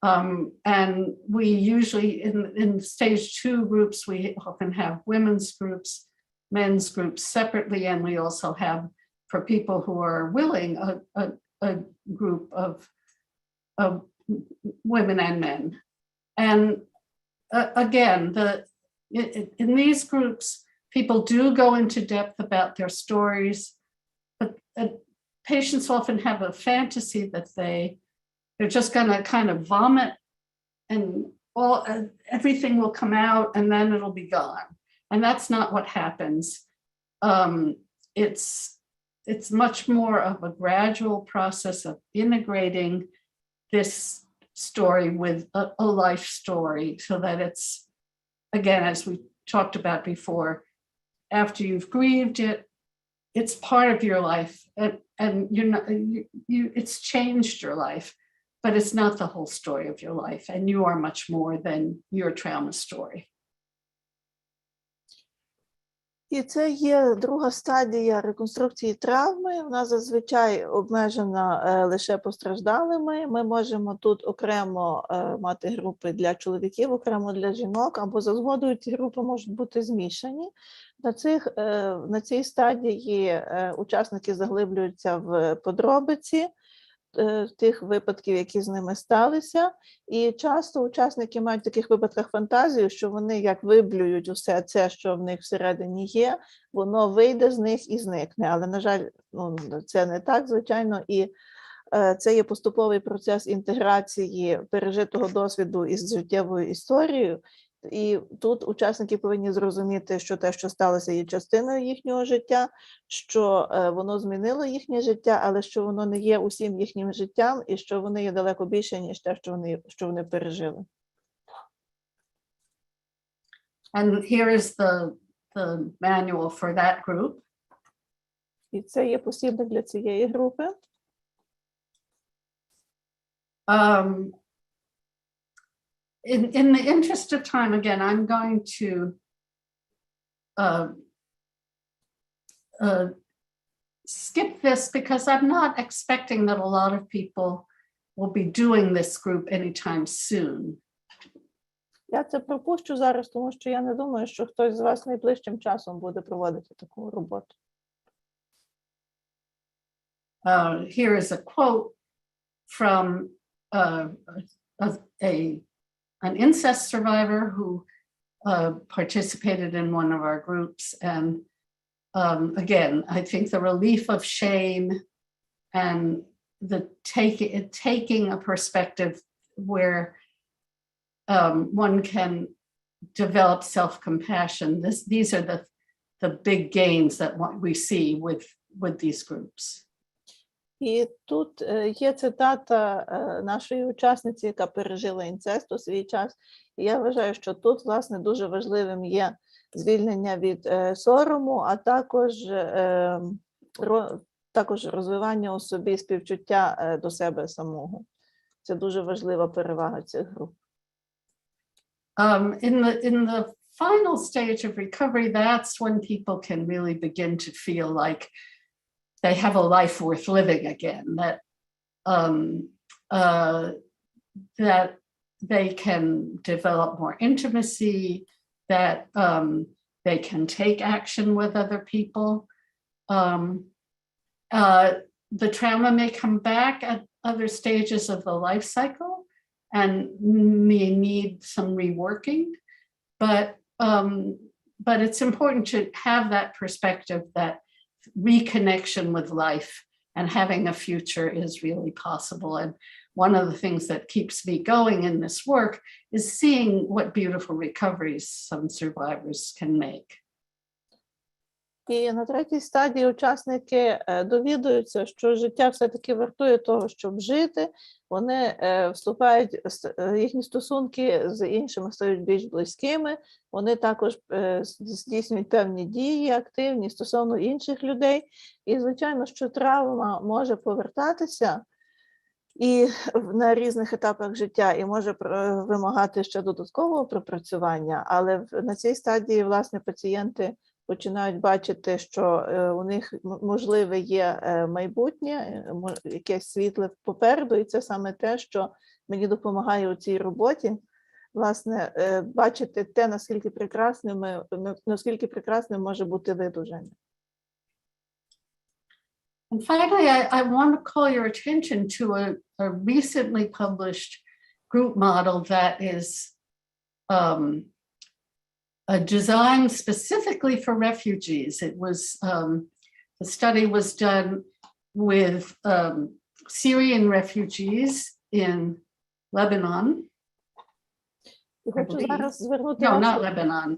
And we usually, in stage 2 groups, we often have women's groups, men's groups separately, and we also have, for people who are willing, a group of women and men. And again, in these groups, people do go into depth about their stories, but patients often have a fantasy that they're just going to kind of vomit and everything will come out and then it'll be gone. And that's not what happens. It's much more of a gradual process of integrating this story with a life story, so that it's, again, as we talked about before, after you've grieved it, it's part of your life, and you're not, it's changed your life, but it's not the whole story of your life, and you are much more than your trauma story. І це є друга стадія реконструкції травми. Вона зазвичай обмежена лише постраждалими. Ми можемо тут окремо мати групи для чоловіків, окремо для жінок, або за згодою ці групи можуть бути змішані. На цій стадії учасники заглиблюються в подробиці тих випадків, які з ними сталися. І часто учасники мають в таких випадках фантазію, що вони як виблюють усе це, що в них всередині є, воно вийде з них і зникне. Але, на жаль, це не так, звичайно, і це є поступовий процес інтеграції пережитого досвіду із життєвою історією. І тут учасники повинні зрозуміти, що те, що сталося, є частиною їхнього життя, що воно змінило їхнє життя, але що воно не є усім їхнім життям і що вони є далеко більше, ніж те, що вони пережили. And here is the manual for that group. І це є посібник для цієї групи. In the interest of time, again, I'm going to skip this because I'm not expecting that a lot of people will be doing this group anytime soon. Я це пропущу зараз, тому що я не думаю, що хтось з вас найближчим часом буде проводити таку роботу. Here is a quote from an incest survivor who participated in one of our groups. And again, I think the relief of shame and the taking a perspective where one can develop self-compassion. These are the big gains that we see with these groups. І тут є цитата нашої учасниці, яка пережила інцест у свій час. І я вважаю, що тут, власне, дуже важливим є звільнення від сорому, а також розвивання у собі співчуття до себе самого. Це дуже важлива перевага цих груп. In the final stage of recovery, that's when people can really begin to feel like they have a life worth living again, that they can develop more intimacy, that they can take action with other people. The trauma may come back at other stages of the life cycle and may need some reworking, but it's important to have that perspective that reconnection with life and having a future is really possible. And one of the things that keeps me going in this work is seeing what beautiful recoveries some survivors can make. І на третій стадії учасники довідуються, що життя все-таки вартує того, щоб жити. Вони вступають, їхні стосунки з іншими стають більш близькими. Вони також здійснюють певні дії активні стосовно інших людей. І, звичайно, що травма може повертатися і на різних етапах життя, і може вимагати ще додаткового пропрацювання, але на цій стадії, власне, пацієнти починають бачити, що у них, можливе, є майбутнє, якесь світле попереду, і це саме те, що мені допомагає у цій роботі, власне, бачити те, наскільки прекрасним може бути видужання. And finally, I want to call your attention to a recently published group model that is designed specifically for refugees. It was, the study was done with Syrian refugees in Lebanon. No, not Lebanon.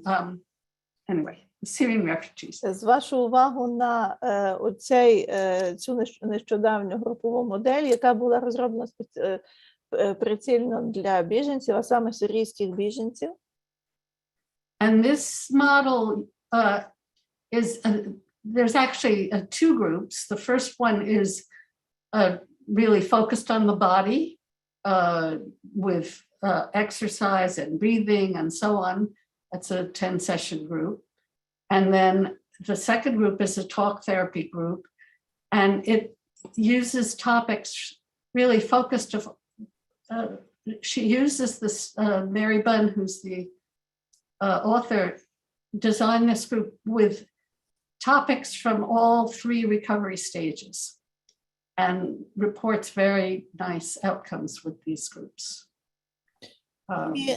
Anyway, Syrian refugees. З вашу увагу на цю нещодавню групову модель, яка була розроблена прицільно для біженців, а саме сирійських біженців. And this model there's actually two groups. The first one is really focused on the body with exercise and breathing and so on. That's a 10-session group. And then the second group is a talk therapy group. And it uses topics really focused of, she uses this, Mary Bunn, who's the author, designed this group with topics from all three recovery stages and reports very nice outcomes with these groups. І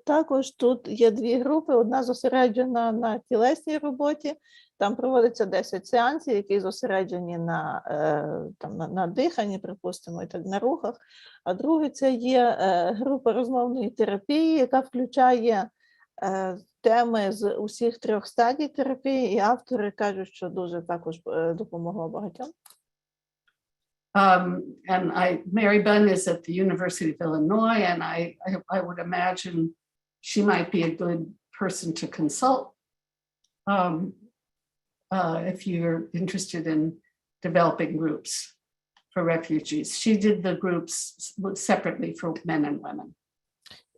також тут є дві групи. Одна зосереджена на тілесній роботі. Там проводиться 10 сеансів, які зосереджені на диханні, припустимо, і так на рухах. А друге – це є група розмовної терапії, яка включає теми з усіх 3 стадій терапії, і автори кажуть, що дуже також допомогло багатьом. And Mary Bunn is at the University of Illinois, and I would imagine she might be a good person to consult if you're interested in developing groups for refugees. She did the groups separately for men and women.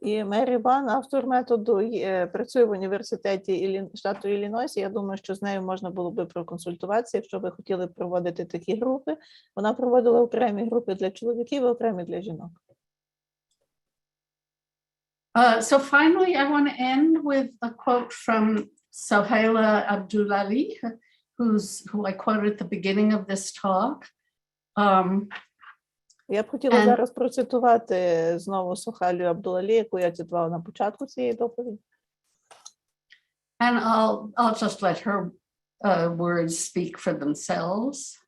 І Мері Бан, автор методу, працює в університеті штату Іллінойс. Я думаю, що з нею можна було би проконсультуватися, якщо ви хотіли проводити такі групи. Вона проводила окремі групи для чоловіків і окремі для жінок. So finally, I want to end with a quote from Sohaila Abdullahi, who I quoted at the beginning of this talk. Я б хотіла зараз процитувати знову Сохайлю Абдуллалі, яку я цитувала на початку цієї доповіді. And I'll just let her words speak for themselves.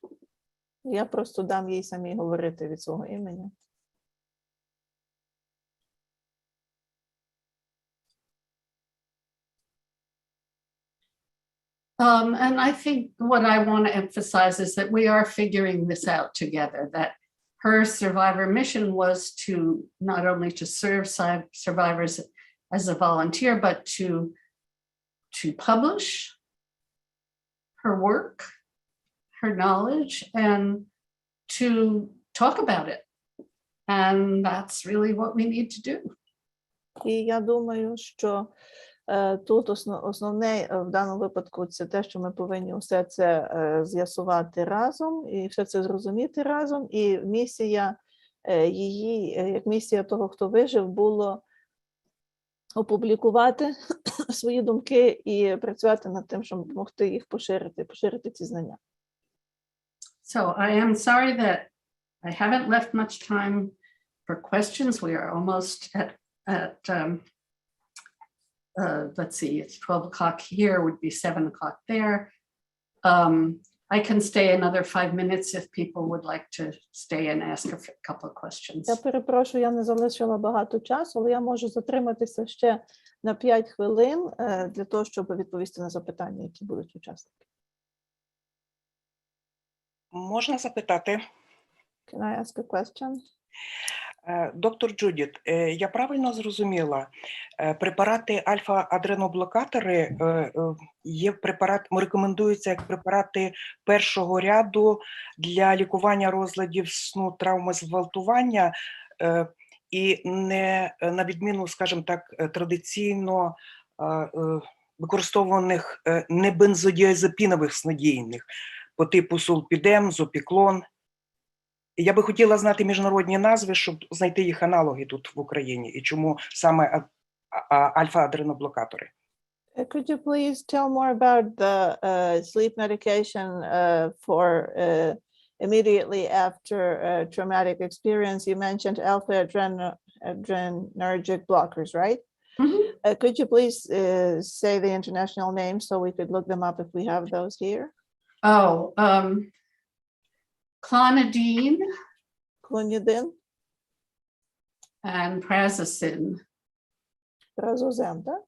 Я просто дам їй самій говорити від свого імені. And I think what I want to emphasize is that we are figuring this out together, that her survivor mission was to not only to serve survivors as a volunteer, but to publish her work, her knowledge, and to talk about it. And that's really what we need to do. І я думаю, що тут основне в даному випадку це те, що ми повинні все це з'ясувати разом і все це зрозуміти разом. І місія її, як місія того, хто вижив, було опублікувати свої думки і працювати над тим, щоб допомогти їх поширити ці знання. So I am sorry that I haven't left much time for questions. We are almost at let's see, it's 12 o'clock here, would be 7 o'clock there. I can stay another 5 minutes if people would like to stay and ask a couple of questions. Я перепрошую, я не залишила багато часу, але я можу затриматися ще на 5 хвилин для того, щоб відповісти на запитання, які будуть учасники. Можна запитати? Can I ask a question? Доктор Джудіт, я правильно зрозуміла, препарати альфа-адреноблокатори є рекомендуються як препарати першого ряду для лікування розладів сну, травми, зґвалтування і не на відміну, скажімо так, традиційно використовуваних небензодіазепінових снодійних по типу сулпідем, зопіклон. Я би хотіла знати міжнародні назви, щоб знайти їх аналоги тут в Україні, і чому саме альфа-адреноблокатори. Could you please tell more about the sleep medication for immediately after traumatic experience? You mentioned alpha-adrenergic blockers, right? Mm-hmm. Could you please say the international names so we could look them up if we have those here? Oh, clonidine and prazosin. Prazozem, так?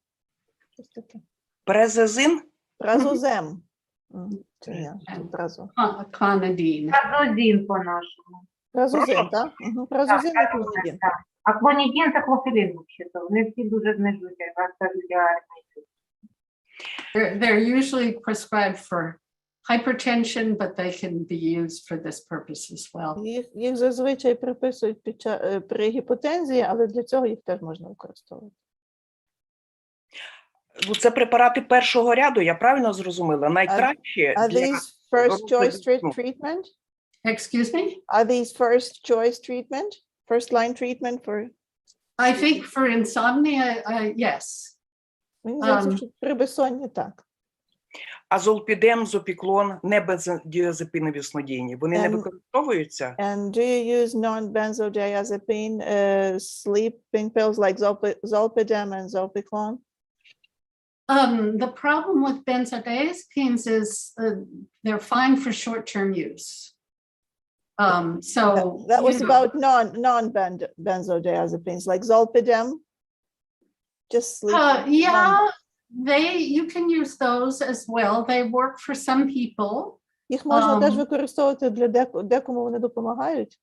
Презезин? Prazozem. Clonidine. Празодін по-нашому. Prazozin, так? Prazozin і клонідин. А клонідин – це клофелін, взагалі-то. Вони всі дуже знижують, They're usually prescribed for hypertension, but they can be used for this purpose as well. Їх зазвичай приписують при гіпотензії, але для цього їх теж можна використовувати. Це препарати першого ряду, я правильно зрозуміла? Найкраще Are these first choice treatment? Excuse me? Are these first choice treatment? First line treatment for? I think for insomnia, yes. Мені здається, що при безсонні так. А золпідем, зопіклон, небензодіазепінові снодійні, вони не використовуються? And do you use non-benzodiazepine sleeping pills like zolpidem and zopiclone? The problem with benzodiazepines is they're fine for short-term use. So that was about non-benzodiazepines like zolpidem. Just sleep. Yeah. You can use those as well. They work for some people. Їх можна теж використовувати для декому вони допомагають.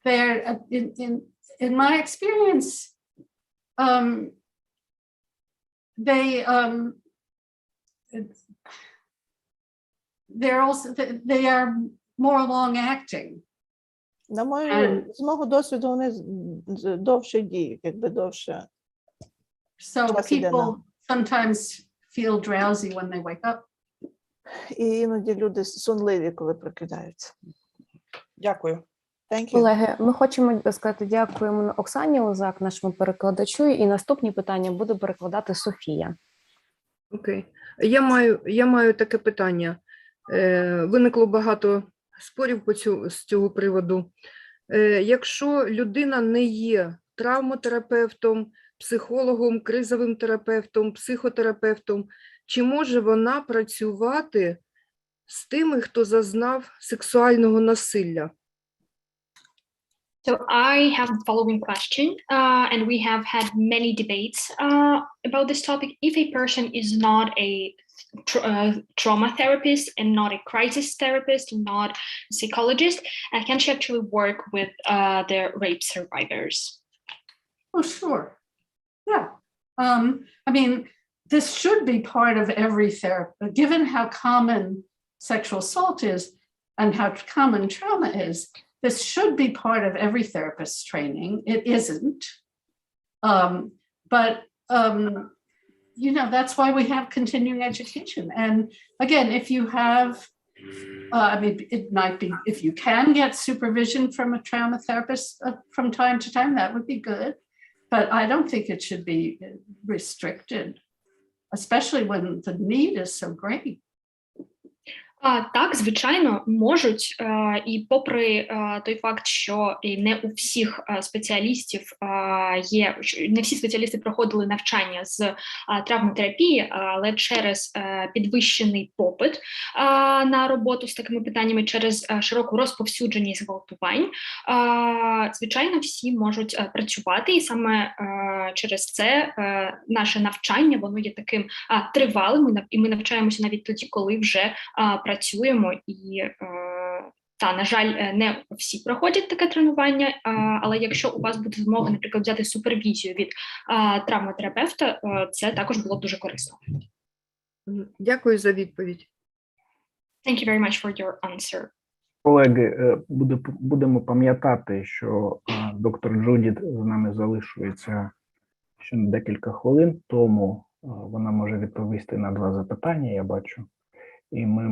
They're in my experience, they are more long acting. На з мого досвіду вони довше діють, якби довше. So people sometimes feel drowsy when they wake up. І іноді люди сонливі, коли прокидаються. Дякую. Колеги, ми хочемо сказати дякуємо Оксані Лозак, нашому перекладачу, і наступні питання буде перекладати Софія. Окей. Я маю таке питання. Виникло багато спорів з цього приводу. Якщо людина не є травмотерапевтом, психологом, кризовим терапевтом, психотерапевтом, чи може вона працювати з тими, хто зазнав сексуального насилля? So I have the following question, and we have had many debates about this topic. If a person is not a trauma therapist and not a crisis therapist, not a psychologist, can she actually work with the rape survivors? Oh, sure. Yeah. I mean, this should be part of every therapy, given how common sexual assault is and how common trauma is. This should be part of every therapist's training. It isn't. But that's why we have continuing education. And again, if you have, it might be, if you can get supervision from a trauma therapist from time to time, that would be good. But I don't think it should be restricted, especially when the need is so great. Так, звичайно, можуть. І попри той факт, що не у всіх спеціалістів не всі спеціалісти проходили навчання з травматерапії, але через підвищений попит на роботу з такими питаннями, через широку розповсюдженість зґвалтувань, звичайно, всі можуть працювати, і саме через це наше навчання, воно є таким тривалим, і ми навчаємося навіть тоді, коли вже працюємо, і на жаль, не всі проходять таке тренування, але якщо у вас буде змога, наприклад, взяти супервізію від травматерапевта, це також було б дуже корисно. Дякую за відповідь. Thank you very much for your answer. Колеги, будемо пам'ятати, що доктор Джудіт з нами залишується ще на декілька хвилин, тому вона може відповісти на 2 запитання, я бачу. І ми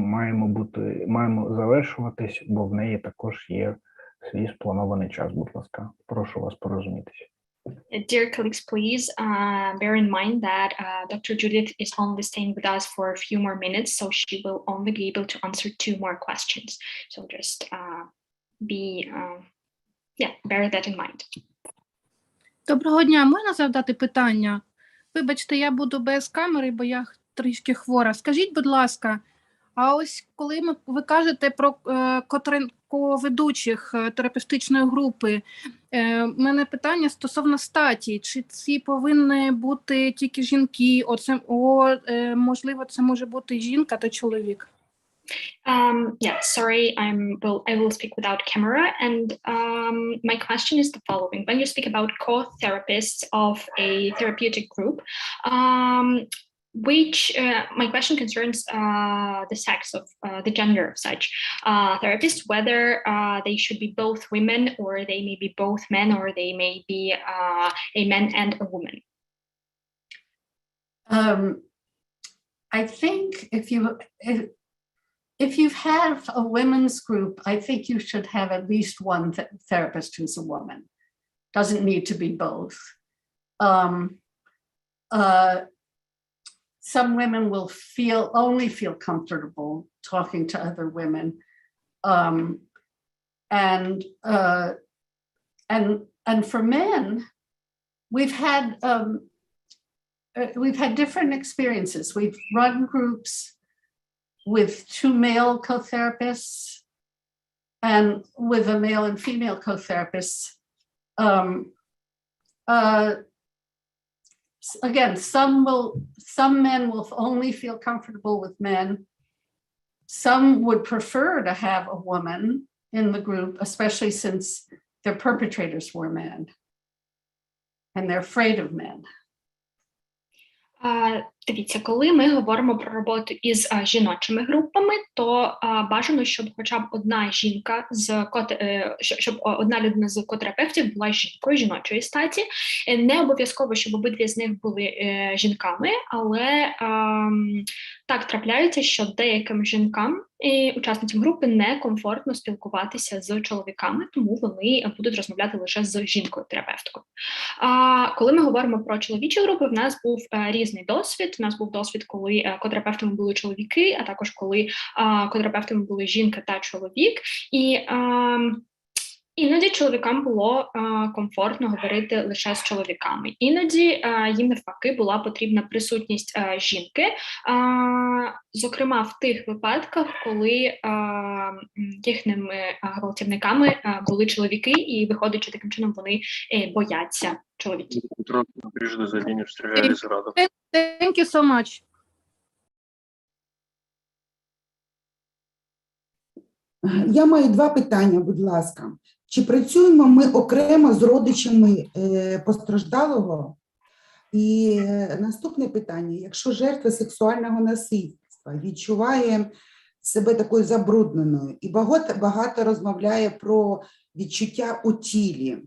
маємо завершуватись, бо в неї також є свій спланований час, будь ласка. Прошу вас порозумітися. Dear colleagues, please bear in mind that Dr. Judith is only staying with us for a few more minutes, so she will only be able to answer 2 more questions. So just bear that in mind. Доброго дня, можна завдати питання? Вибачте, я буду без камери, бо я трішки хвора. Скажіть, будь ласка, а ось коли ви кажете про ведучих терапевтичної групи, в мене питання стосовно статі. Чи ці повинні бути тільки жінки? Можливо, це може бути жінка та чоловік? Sorry, I will speak without camera, and my question is the following. When you speak about co-therapists of a therapeutic group, my question concerns the sex of the gender of such therapists, whether they should be both women, or they may be both men, or they may be a man and a woman. I think if you have a women's group, I think you should have at least one therapist who's a woman. Doesn't need to be both. Some women will only feel comfortable talking to other women, and for men, we've had different experiences. We've run groups with 2 male co-therapists and with a male and female co-therapists. Again, some men will only feel comfortable with men. Some would prefer to have a woman in the group, especially since their perpetrators were men and they're afraid of men. Дивіться, коли ми говоримо про роботу із жіночими групами, то бажано, щоб хоча б одна жінка щоб одна людина з котерапевтів була жінкою жіночої статі. Не обов'язково, щоб обидві з них були жінками, але так трапляється, що деяким жінкам і учасницям групи некомфортно спілкуватися з чоловіками, тому вони будуть розмовляти лише з жінкою-терапевткою. Коли ми говоримо про чоловічі групи, в нас був різний досвід. У нас був досвід, коли котерапевтами були чоловіки, а також коли котерапевтами були жінка та чоловік. І іноді чоловікам було комфортно говорити лише з чоловіками. Іноді їм навпаки була потрібна присутність жінки, зокрема в тих випадках, коли їхніми гвалтівниками були чоловіки, і виходить, що таким чином вони бояться чоловіків. Thank you so much. Я маю 2 питання, будь ласка. Чи працюємо ми окремо з родичами постраждалого? І наступне питання. Якщо жертва сексуального насильства відчуває себе такою забрудненою і багато розмовляє про відчуття у тілі,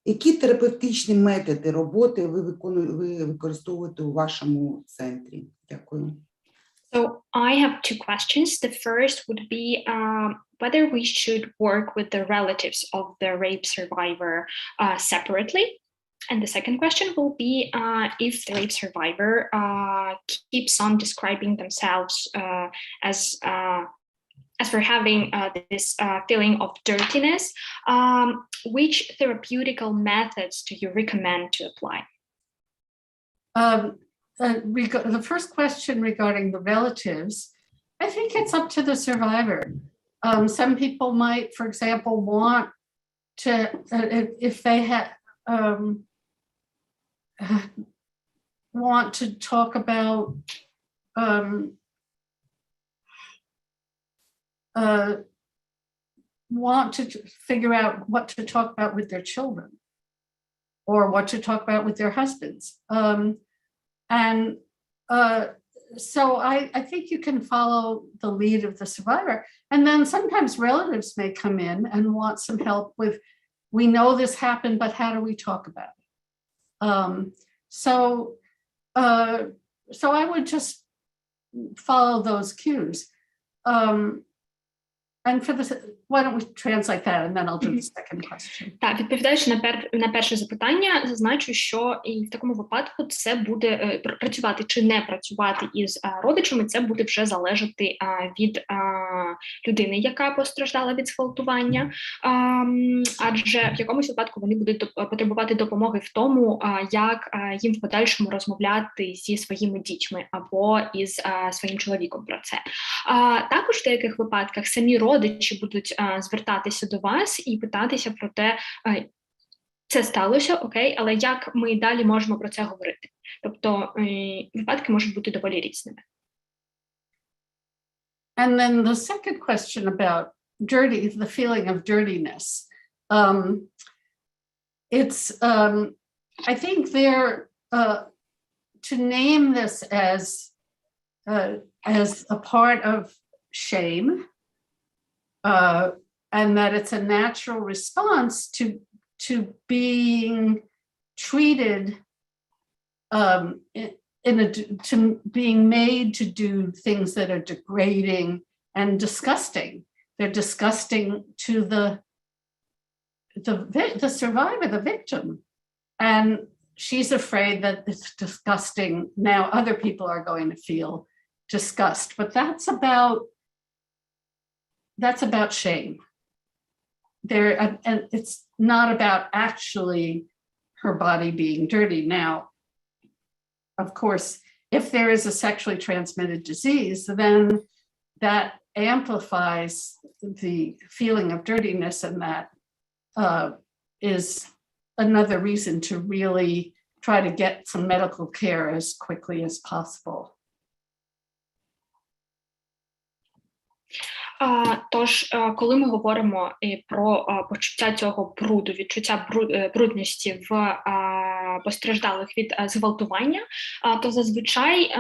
які терапевтичні методи роботи ви використовуєте у вашому центрі? Дякую. So I have 2 questions. The first would be whether we should work with the relatives of the rape survivor separately. And the second question will be if the rape survivor keeps on describing themselves as as we're having this feeling of dirtiness, which therapeutical methods do you recommend to apply? The first question regarding the relatives, I think it's up to the survivor. Some people might, for example, want to, if they want to talk about want to figure out what to talk about with their children or what to talk about with their husbands. So I think you can follow the lead of the survivor. And then sometimes relatives may come in and want some help with, we know this happened, but how do we talk about it? So I would just follow those cues. And for this, why don't we translate that and then I'll do the second question. Так, відповідаючи на перше запитання, зазначу, що і в такому випадку це буде працювати чи не працювати із родичами, це буде вже залежати від людини, яка постраждала від зґвалтування, адже в якомусь випадку вони будуть потребувати допомоги в тому, як їм в подальшому розмовляти зі своїми дітьми або із своїм чоловіком про це. Також в деяких випадках самі родичі будуть звертатися до вас і питатися про те, це сталося, окей, але як ми далі можемо про це говорити? Тобто випадки можуть бути доволі різними. And then the second question about dirty, the feeling of dirtiness. It's, I think there, to name this as a part of shame, and that it's a natural response to being treated, to being made to do things that are degrading and disgusting. They're disgusting to the survivor, the victim, and she's afraid that it's disgusting. Now other people are going to feel disgust, but that's about shame. And it's not about actually her body being dirty. Now, of course, if there is a sexually transmitted disease, then that amplifies the feeling of dirtiness, and that is another reason to really try to get some medical care as quickly as possible. Тож, коли ми говоримо про почуття цього бруду, відчуття брудності в постраждалих від зґвалтування, то зазвичай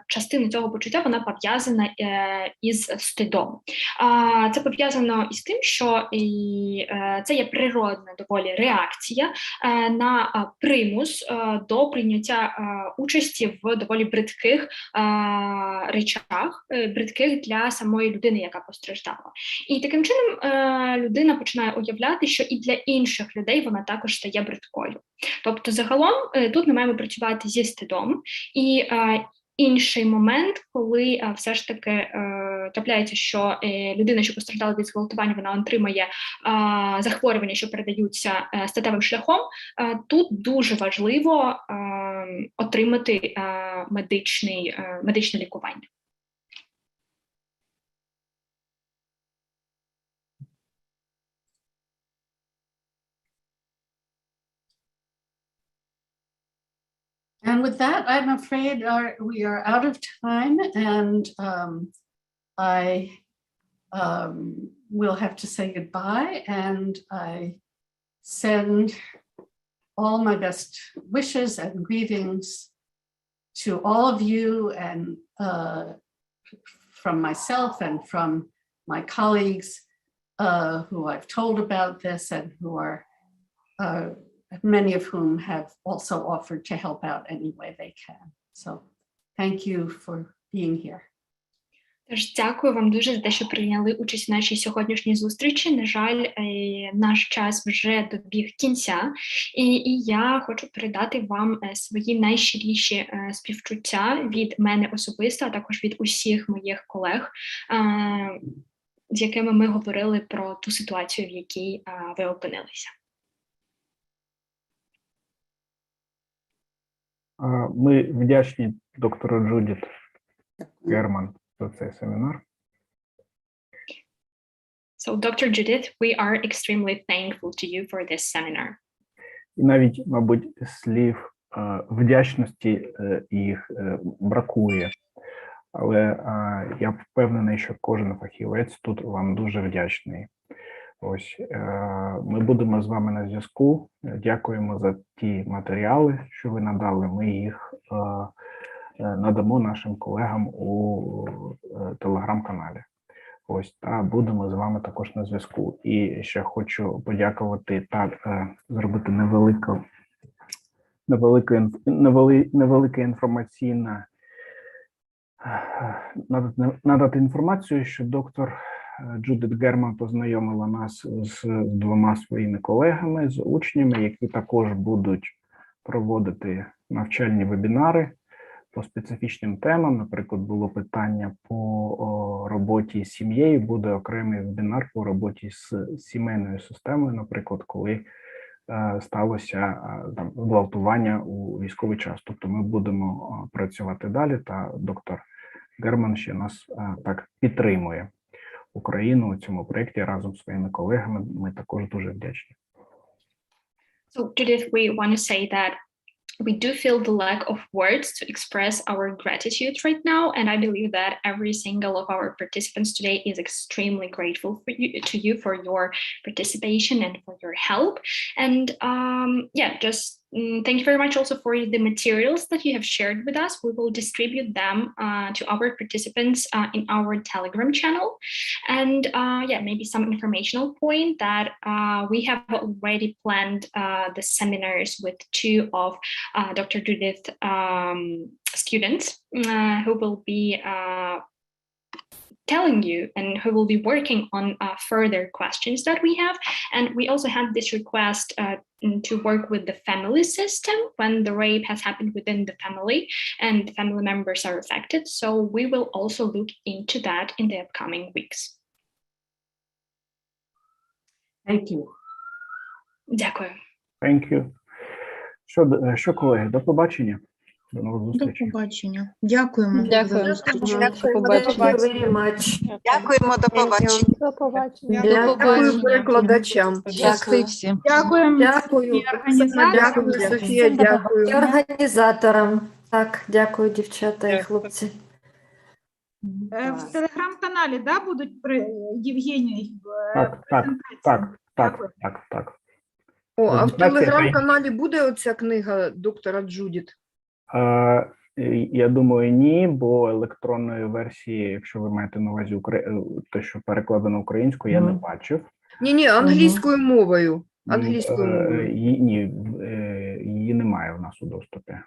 частина цього почуття вона пов'язана із стидом. Це пов'язано із тим, що це є природна доволі реакція на примус до прийняття участі в доволі бридких речах, бридких для самої людини, яка постраждала. І таким чином людина починає уявляти, що і для інших людей вона також стає бридкою. Тобто загалом тут ми маємо працювати зі стидом. І інший момент, коли все ж таки трапляється, що людина, що постраждала від зґвалтування, вона отримає захворювання, що передаються статевим шляхом, тут дуже важливо отримати медичне лікування. And with that, I'm afraid we are out of time, and I will have to say goodbye, and I send all my best wishes and greetings to all of you, and from myself and from my colleagues who I've told about this and who are many of whom have also offered to help out any way they can. So thank you for being here. Тож дякую вам дуже за те, що прийняли участь в нашій сьогоднішній зустрічі. На жаль, наш час вже добіг кінця, і я хочу передати вам свої найщиріші співчуття від мене особисто, а також від усіх моїх колег. з якими ми говорили про ту ситуацію, в якій ви опинилися. Ми вдячні доктору Джудіт Герман за цей семінар. So, Dr. Judith, we are extremely thankful to you for this seminar. І навіть, мабуть, слів вдячності їх бракує. Але я впевнений, що кожен фахівець тут вам дуже вдячний. Ось, ми будемо з вами на зв'язку. Дякуємо за ті матеріали, що ви надали. Ми їх надамо нашим колегам у телеграм-каналі. Ось, та будемо з вами також на зв'язку. І ще хочу подякувати та зробити невелике інформаційне, надати інформацію, що доктор Джудіт Герман познайомила нас з двома своїми колегами, з учнями, які також будуть проводити навчальні вебінари по специфічним темам. Наприклад, було питання по роботі з сім'єю, буде окремий вебінар по роботі з сімейною системою, наприклад, коли сталося гвалтування у військовий час. Тобто ми будемо працювати далі, та доктор Герман ще нас так підтримує. Україну у цьому проєкті разом з своїми колегами. Ми також дуже вдячні. So, Judith, we want to say that we do feel the lack of words to express our gratitude right now, and I believe that every single of our participants today is extremely grateful to you for your participation and for your help. And thank you very much also for the materials that you have shared with us. We will distribute them to our participants in our Telegram channel. And maybe some informational point that we have already planned the seminars with two of Dr. Judith students who will be telling you and who will be working on further questions that we have. And we also had this request to work with the family system when the rape has happened within the family and the family members are affected. So we will also look into that in the upcoming weeks. Thank you. Дякую. Thank you. Що, колеги, до побачення. До нових зустрічей. До побачення. Дякуємо. Дякуємо. Дякуємо. Дякуємо, до побачення. До побачення. Дякую перекладачам. Дякую всім. Дякуємо. Дякую. Дякую, Софія, дякую. І організаторам. Так, дякую, дівчата і хлопці. В телеграм-каналі, да, будуть при Євгеній? Так. О, а в телеграм-каналі буде оця книга доктора Джудіт? Я думаю, ні, бо електронної версії, якщо ви маєте на увазі те, що перекладено українською, я не бачив. Ні, англійською мовою. Англійською мовою. Її немає в нас у доступі.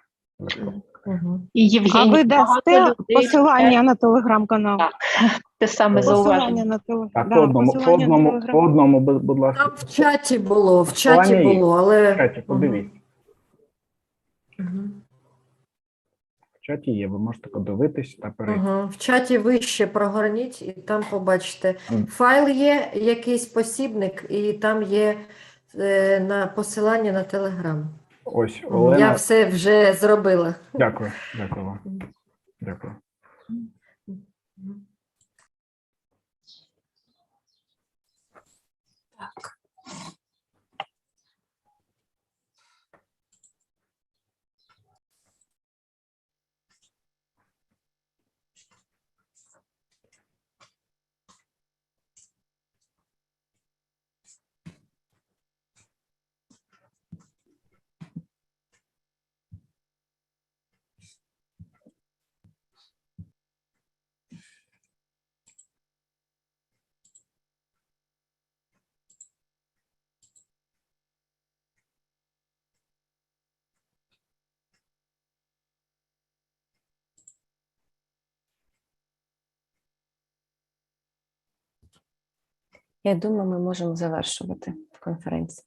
А ви дасте посилання на телеграм-канал? Так, те саме зауваження. По одному, будь ласка. Там в чаті було, але... В чаті, подивіться. В чаті є, ви можете подивитись та перейти. В чаті вище прогорніть і там побачите. Файл є, якийсь посібник, і там є посилання на телеграм. Ось, Олена. Я все вже зробила. Дякую вам. Дякую. Так. Я думаю, ми можемо завершувати конференцію.